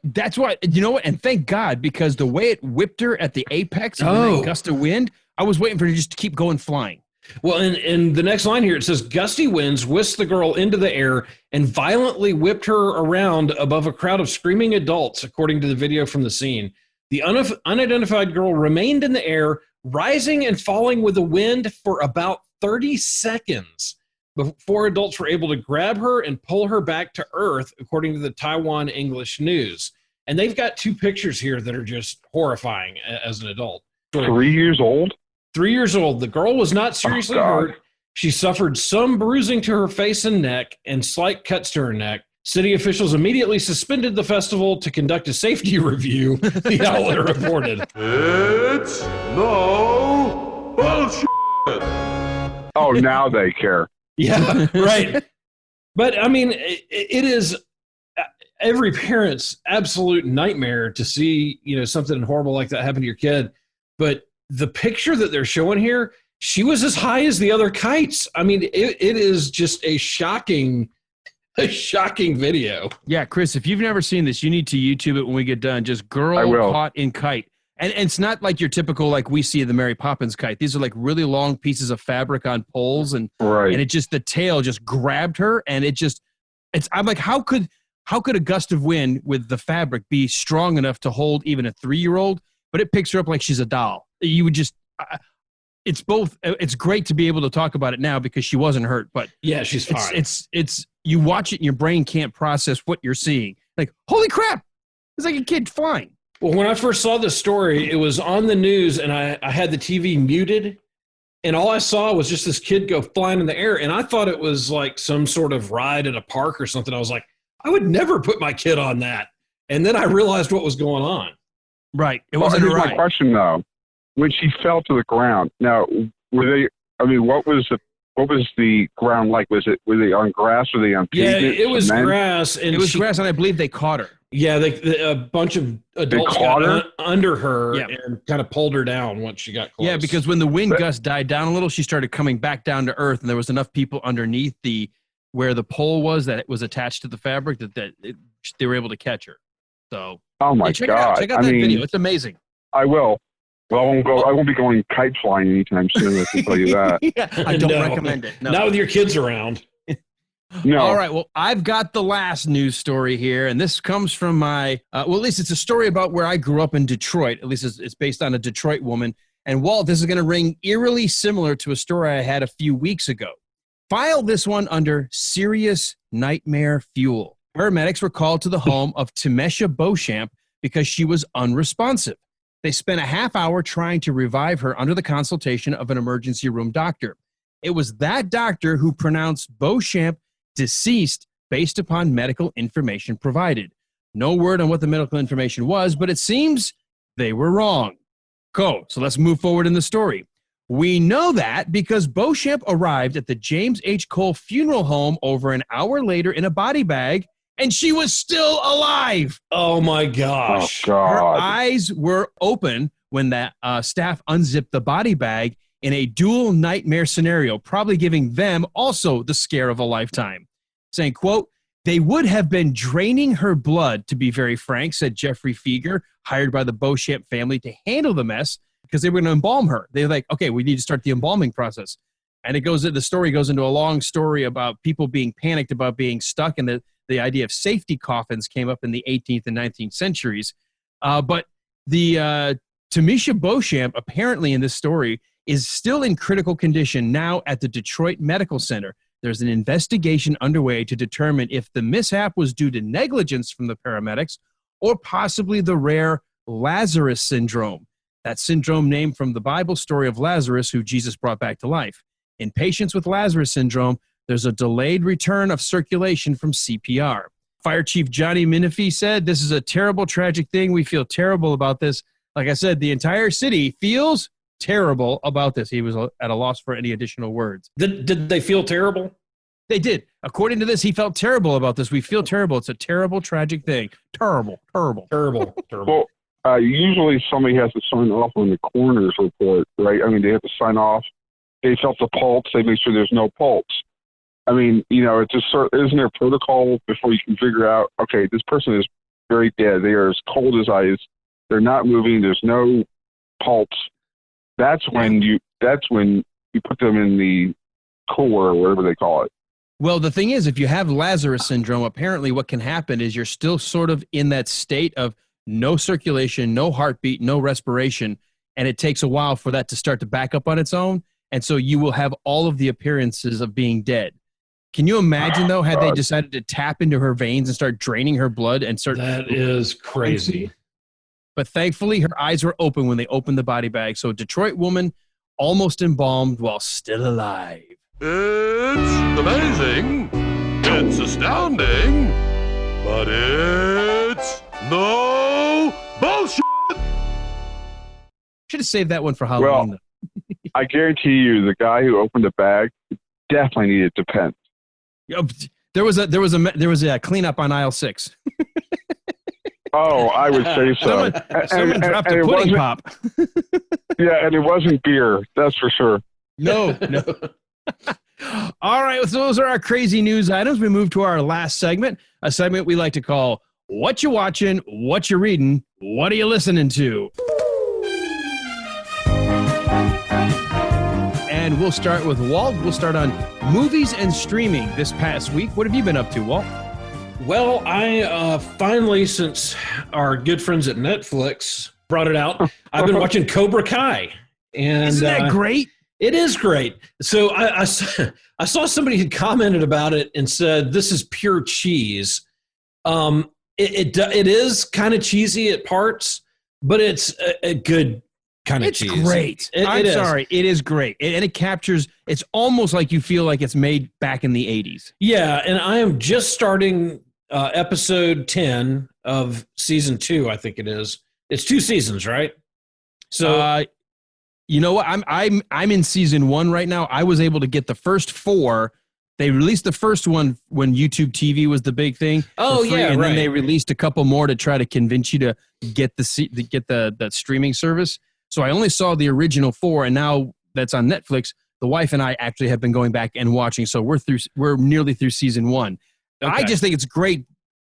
That's why, you know what? And thank God, because the way it whipped her at the apex of that gust of wind, I was waiting for her to just keep going flying. Well, in the next line here, it says, gusty winds whisked the girl into the air and violently whipped her around above a crowd of screaming adults, according to the video from the scene. The unidentified girl remained in the air, rising and falling with the wind for about 30 seconds before adults were able to grab her and pull her back to earth, according to the Taiwan English News. And they've got 2 pictures here that are just horrifying as an adult. 3 years old? 3 years old. The girl was not seriously hurt. She suffered some bruising to her face and neck and slight cuts to her neck. City officials immediately suspended the festival to conduct a safety review, the outlet reported. It's no bullshit. Oh, now they care. Yeah, right. But, I mean, it is every parent's absolute nightmare to see, something horrible like that happen to your kid. But the picture that they're showing here, she was as high as the other kites. I mean, it is just a shocking video. Yeah, Chris, if you've never seen this, you need to YouTube it when we get done. Just girl caught in kite. And it's not like your typical, like we see the Mary Poppins kite. These are like really long pieces of fabric on poles. And it just, the tail just grabbed her. And I'm like, how could a gust of wind with the fabric be strong enough to hold even a 3-year-old? But it picks her up like she's a doll. You would just, it's both, it's great to be able to talk about it now because she wasn't hurt, but yeah, she's fine. It's you watch it and your brain can't process what you're seeing. Like, holy crap, it's like a kid flying. Well, when I first saw this story, it was on the news and I had the TV muted and all I saw was just this kid go flying in the air. And I thought it was like some sort of ride at a park or something. I was like, I would never put my kid on that. And then I realized what was going on. Right. It wasn't here's right. my question though. When she fell to the ground, now what was the ground like? Were they on grass? Were they on pavement? Yeah, it was grass. And it was grass, and I believe they caught her. Yeah, a bunch of adults got under her and kind of pulled her down once she got close. Yeah, because when the wind gust died down a little, she started coming back down to earth, and there was enough people underneath where the pole was that it was attached to the fabric that they were able to catch her. So, oh my God! Check out that video; it's amazing. I will. Well, I won't be going kite flying anytime soon. I can tell you that. I don't recommend it. No. Not with your kids around. No. All right. Well, I've got the last news story here, and this comes from my at least it's a story about where I grew up in Detroit. At least it's based on a Detroit woman. And Walt, this is going to ring eerily similar to a story I had a few weeks ago. File this one under serious nightmare fuel. Paramedics were called to the home of Timesha Beauchamp because she was unresponsive. They spent a half hour trying to revive her under the consultation of an emergency room doctor. It was that doctor who pronounced Beauchamp deceased based upon medical information provided. No word on what the medical information was, but it seems They were wrong. Cool. So let's move forward in the story. We know that because Beauchamp arrived at the James H. Cole funeral home over an hour later in a body bag, and she was still alive. Oh, my gosh. Oh, Her God. eyes were open when the staff unzipped the body bag in a dual nightmare scenario, probably giving them also the scare of a lifetime. Saying, quote, "They would have been draining her blood, to be very frank," said Jeffrey Feger, hired by the Beauchamp family to handle the mess because they were going to embalm her. They're like, okay, we need to start the embalming process. And the story goes into a long story about people being panicked about being stuck, and the idea of safety coffins came up in the 18th and 19th centuries. But the Tamisha Beauchamp, apparently in this story, is still in critical condition now at the Detroit Medical Center. There's an investigation underway to determine if the mishap was due to negligence from the paramedics or possibly the rare Lazarus Syndrome. That syndrome named from the Bible story of Lazarus, who Jesus brought back to life. In patients with Lazarus Syndrome, there's a delayed return of circulation from CPR. Fire Chief Johnny Minifee said, "This is a terrible, tragic thing. We feel terrible about this." Like I said, the entire city feels terrible about this. He was at a loss for any additional words. Did they feel terrible? They did. According to this, he felt terrible about this. We feel terrible. It's a terrible, tragic thing. Terrible. Well, usually somebody has to sign off on the coroner's report, right? I mean, they have to sign off. They felt the pulse. They make sure there's no pulse. I mean, it's just isn't there a protocol before you can figure out, okay, this person is very dead. They are as cold as ice. They're not moving. There's no pulse. That's when you put them in the core or whatever they call it. Well, the thing is, if you have Lazarus Syndrome, apparently what can happen is you're still sort of in that state of no circulation, no heartbeat, no respiration, and it takes a while for that to start to back up on its own, and so you will have all of the appearances of being dead. Can you imagine, though, had they decided to tap into her veins and start draining her blood and start... That is crazy. But thankfully, her eyes were open when they opened the body bag, so Detroit woman almost embalmed while still alive. It's amazing, it's astounding, but it's no bullshit. Should have saved that one for Halloween. Well, I guarantee you, the guy who opened the bag definitely needed to pen. There was a cleanup on aisle 6. Oh, I would say so. Someone dropped a pudding pop. Yeah, and it wasn't beer. That's for sure. No. All right, so those are our crazy news items. We move to our last segment, a segment we like to call What You Watching, What You Reading, What Are You Listening To? And we'll start with Walt. We'll start on movies and streaming this past week. What have you been up to, Walt? Well, I finally, since our good friends at Netflix brought it out, I've been watching Cobra Kai. And isn't that great? It is great. So I saw somebody had commented about it and said, this is pure cheese. It is kind of cheesy at parts, but it's a good kind of cheese. It's great. I'm sorry. It is great. And it captures, it's almost like you feel like it's made back in the 80s. Yeah, and I am just starting episode 10 of season 2, I think it is. It's 2 seasons, right? So you know what? I'm in season 1 right now. I was able to get the first 4. They released the first one when YouTube TV was the big thing. Oh yeah, and right. then they released a couple more to try to convince you to get the streaming service. So I only saw the original 4, and now that's on Netflix. The wife and I actually have been going back and watching, so we're nearly through season 1. Okay. I just think it's great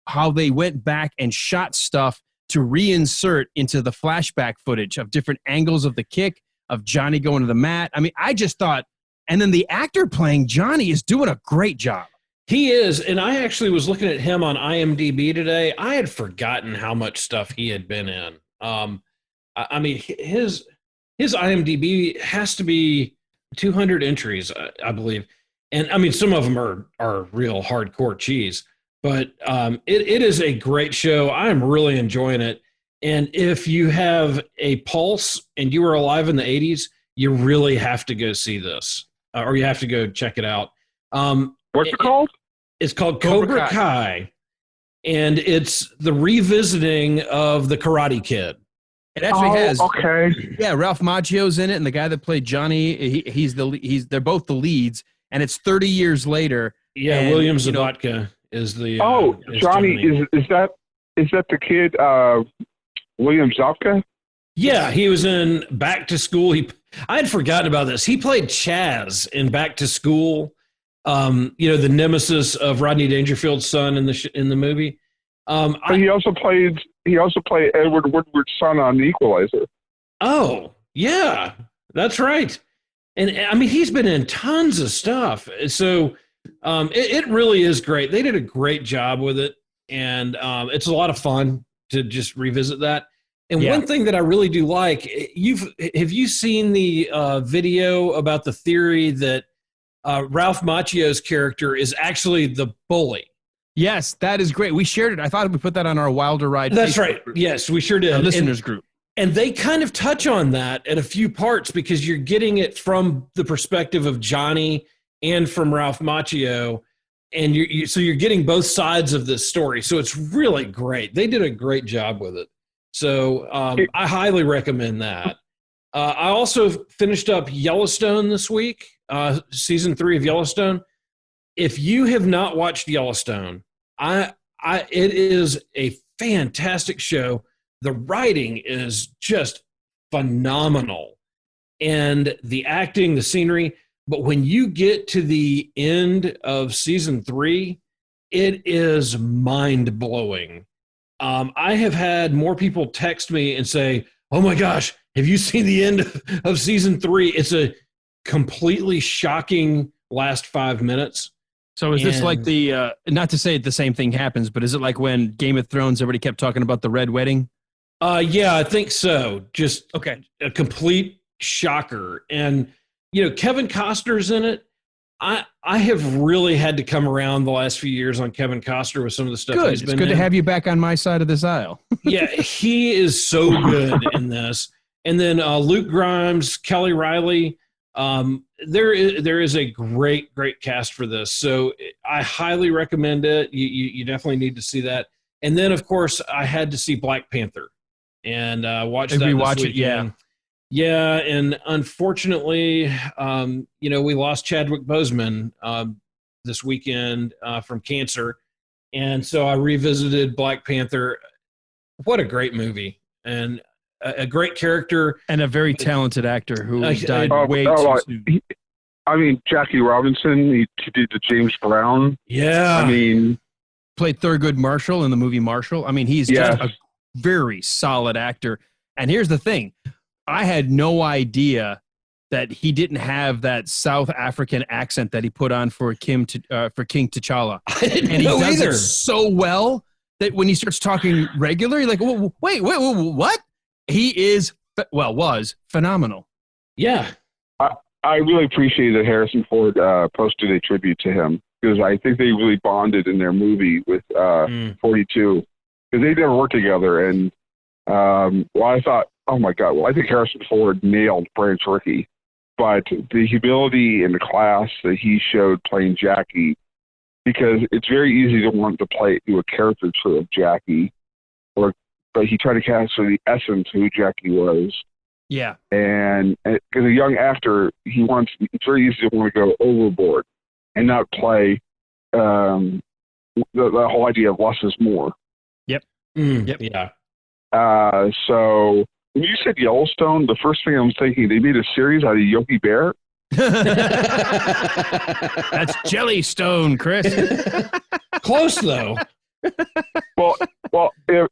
how they went back and shot stuff to reinsert into the flashback footage of different angles of the kick, of Johnny going to the mat. I mean, I just thought, and then the actor playing Johnny is doing a great job. He is, and I actually was looking at him on IMDb today. I had forgotten how much stuff he had been in. I mean, his IMDb has to be 200 entries, I believe. And I mean, some of them are real hardcore cheese, but it is a great show. I'm really enjoying it. And if you have a pulse and you were alive in the 80s, you really have to go see this, or you have to go check it out. What's it called? It's called Cobra Kai, and it's the revisiting of the Karate Kid. It actually has. Okay. Yeah, Ralph Macchio's in it, and the guy that played Johnny, they're both the leads, and it's 30 years later. Yeah, and, William Zabka is the. Is Johnny, is that the kid William Zabka? Yeah, he was in Back to School. I had forgotten about this. He played Chaz in Back to School. The nemesis of Rodney Dangerfield's son in the movie. But he also played Edward Woodward's son on The Equalizer. Oh, yeah, that's right. And I mean, he's been in tons of stuff. So it really is great. They did a great job with it, and it's a lot of fun to just revisit that. And one thing that I really do like, have you seen the video about the theory that Ralph Macchio's character is actually the bully? Yes, that is great. We shared it. I thought we put that on our Wilder Ride. That's Facebook right. group. Yes, we sure did. Our listeners group. And they kind of touch on that in a few parts because you're getting it from the perspective of Johnny and from Ralph Macchio. And so you're getting both sides of this story. So it's really great. They did a great job with it. So I highly recommend that. I also finished up Yellowstone this week, season 3 of Yellowstone. If you have not watched Yellowstone, it is a fantastic show. The writing is just phenomenal, and the acting, the scenery. But when you get to the end of season 3, it is mind blowing. I have had more people text me and say, "Oh my gosh, have you seen the end of season 3? It's a completely shocking last 5 minutes." So is this like the, not to say the same thing happens, but is it like when Game of Thrones, everybody kept talking about the Red Wedding? Yeah, I think so. Just okay, a complete shocker. And, Kevin Costner's in it. I have really had to come around the last few years on Kevin Costner with some of the stuff he's been in. It's good to have you back on my side of this aisle. Yeah, he is so good in this. And then Luke Grimes, Kelly Riley. There is a great cast for this. So I highly recommend it. You definitely need to see that. And then, of course, I had to see Black Panther and watch that this weekend. Yeah, and unfortunately, we lost Chadwick Boseman this weekend from cancer. And so I revisited Black Panther. What a great movie. And a great character. And a very talented actor who died way too soon. Jackie Robinson, he did the James Brown. Yeah. Played Thurgood Marshall in the movie Marshall. He's just a very solid actor. And here's the thing. I had no idea that he didn't have that South African accent that he put on for King T'Challa. I didn't and he know does either. it so well that when he starts talking regular, you're like, wait, what? He is, was phenomenal. Yeah. I really appreciate that Harrison Ford posted a tribute to him because I think they really bonded in their movie with 42 because they never worked together. And I thought, oh my God, I think Harrison Ford nailed Branch Rickey. But the humility and the class that he showed playing Jackie, because it's very easy to want to do a caricature of Jackie, but he tried to capture the essence of who Jackie was. Yeah. And as a young actor, it's very easy to want to go overboard and not play the whole idea of less is more. Yep. Yep. Yeah. So when you said Yellowstone, the first thing I'm thinking, they made a series out of Yogi Bear. That's Jellystone, Chris. Close though. Well, if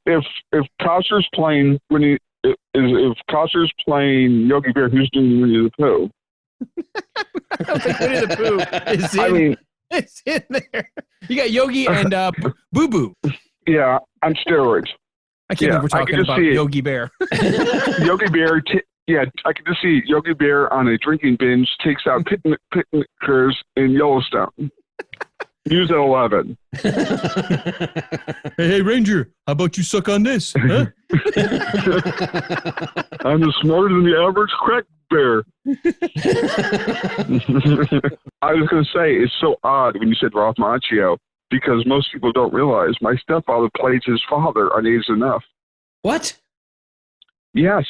Costner's playing if Costner's playing Yogi Bear, who's doing Winnie the Pooh? I don't think Winnie the Pooh is in there. You got Yogi and Boo Boo. Yeah, on steroids. I can't believe we're talking about Yogi Bear. Yogi Bear, I can just see Yogi Bear on a drinking binge takes out picnickers in Yellowstone. News at 11. Hey, Ranger, how about you suck on this? Huh? I'm smarter than the average crack bear. I was going to say, it's so odd when you said Ralph Macchio, because most people don't realize my stepfather played his father on Age Enough. What? Yes.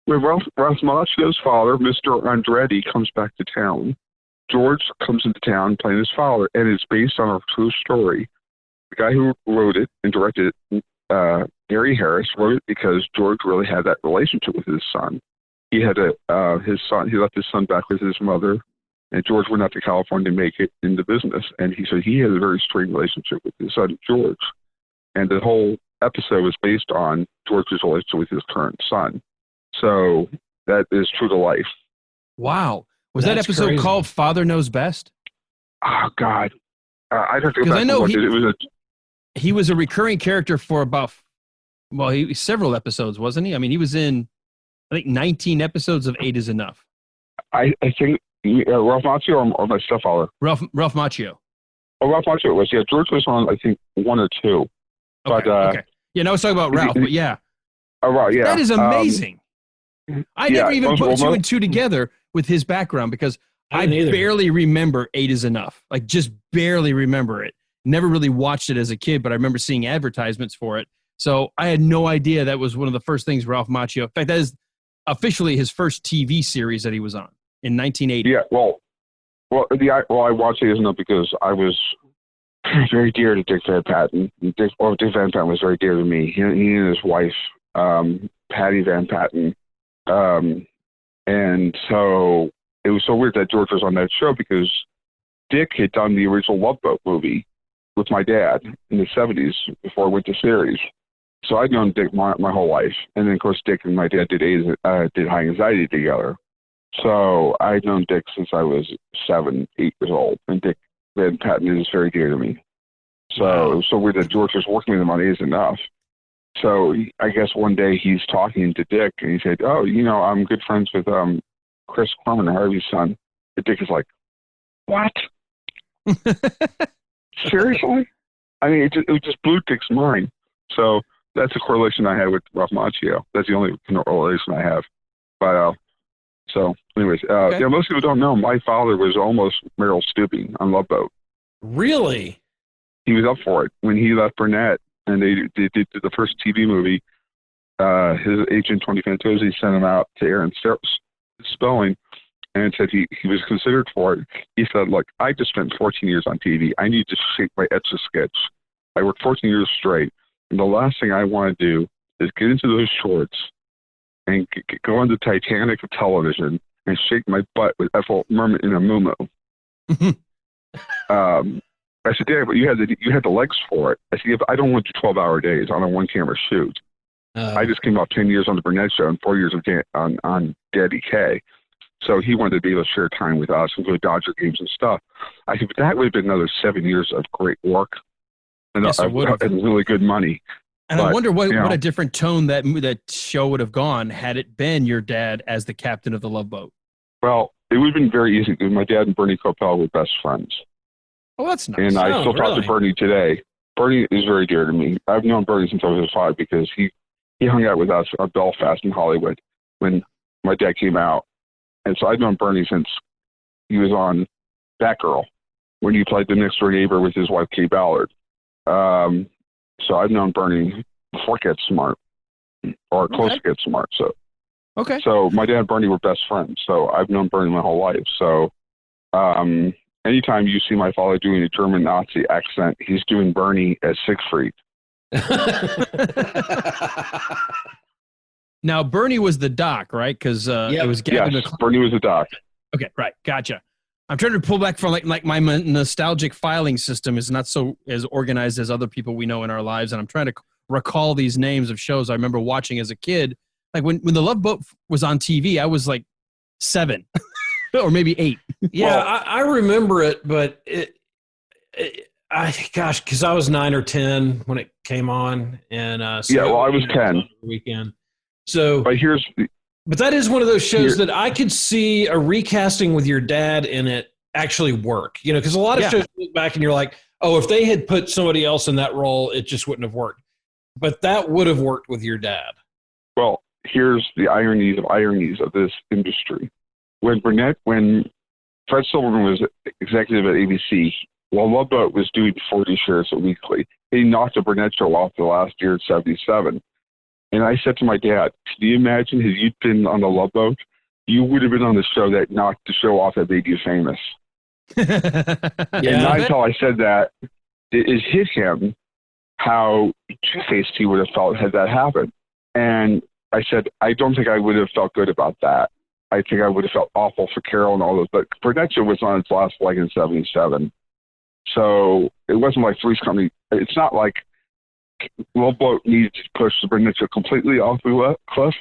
When Ralph Macchio's father, Mr. Andretti, comes back to town, George comes into town playing his father, and it's based on a true story. The guy who wrote it and directed it, Gary Harris, wrote it because George really had that relationship with his son. He had he left his son back with his mother, and George went out to California to make it in the business. And he said he had a very strained relationship with his son, George. And the whole episode was based on George's relationship with his current son. So that is true to life. Wow. Was that episode crazy. Called Father Knows Best? Oh, God. I'd have to go back and watch it. He was a recurring character for several episodes, wasn't he? I mean, he was in, I think, 19 episodes of 8 is Enough. I think Ralph Macchio or my stepfather? Ralph Macchio. Oh, Ralph Macchio was. Yeah, George was on, I think, 1 or 2. Okay, okay. Yeah, no, I was talking about Ralph, but yeah. Oh, right, yeah. That is amazing. I never even put 2 and 2 together with his background because I barely remember 8 is Enough. Like, just barely remember it. Never really watched it as a kid, but I remember seeing advertisements for it. So I had no idea that was one of the first things Ralph Macchio. In fact, that is officially his first TV series that he was on in 1980. Yeah, well, I watched 8 is Enough because I was very dear to Dick Van Patten. Dick Van Patten was very dear to me. He and his wife, Patty Van Patten. And so it was so weird that George was on that show because Dick had done the original Love Boat movie with my dad in the 70s before I went to series. So I'd known Dick my whole life. And then, of course, Dick and my dad did High Anxiety together. So I'd known Dick since I was 7, 8 years old. And Dick Van Patten is very dear to me. So it was so weird that George was working with him on 8 is Enough. So I guess one day he's talking to Dick, and he said, "Oh, I'm good friends with Chris Korman, Harvey's son." And Dick is like, "What? Seriously?" I mean, it just blew Dick's mind. So that's a correlation I had with Ralph Macchio. That's the only correlation I have. But so, anyways, okay. Most people don't know my father was almost Meryl Streep on Love Boat. Really? He was up for it when he left Burnett. And they did the first TV movie. His agent, Tony Fantozzi, sent him out to Aaron Spelling and said he was considered for it. He said, "Look, I just spent 14 years on TV. I need to shape my Etch-a-Sketch. I worked 14 years straight. And the last thing I want to do is get into those shorts and go on the Titanic of television and shake my butt with Ethel Merman in a muumuu." I said, "Dad, but you had the legs for it." I said, "Yeah, but I don't want to do 12-hour days on a one-camera shoot. I just came off 10 years on the Burnett Show and 4 years on Daddy K. So he wanted to be able to share time with us and go to Dodger games and stuff." I said, "But that would have been another 7 years of great work and, and really good money." And I wonder what a different tone that show would have gone had it been your dad as the captain of the Love Boat. Well, it would have been very easy because my dad and Bernie Coppell were best friends. Oh, that's nice. And I still talk to Bernie today. Bernie is very dear to me. I've known Bernie since I was 5 because he hung out with us at Belfast in Hollywood when my dad came out. And so I've known Bernie since he was on Batgirl when he played the next door neighbor with his wife, Kay Ballard. So I've known Bernie before Get Smart or close to Get Smart. So my dad and Bernie were best friends. So I've known Bernie my whole life. So anytime you see my father doing a German Nazi accent, he's doing Bernie as Siegfried. Now, Bernie was the doc, right? Because it was Gavin McCloud. Bernie was the doc. Okay, right. Gotcha. I'm trying to pull back from like my nostalgic filing system is not so as organized as other people we know in our lives. And I'm trying to recall these names of shows I remember watching as a kid. Like when the Love Boat was on TV, I was like 7 or maybe 8. Yeah, I remember it, but because I was 9 or 10 when it came on, and I was 10 weekend. So, but that is one of those shows that I could see a recasting with your dad in it actually work. Because a lot of shows you look back and you're like, oh, if they had put somebody else in that role, it just wouldn't have worked. But that would have worked with your dad. Well, here's the ironies of this industry. When Fred Silverman was executive at ABC, while Love Boat was doing 40 shares a weekly, he knocked the Burnett Show off the last year at 77. And I said to my dad, can you imagine if you'd been on the Love Boat, you would have been on the show that knocked the show off that made you famous. And not until I said that, it hit him how two-faced he would have felt had that happened. And I said, I don't think I would have felt good about that. I think I would have felt awful for Carol and all those. But Burnett Show was on its last leg in 77. So it wasn't like Three's Company. It's not like Love Boat needed to push the Burnett Show completely off the cliff.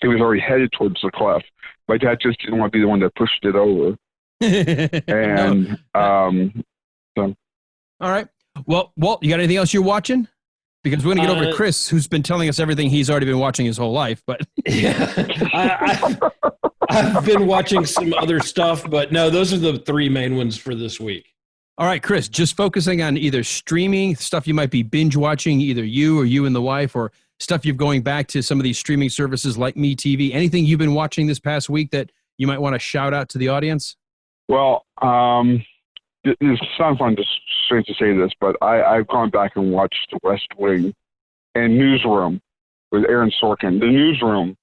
It was already headed towards the cliff. My dad just didn't want to be the one that pushed it over. And so. All right. Well, Walt, you got anything else you're watching? Because we're going to get over to Chris, who's been telling us everything he's already been watching his whole life. But yeah, I've been watching some other stuff, but no, those are the three main ones for this week. All right, Chris, just focusing on either streaming, stuff you might be binge watching, either you or you and the wife, or stuff you're going back to some of these streaming services like MeTV. Anything you've been watching this past week that you might want to shout out to the audience? Well, it sounds fun, just strange to say this, but I've gone back and watched The West Wing and Newsroom with Aaron Sorkin. The Newsroom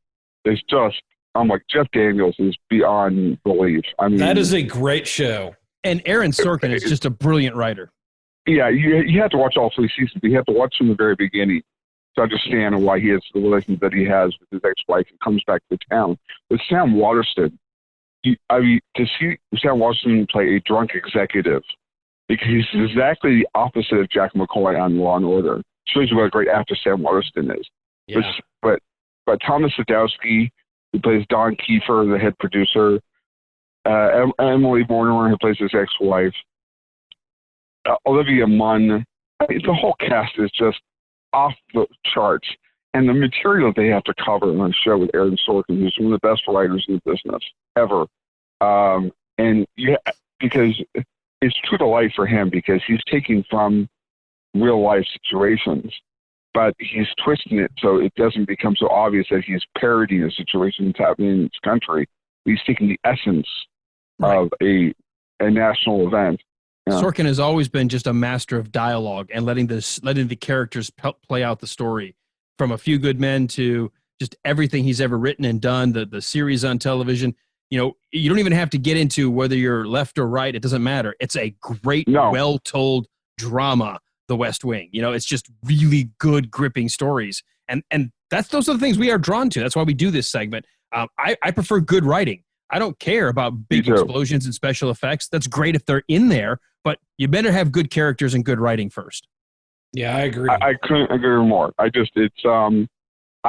is just, I'm like, Jeff Daniels is beyond belief. I mean, that is a great show. And Aaron Sorkin is just a brilliant writer. Yeah, you have to watch all three seasons. You have to watch from the very beginning to understand why he has the relationship that he has with his ex-wife and comes back to town. With Sam Waterston, to see Sam Waterston play a drunk executive, because he's exactly the opposite of Jack McCoy on Law and Order. Shows you what a great actor Sam Waterston is. Yeah. But Thomas Sadowski, who plays Don Kiefer, the head producer, Emily Mortimer, who plays his ex-wife, Olivia Munn. The whole cast is just off the charts. And the material they have to cover on the show with Aaron Sorkin, who's one of the best writers in the business ever. Because it's true to life for him, because he's taking from real life situations, but he's twisting it so it doesn't become so obvious that he's parodying a situation that's happening in his country. He's taking the essence of a national event. Yeah. Sorkin has always been just a master of dialogue and letting the characters play out the story, from A Few Good Men to just everything he's ever written and done, the series on television. You know, you don't even have to get into whether you're left or right. It doesn't matter. It's a great, well-told drama, The West Wing. You know, it's just really good, gripping stories. And those are the things we are drawn to. That's why we do this segment. I prefer good writing. I don't care about big explosions and special effects. That's great if they're in there, but you better have good characters and good writing first. Yeah, I agree. I couldn't agree more. I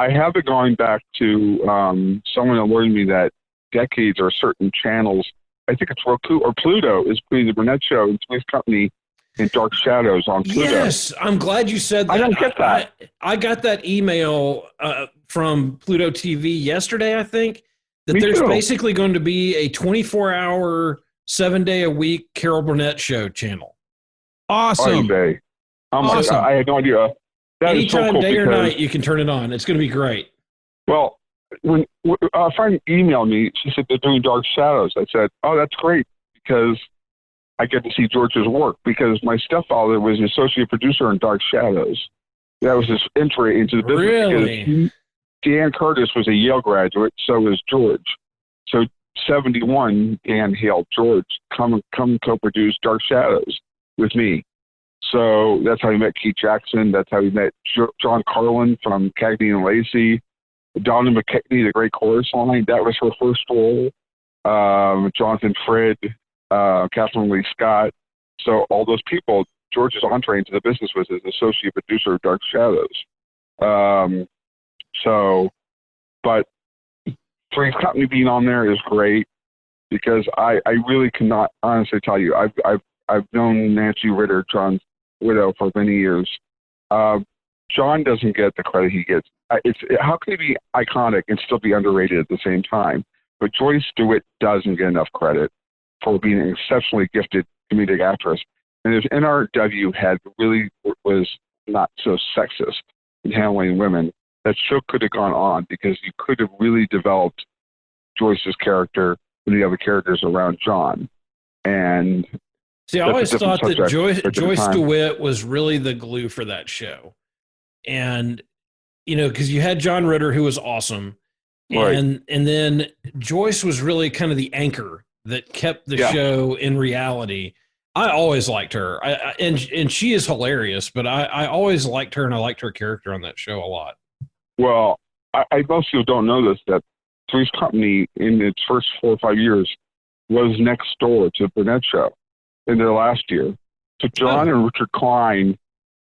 have been going back to someone alerted me that decades or certain channels, I think it's Roku or Pluto, is putting the Burnett Show and Three's Company in Dark Shadows on Pluto. Yes, I'm glad you said that. I don't get that. I got that email from Pluto TV yesterday, I think, that there's basically going to be a 24-hour, 7-day-a-week Carol Burnett Show channel. Awesome. Awesome. I had no idea. That Anytime, is so cool, day or night, you can turn it on. It's going to be great. Well, when a friend emailed me, she said they're doing Dark Shadows. I said, oh, that's great, because I get to see George's work, because my stepfather was the associate producer in Dark Shadows. That was his entry into the business. Really? Dan Curtis was a Yale graduate, so was George. So 71, Dan hailed George, come co-produce Dark Shadows with me. So that's how he met Keith Jackson. That's how he met John Carlin from Cagney and Lacey. Donna McKechnie, the great chorus line, that was her first role. Jonathan Frid, Catherine Lee Scott. So all those people, George's entree into the business was as associate producer of Dark Shadows. But Three's Company being on there is great, because I really cannot honestly tell you. I've known Nancy Ritter, John's widow, for many years. John doesn't get the credit he gets. How can he be iconic and still be underrated at the same time? But Joyce DeWitt doesn't get enough credit for being an exceptionally gifted comedic actress. And if NRW really was not so sexist in handling women, that show could have gone on, because you could have really developed Joyce's character and the other characters around John. And see, I always thought that Joyce DeWitt was really the glue for that show. And because you had John Ritter, who was awesome. Right. And then Joyce was really kind of the anchor that kept the show in reality. I always liked her. And she is hilarious, but I always liked her, and I liked her character on that show a lot. Well, I most people don't know this, that Three's Company in its first 4 or 5 years was next door to the Burnett Show in their last year. So John and Richard Klein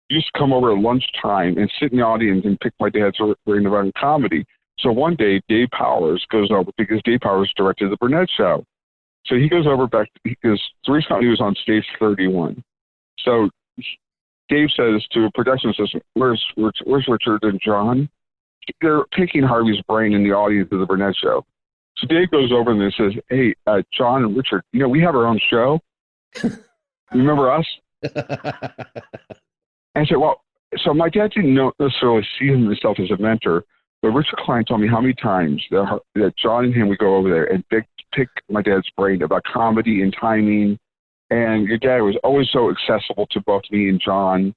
used to come over at lunchtime and sit in the audience and pick my dad's brain about comedy. So one day, Dave Powers goes over, because Dave Powers directed the Burnett Show. So he goes over back, because Three's Company was on stage 31. So Dave says to a production assistant, where's Richard and John? They're picking Harvey's brain in the audience of the Burnett Show. So Dave goes over and says, hey, John and Richard, we have our own show. Remember us? And I said, well, so my dad didn't necessarily see himself as a mentor, but Richard Klein told me how many times that John and him would go over there and pick my dad's brain about comedy and timing. And your dad was always so accessible to both me and John,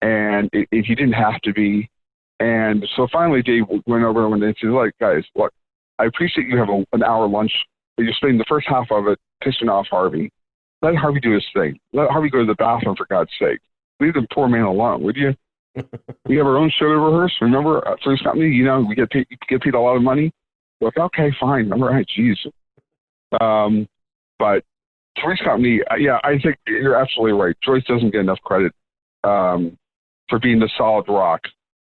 and he didn't have to be. And so finally, Dave went over and said, like, guys, look, I appreciate you have an hour lunch, but you're spending the first half of it pissing off Harvey. Let Harvey do his thing. Let Harvey go to the bathroom, for God's sake. Leave the poor man alone, would you? We have our own show to rehearse. Remember, Three's Company, we get paid a lot of money. Look, okay, fine. All right, geez. But Three's Company, I think you're absolutely right. Joyce doesn't get enough credit for being the solid rock,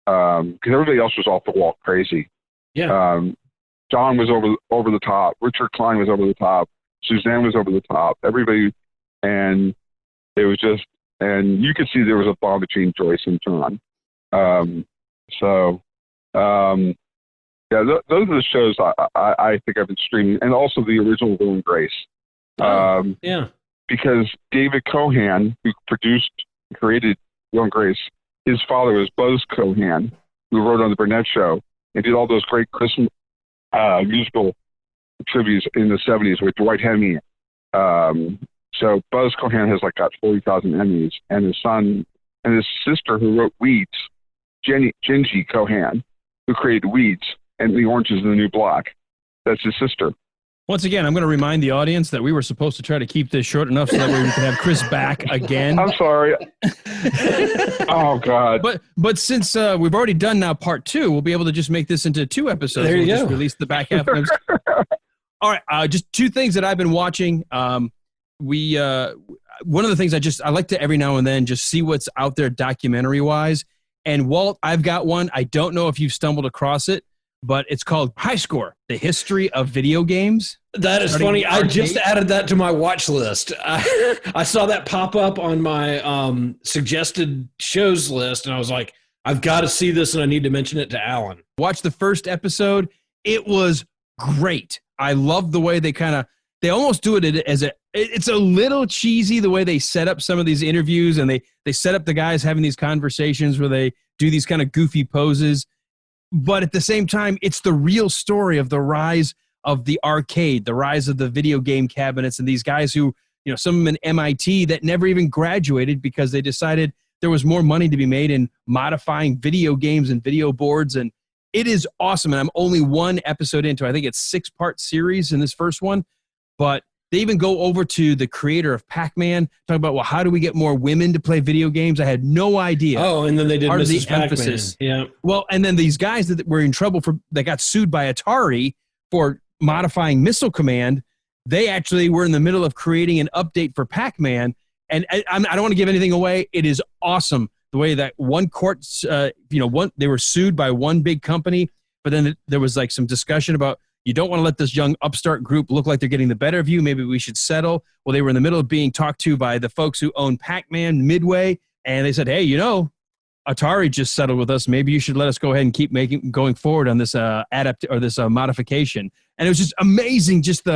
because everybody else was off the wall crazy. Yeah. John was over the top. Richard Klein was over the top. Suzanne was over the top. Everybody, and it was just, and you could see there was a bond between Joyce and John. Those are the shows I think I've been streaming, and also the original Will and Grace. Because David Cohan, who created Will and Grace, his father was Buzz Cohan, who wrote on the Burnett Show and did all those great Christmas musical tributes in the 70s with Dwight Hemme. So Buzz Cohan has got 40,000 Emmys, and his son and his sister who wrote Weeds, Gingy Cohan, who created Weeds and The Orange is the New Black. That's his sister. Once again, I'm going to remind the audience that we were supposed to try to keep this short enough so that way we can have Chris back again. I'm sorry. Oh, God. But since we've already done now part 2, we'll be able to just make this into 2 episodes. There you go. Just release the back half. All right, just 2 things that I've been watching. One of the things I like to every now and then just see what's out there documentary-wise. And Walt, I've got one. I don't know if you've stumbled across it, but it's called High Score, The History of Video Games. That is funny. I just added that to my watch list. I saw that pop up on my suggested shows list, and I was like, I've got to see this, and I need to mention it to Alan. Watch the first episode. It was great. I love the way they almost do it as it's a little cheesy the way they set up some of these interviews, and they set up the guys having these conversations where they do these kind of goofy poses. But at the same time, it's the real story of the rise of the arcade, the rise of the video game cabinets, and these guys who, some of them in MIT that never even graduated because they decided there was more money to be made in modifying video games and video boards. And it is awesome. And I'm only 1 episode into, I think it's 6-part series in this first one. But they even go over to the creator of Pac-Man, talking about, well, how do we get more women to play video games? I had no idea. Oh, and then they did part Mrs. of the Pac-Man. emphasis. Yeah. Well, and then these guys that were in trouble that got sued by Atari for modifying Missile Command, they actually were in the middle of creating an update for Pac-Man. And I don't want to give anything away. It is awesome the way that one court, they were sued by one big company, but then there was some discussion about, you don't want to let this young upstart group look like they're getting the better of you. Maybe we should settle. Well, they were in the middle of being talked to by the folks who own Pac-Man Midway, and they said, hey, Atari just settled with us. Maybe you should let us go ahead and keep going forward on this modification. And it was just amazing. Just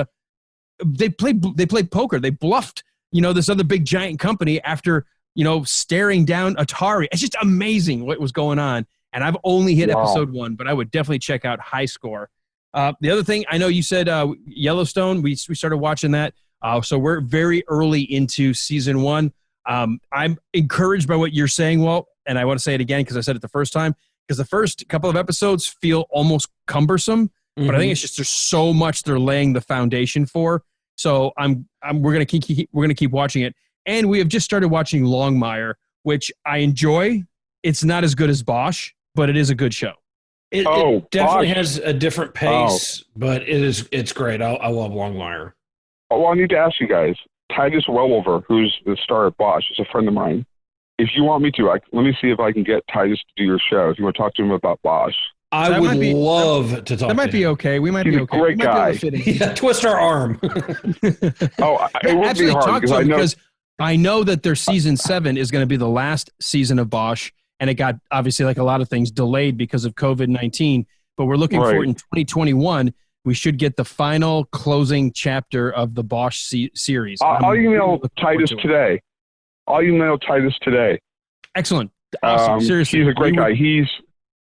they played poker. They bluffed, this other big giant company after, staring down Atari. It's just amazing what was going on. And I've only hit episode 1, but I would definitely check out High Score. The other thing, I know you said Yellowstone. We started watching that. So we're very early into season 1. I'm encouraged by what you're saying, Walt, and I want to say it again because I said it the first time. because the first couple of episodes feel almost cumbersome, but I think it's just there's so much they're laying the foundation for. So we're gonna keep watching it, and we have just started watching Longmire, which I enjoy. It's not as good as Bosch, but it is a good show. It definitely has a different pace, but it's great. I love Longmire. Oh, well, I need to ask you guys. Titus Welliver, who's the star of Bosch, is a friend of mine. If you want me to, let me see if I can get Titus to do your show. If you want to talk to him about Bosch. I would love to talk to him. That might be okay. We might He's be okay. a great guy. Yeah, twist our arm. It would be hard talk to him because I know that their season 7 is going to be the last season of Bosch, and it got, obviously, like a lot of things, delayed because of COVID-19. But we're looking for it in 2021. We should get the final closing chapter of the Bosch series. I'll email Titus today. Excellent. Awesome. Seriously. He's a great guy.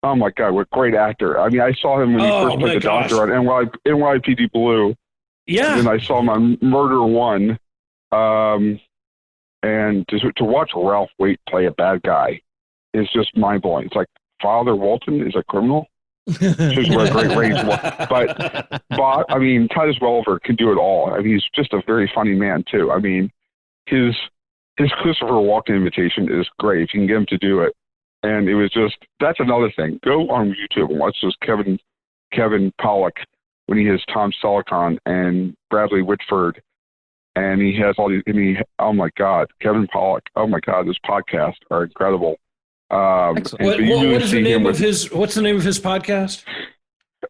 Oh my God, what a great actor. I mean, I saw him when he first played the doctor on NYPD Blue. Yeah. And I saw him on Murder One. And to watch Ralph Waite play a bad guy is just mind-blowing. It's like, Father Walton is a criminal? Shows where a great range was. But, I mean, Titus Welliver can do it all. I mean, he's just a very funny man, too. I mean, his Christopher Walken imitation is great if you can get him to do it. And it was just, that's another thing. Go on YouTube and watch this Kevin Pollak when he has Tom Selleck and Bradley Whitford. And he has all these, oh my God, Kevin Pollak. Oh my God, this podcast are incredible. What's the name of his podcast?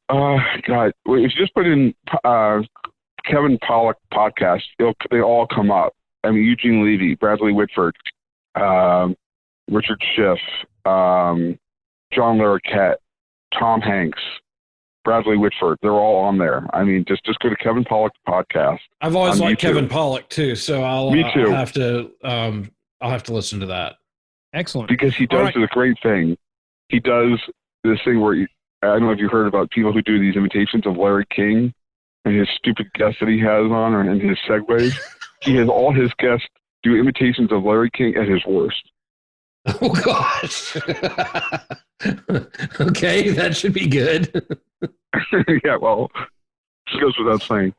God, if you just put in Kevin Pollak podcast, they all come up. I mean, Eugene Levy, Bradley Whitford, Richard Schiff, John Larroquette, Tom Hanks, Bradley Whitford. They're all on there. I mean, just go to Kevin Pollak podcast. I've always liked Kevin Pollak too, so Me too. I'll have to listen to that. Excellent. Because he does the great thing. He does this thing where I don't know if you heard about people who do these imitations of Larry King and his stupid guests that he has on and his segues. He has all his guests do imitations of Larry King at his worst. Oh, gosh. Okay, that should be good. Yeah, well, it goes without saying.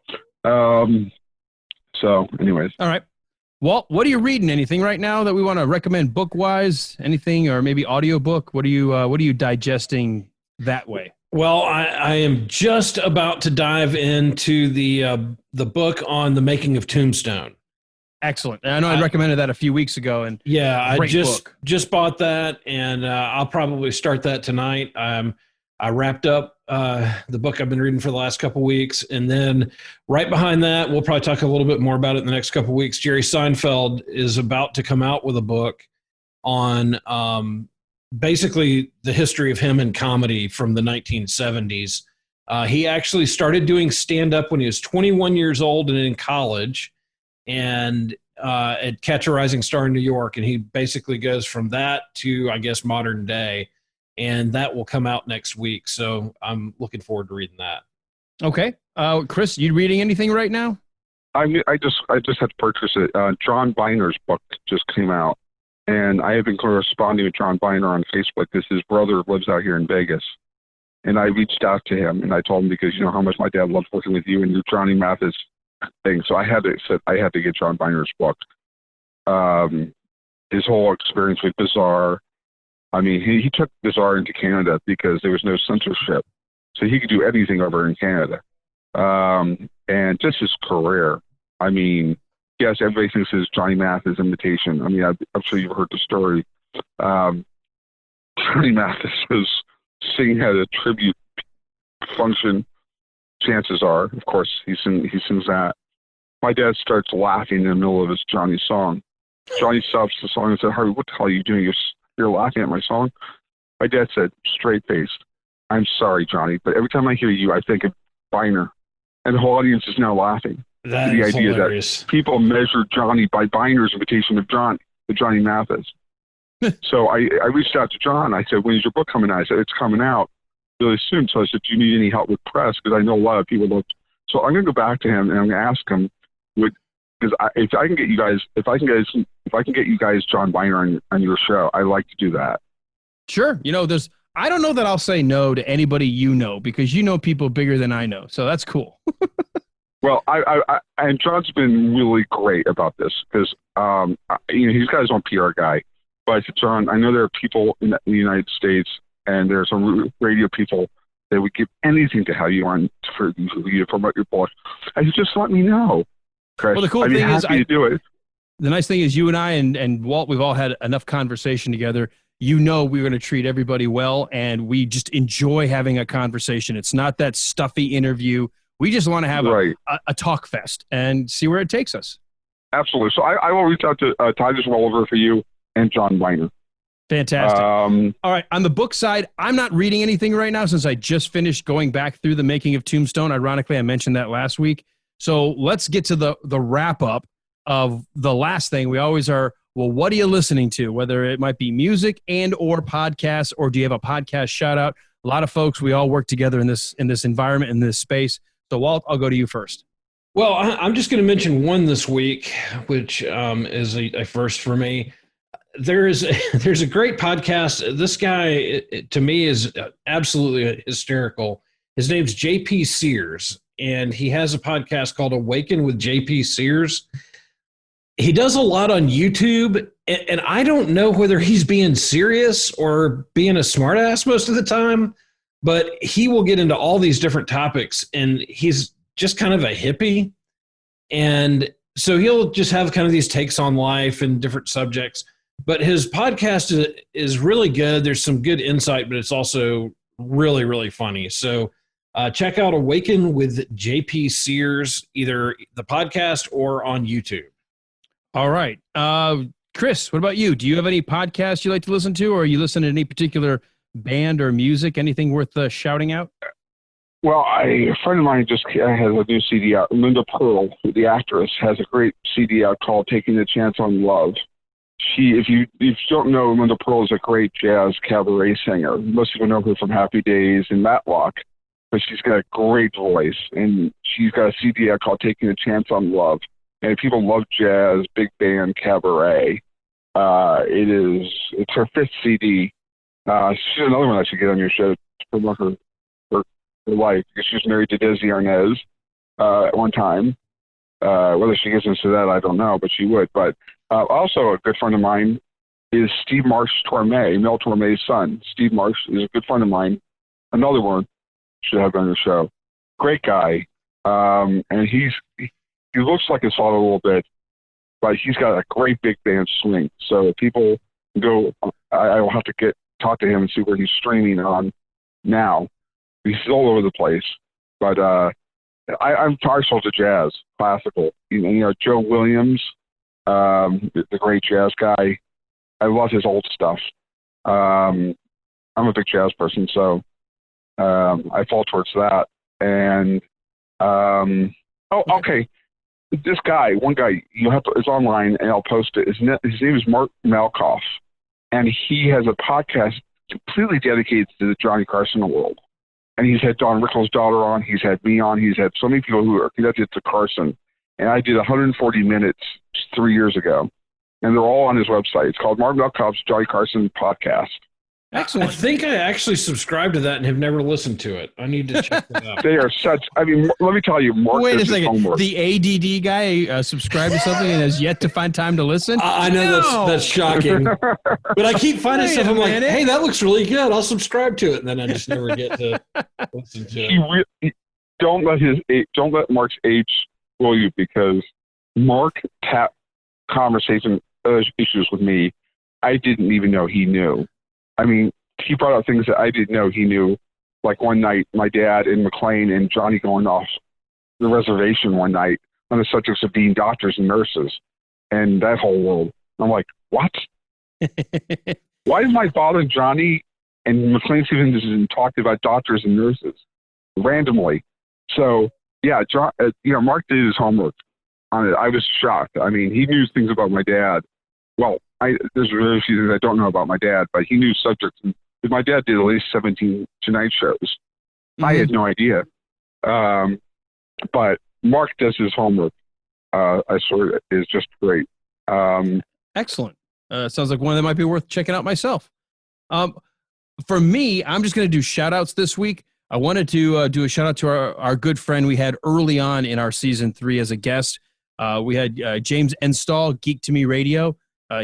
So, anyways. All right. Walt, what are you reading? Anything right now that we want to recommend book-wise? Anything, or maybe audiobook? What are you digesting that way? Well, I am just about to dive into the book on the making of Tombstone. Excellent. I know I recommended that a few weeks ago, and yeah, I just bought that, and I'll probably start that tonight. I wrapped up the book I've been reading for the last couple of weeks, and then right behind that, we'll probably talk a little bit more about it in the next couple of weeks. Jerry Seinfeld is about to come out with a book on basically the history of him in comedy from the 1970s. He actually started doing stand-up when he was 21 years old and in college, and at Catch a Rising Star in New York, and he basically goes from that to, I guess, modern day, and that will come out next week. So I'm looking forward to reading that. Okay. Chris, you reading anything right now? I just had to purchase it. John Biner's book just came out, and I have been corresponding with John Biner on Facebook because his brother lives out here in Vegas. And I reached out to him, and I told him, because you know how much my dad loves working with you and your Johnny Mathis thing. So I had to get John Biner's book. His whole experience with Bizarre. I mean, he took Bizarre into Canada because there was no censorship, so he could do anything over in Canada. And just his career. I mean, yes, everybody thinks it's Johnny Mathis imitation. I mean, I'm sure you've heard the story. Johnny Mathis was singing at a tribute function. Chances are, of course, he sings that. My dad starts laughing in the middle of his Johnny song. Johnny stops the song and said, "Harvey, what the hell are you doing? You're laughing at my song?" My dad said, straight-faced, "I'm sorry, Johnny, but every time I hear you, I think of Biner." And the whole audience is now laughing. That the is idea hilarious. That people measure Johnny by Biner's imitation of Johnny Mathis. So I reached out to John. I said, "When is your book coming out?" I said, "It's coming out really soon." So I said, "Do you need any help with press?" Because I know a lot of people look. So I'm going to go back to him and I'm going to ask him, because if I can get you guys John Biner on your show, I like to do that. Sure. You know, I don't know that I'll say no to anybody because you know people bigger than I know. So that's cool. Well, and John's been really great about this because, he's got his own PR guy. But I said, John, I know there are people in the United States and there are some radio people that would give anything to have you on for you to promote your book. I said, just let me know, Chris. Well, the cool thing is, to do it. The nice thing is you and I and Walt, we've all had enough conversation together. We're going to treat everybody well, and we just enjoy having a conversation. It's not that stuffy interview. We just want to have a talk fest and see where it takes us. Absolutely. So I will reach out to Titus Welliver for you and John Weiner. Fantastic. All right. On the book side, I'm not reading anything right now since I just finished going back through the making of Tombstone. Ironically, I mentioned that last week. So let's get to the wrap up of the last thing. We always are, well, what are you listening to? Whether it might be music and or podcasts, or do you have a podcast shout out? A lot of folks, we all work together in this environment, in this space. So Walt, I'll go to you first. Well, I'm just going to mention one this week, which is a first for me. There's a great podcast. This guy, to me, is absolutely hysterical. His name's JP Sears, and he has a podcast called Awaken with JP Sears. He does a lot on YouTube, and I don't know whether he's being serious or being a smartass most of the time, but he will get into all these different topics, and he's just kind of a hippie. And so he'll just have kind of these takes on life and different subjects. But his podcast is really good. There's some good insight, but it's also really, really funny. So check out Awaken with JP Sears, either the podcast or on YouTube. All right. Chris, what about you? Do you have any podcasts you like to listen to, or are you listening to any particular band or music? Anything worth shouting out? Well, a friend of mine just has a new CD out. Linda Pearl, the actress, has a great CD out called Taking a Chance on Love. If you don't know, Linda Pearl is a great jazz cabaret singer. Most people know her from Happy Days and Matlock, but she's got a great voice, and she's got a CD out called Taking a Chance on Love. And if people love jazz, big band, cabaret, it's her fifth CD. She's another one I should get on your show to promote her life, because she was married to Desi Arnaz at one time. Whether she gets into that, I don't know, but she would. But also a good friend of mine is Steve Marsh Torme, Mel Torme's son. Steve Marsh is a good friend of mine. Another one should have on the show. Great guy. And he looks like his father a little bit, but he's got a great big band swing. So if people go, I will have to talk to him and see where he's streaming on now. He's all over the place. But I'm partial to jazz, classical. Joe Williams, the great jazz guy. I love his old stuff. I'm a big jazz person, so I fall towards that. And okay. This guy, one guy, it's online, and I'll post it. His name is Mark Malkoff, and he has a podcast completely dedicated to the Johnny Carson world. And he's had Don Rickles' daughter on. He's had me on. He's had so many people who are connected to Carson. And I did 140 minutes 3 years ago, and they're all on his website. It's called Mark Malkoff's Johnny Carson Podcast. Excellent. I think I actually subscribed to that and have never listened to it. I need to check that out. They are such. I mean, let me tell you, Mark. Wait a second. The ADD guy subscribed to something and has yet to find time to listen. I know that's shocking. But I keep finding stuff. I'm like, hey, that looks really good. I'll subscribe to it, and then I just never get to listen to it. Don't let Mark's age fool you, because Mark tapped conversation issues with me I didn't even know he knew. I mean, he brought up things that I didn't know he knew. Like one night, my dad and McLean and Johnny going off the reservation one night on the subjects of being doctors and nurses and that whole world. I'm like, what? Why is my father, Johnny, and McLean Stevenson talked about doctors and nurses randomly? So, yeah, Mark did his homework on it. I was shocked. I mean, he knew things about my dad. Well, there's really few things I don't know about my dad, but he knew subjects. My dad did at least 17 Tonight shows. Mm-hmm. I had no idea. But Mark does his homework. I swear, is just great. Excellent. Sounds like one that might be worth checking out myself. for me, I'm just going to do shout outs this week. I wanted to do a shout out to our good friend we had early on in our season 3 as a guest. We had James Enstall, Geek to Me Radio.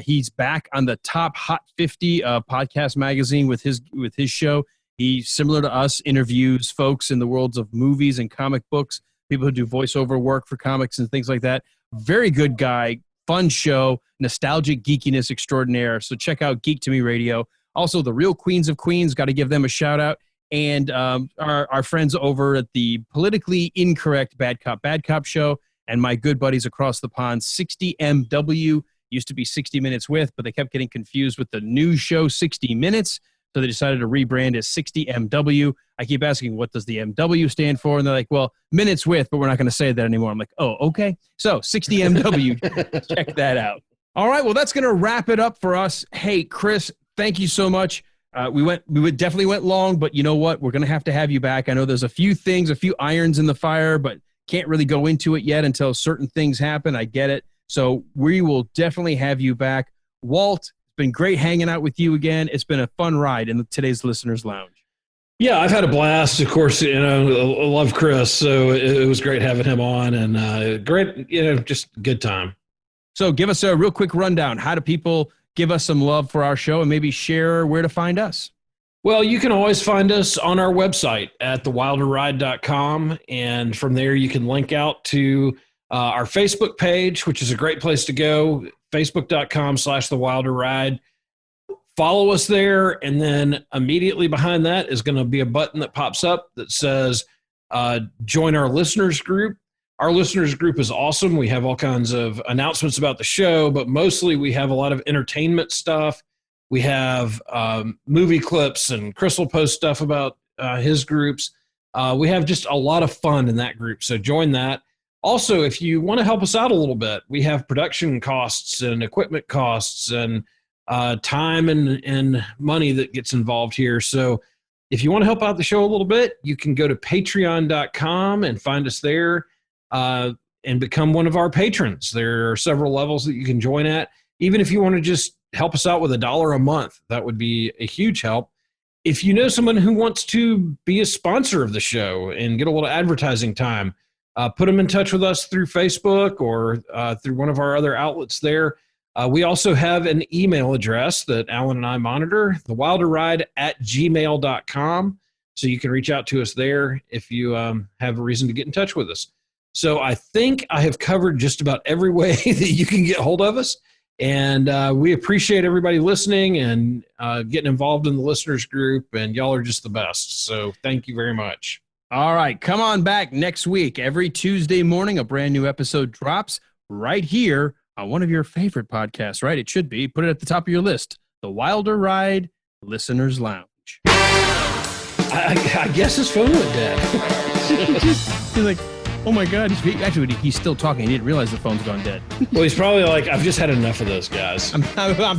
He's back on the top Hot 50 podcast magazine with his show. He, similar to us, interviews folks in the worlds of movies and comic books, people who do voiceover work for comics and things like that. Very good guy, fun show, nostalgic geekiness extraordinaire. So check out Geek to Me Radio. Also, the Real Queens of Queens, got to give them a shout out. And our friends over at the politically incorrect Bad Cop show, and my good buddies across the pond, 60MW, used to be 60 Minutes With, but they kept getting confused with the new show, 60 Minutes, so they decided to rebrand as 60MW. I keep asking, what does the MW stand for? And they're like, well, Minutes With, but we're not going to say that anymore. I'm like, oh, okay. So 60MW, check that out. All right, well, that's going to wrap it up for us. Hey, Chris, thank you so much. We definitely went long, but you know what? We're going to have you back. I know there's a few irons in the fire, but can't really go into it yet until certain things happen. I get it. So we will definitely have you back. Walt, it's been great hanging out with you again. It's been a fun ride in today's Listeners Lounge. Yeah, I've had a blast. Of course, I love Chris, so it was great having him on, and great, just good time. So give us a real quick rundown. How do people give us some love for our show and maybe share where to find us? Well, you can always find us on our website at thewilderride.com, and from there you can link out to our Facebook page, which is a great place to go, facebook.com/thewilderride. Follow us there, and then immediately behind that is going to be a button that pops up that says join our listeners group. Our listeners group is awesome. We have all kinds of announcements about the show, but mostly we have a lot of entertainment stuff. We have movie clips, and Chris will post stuff about his groups. We have just a lot of fun in that group, so join that. Also, if you want to help us out a little bit, we have production costs and equipment costs and time and money that gets involved here. So if you want to help out the show a little bit, you can go to patreon.com and find us there and become one of our patrons. There are several levels that you can join at. Even if you want to just help us out with $1 a month, that would be a huge help. If you know someone who wants to be a sponsor of the show and get a little advertising time, put them in touch with us through Facebook or through one of our other outlets there. We also have an email address that Alan and I monitor, thewilderride@gmail.com. So you can reach out to us there if you have a reason to get in touch with us. So I think I have covered just about every way that you can get hold of us. And we appreciate everybody listening and getting involved in the listeners group. And y'all are just the best. So thank you very much. All right. Come on back next week. Every Tuesday morning, a brand new episode drops right here on one of your favorite podcasts, right? It should be. Put it at the top of your list. The Wilder Ride Listeners Lounge. I guess his phone went dead. He's like, oh my God. He's still talking. He didn't realize the phone's gone dead. Well, he's probably like, I've just had enough of those guys. I'm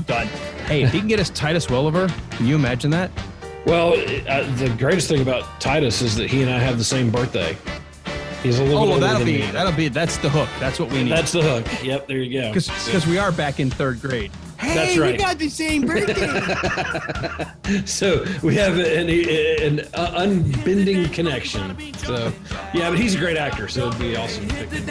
done. Hey, if he can get us Titus Welliver, can you imagine that? Well, the greatest thing about Titus is that he and I have the same birthday. He's a little bit older than me. That's the hook. That's what we need. That's the hook. Yep, there you go. Because we are back in 3rd grade. Hey, that's right. We got the same birthday. So we have an unbending connection. So, yeah, but he's a great actor, so it'd be awesome to pick him.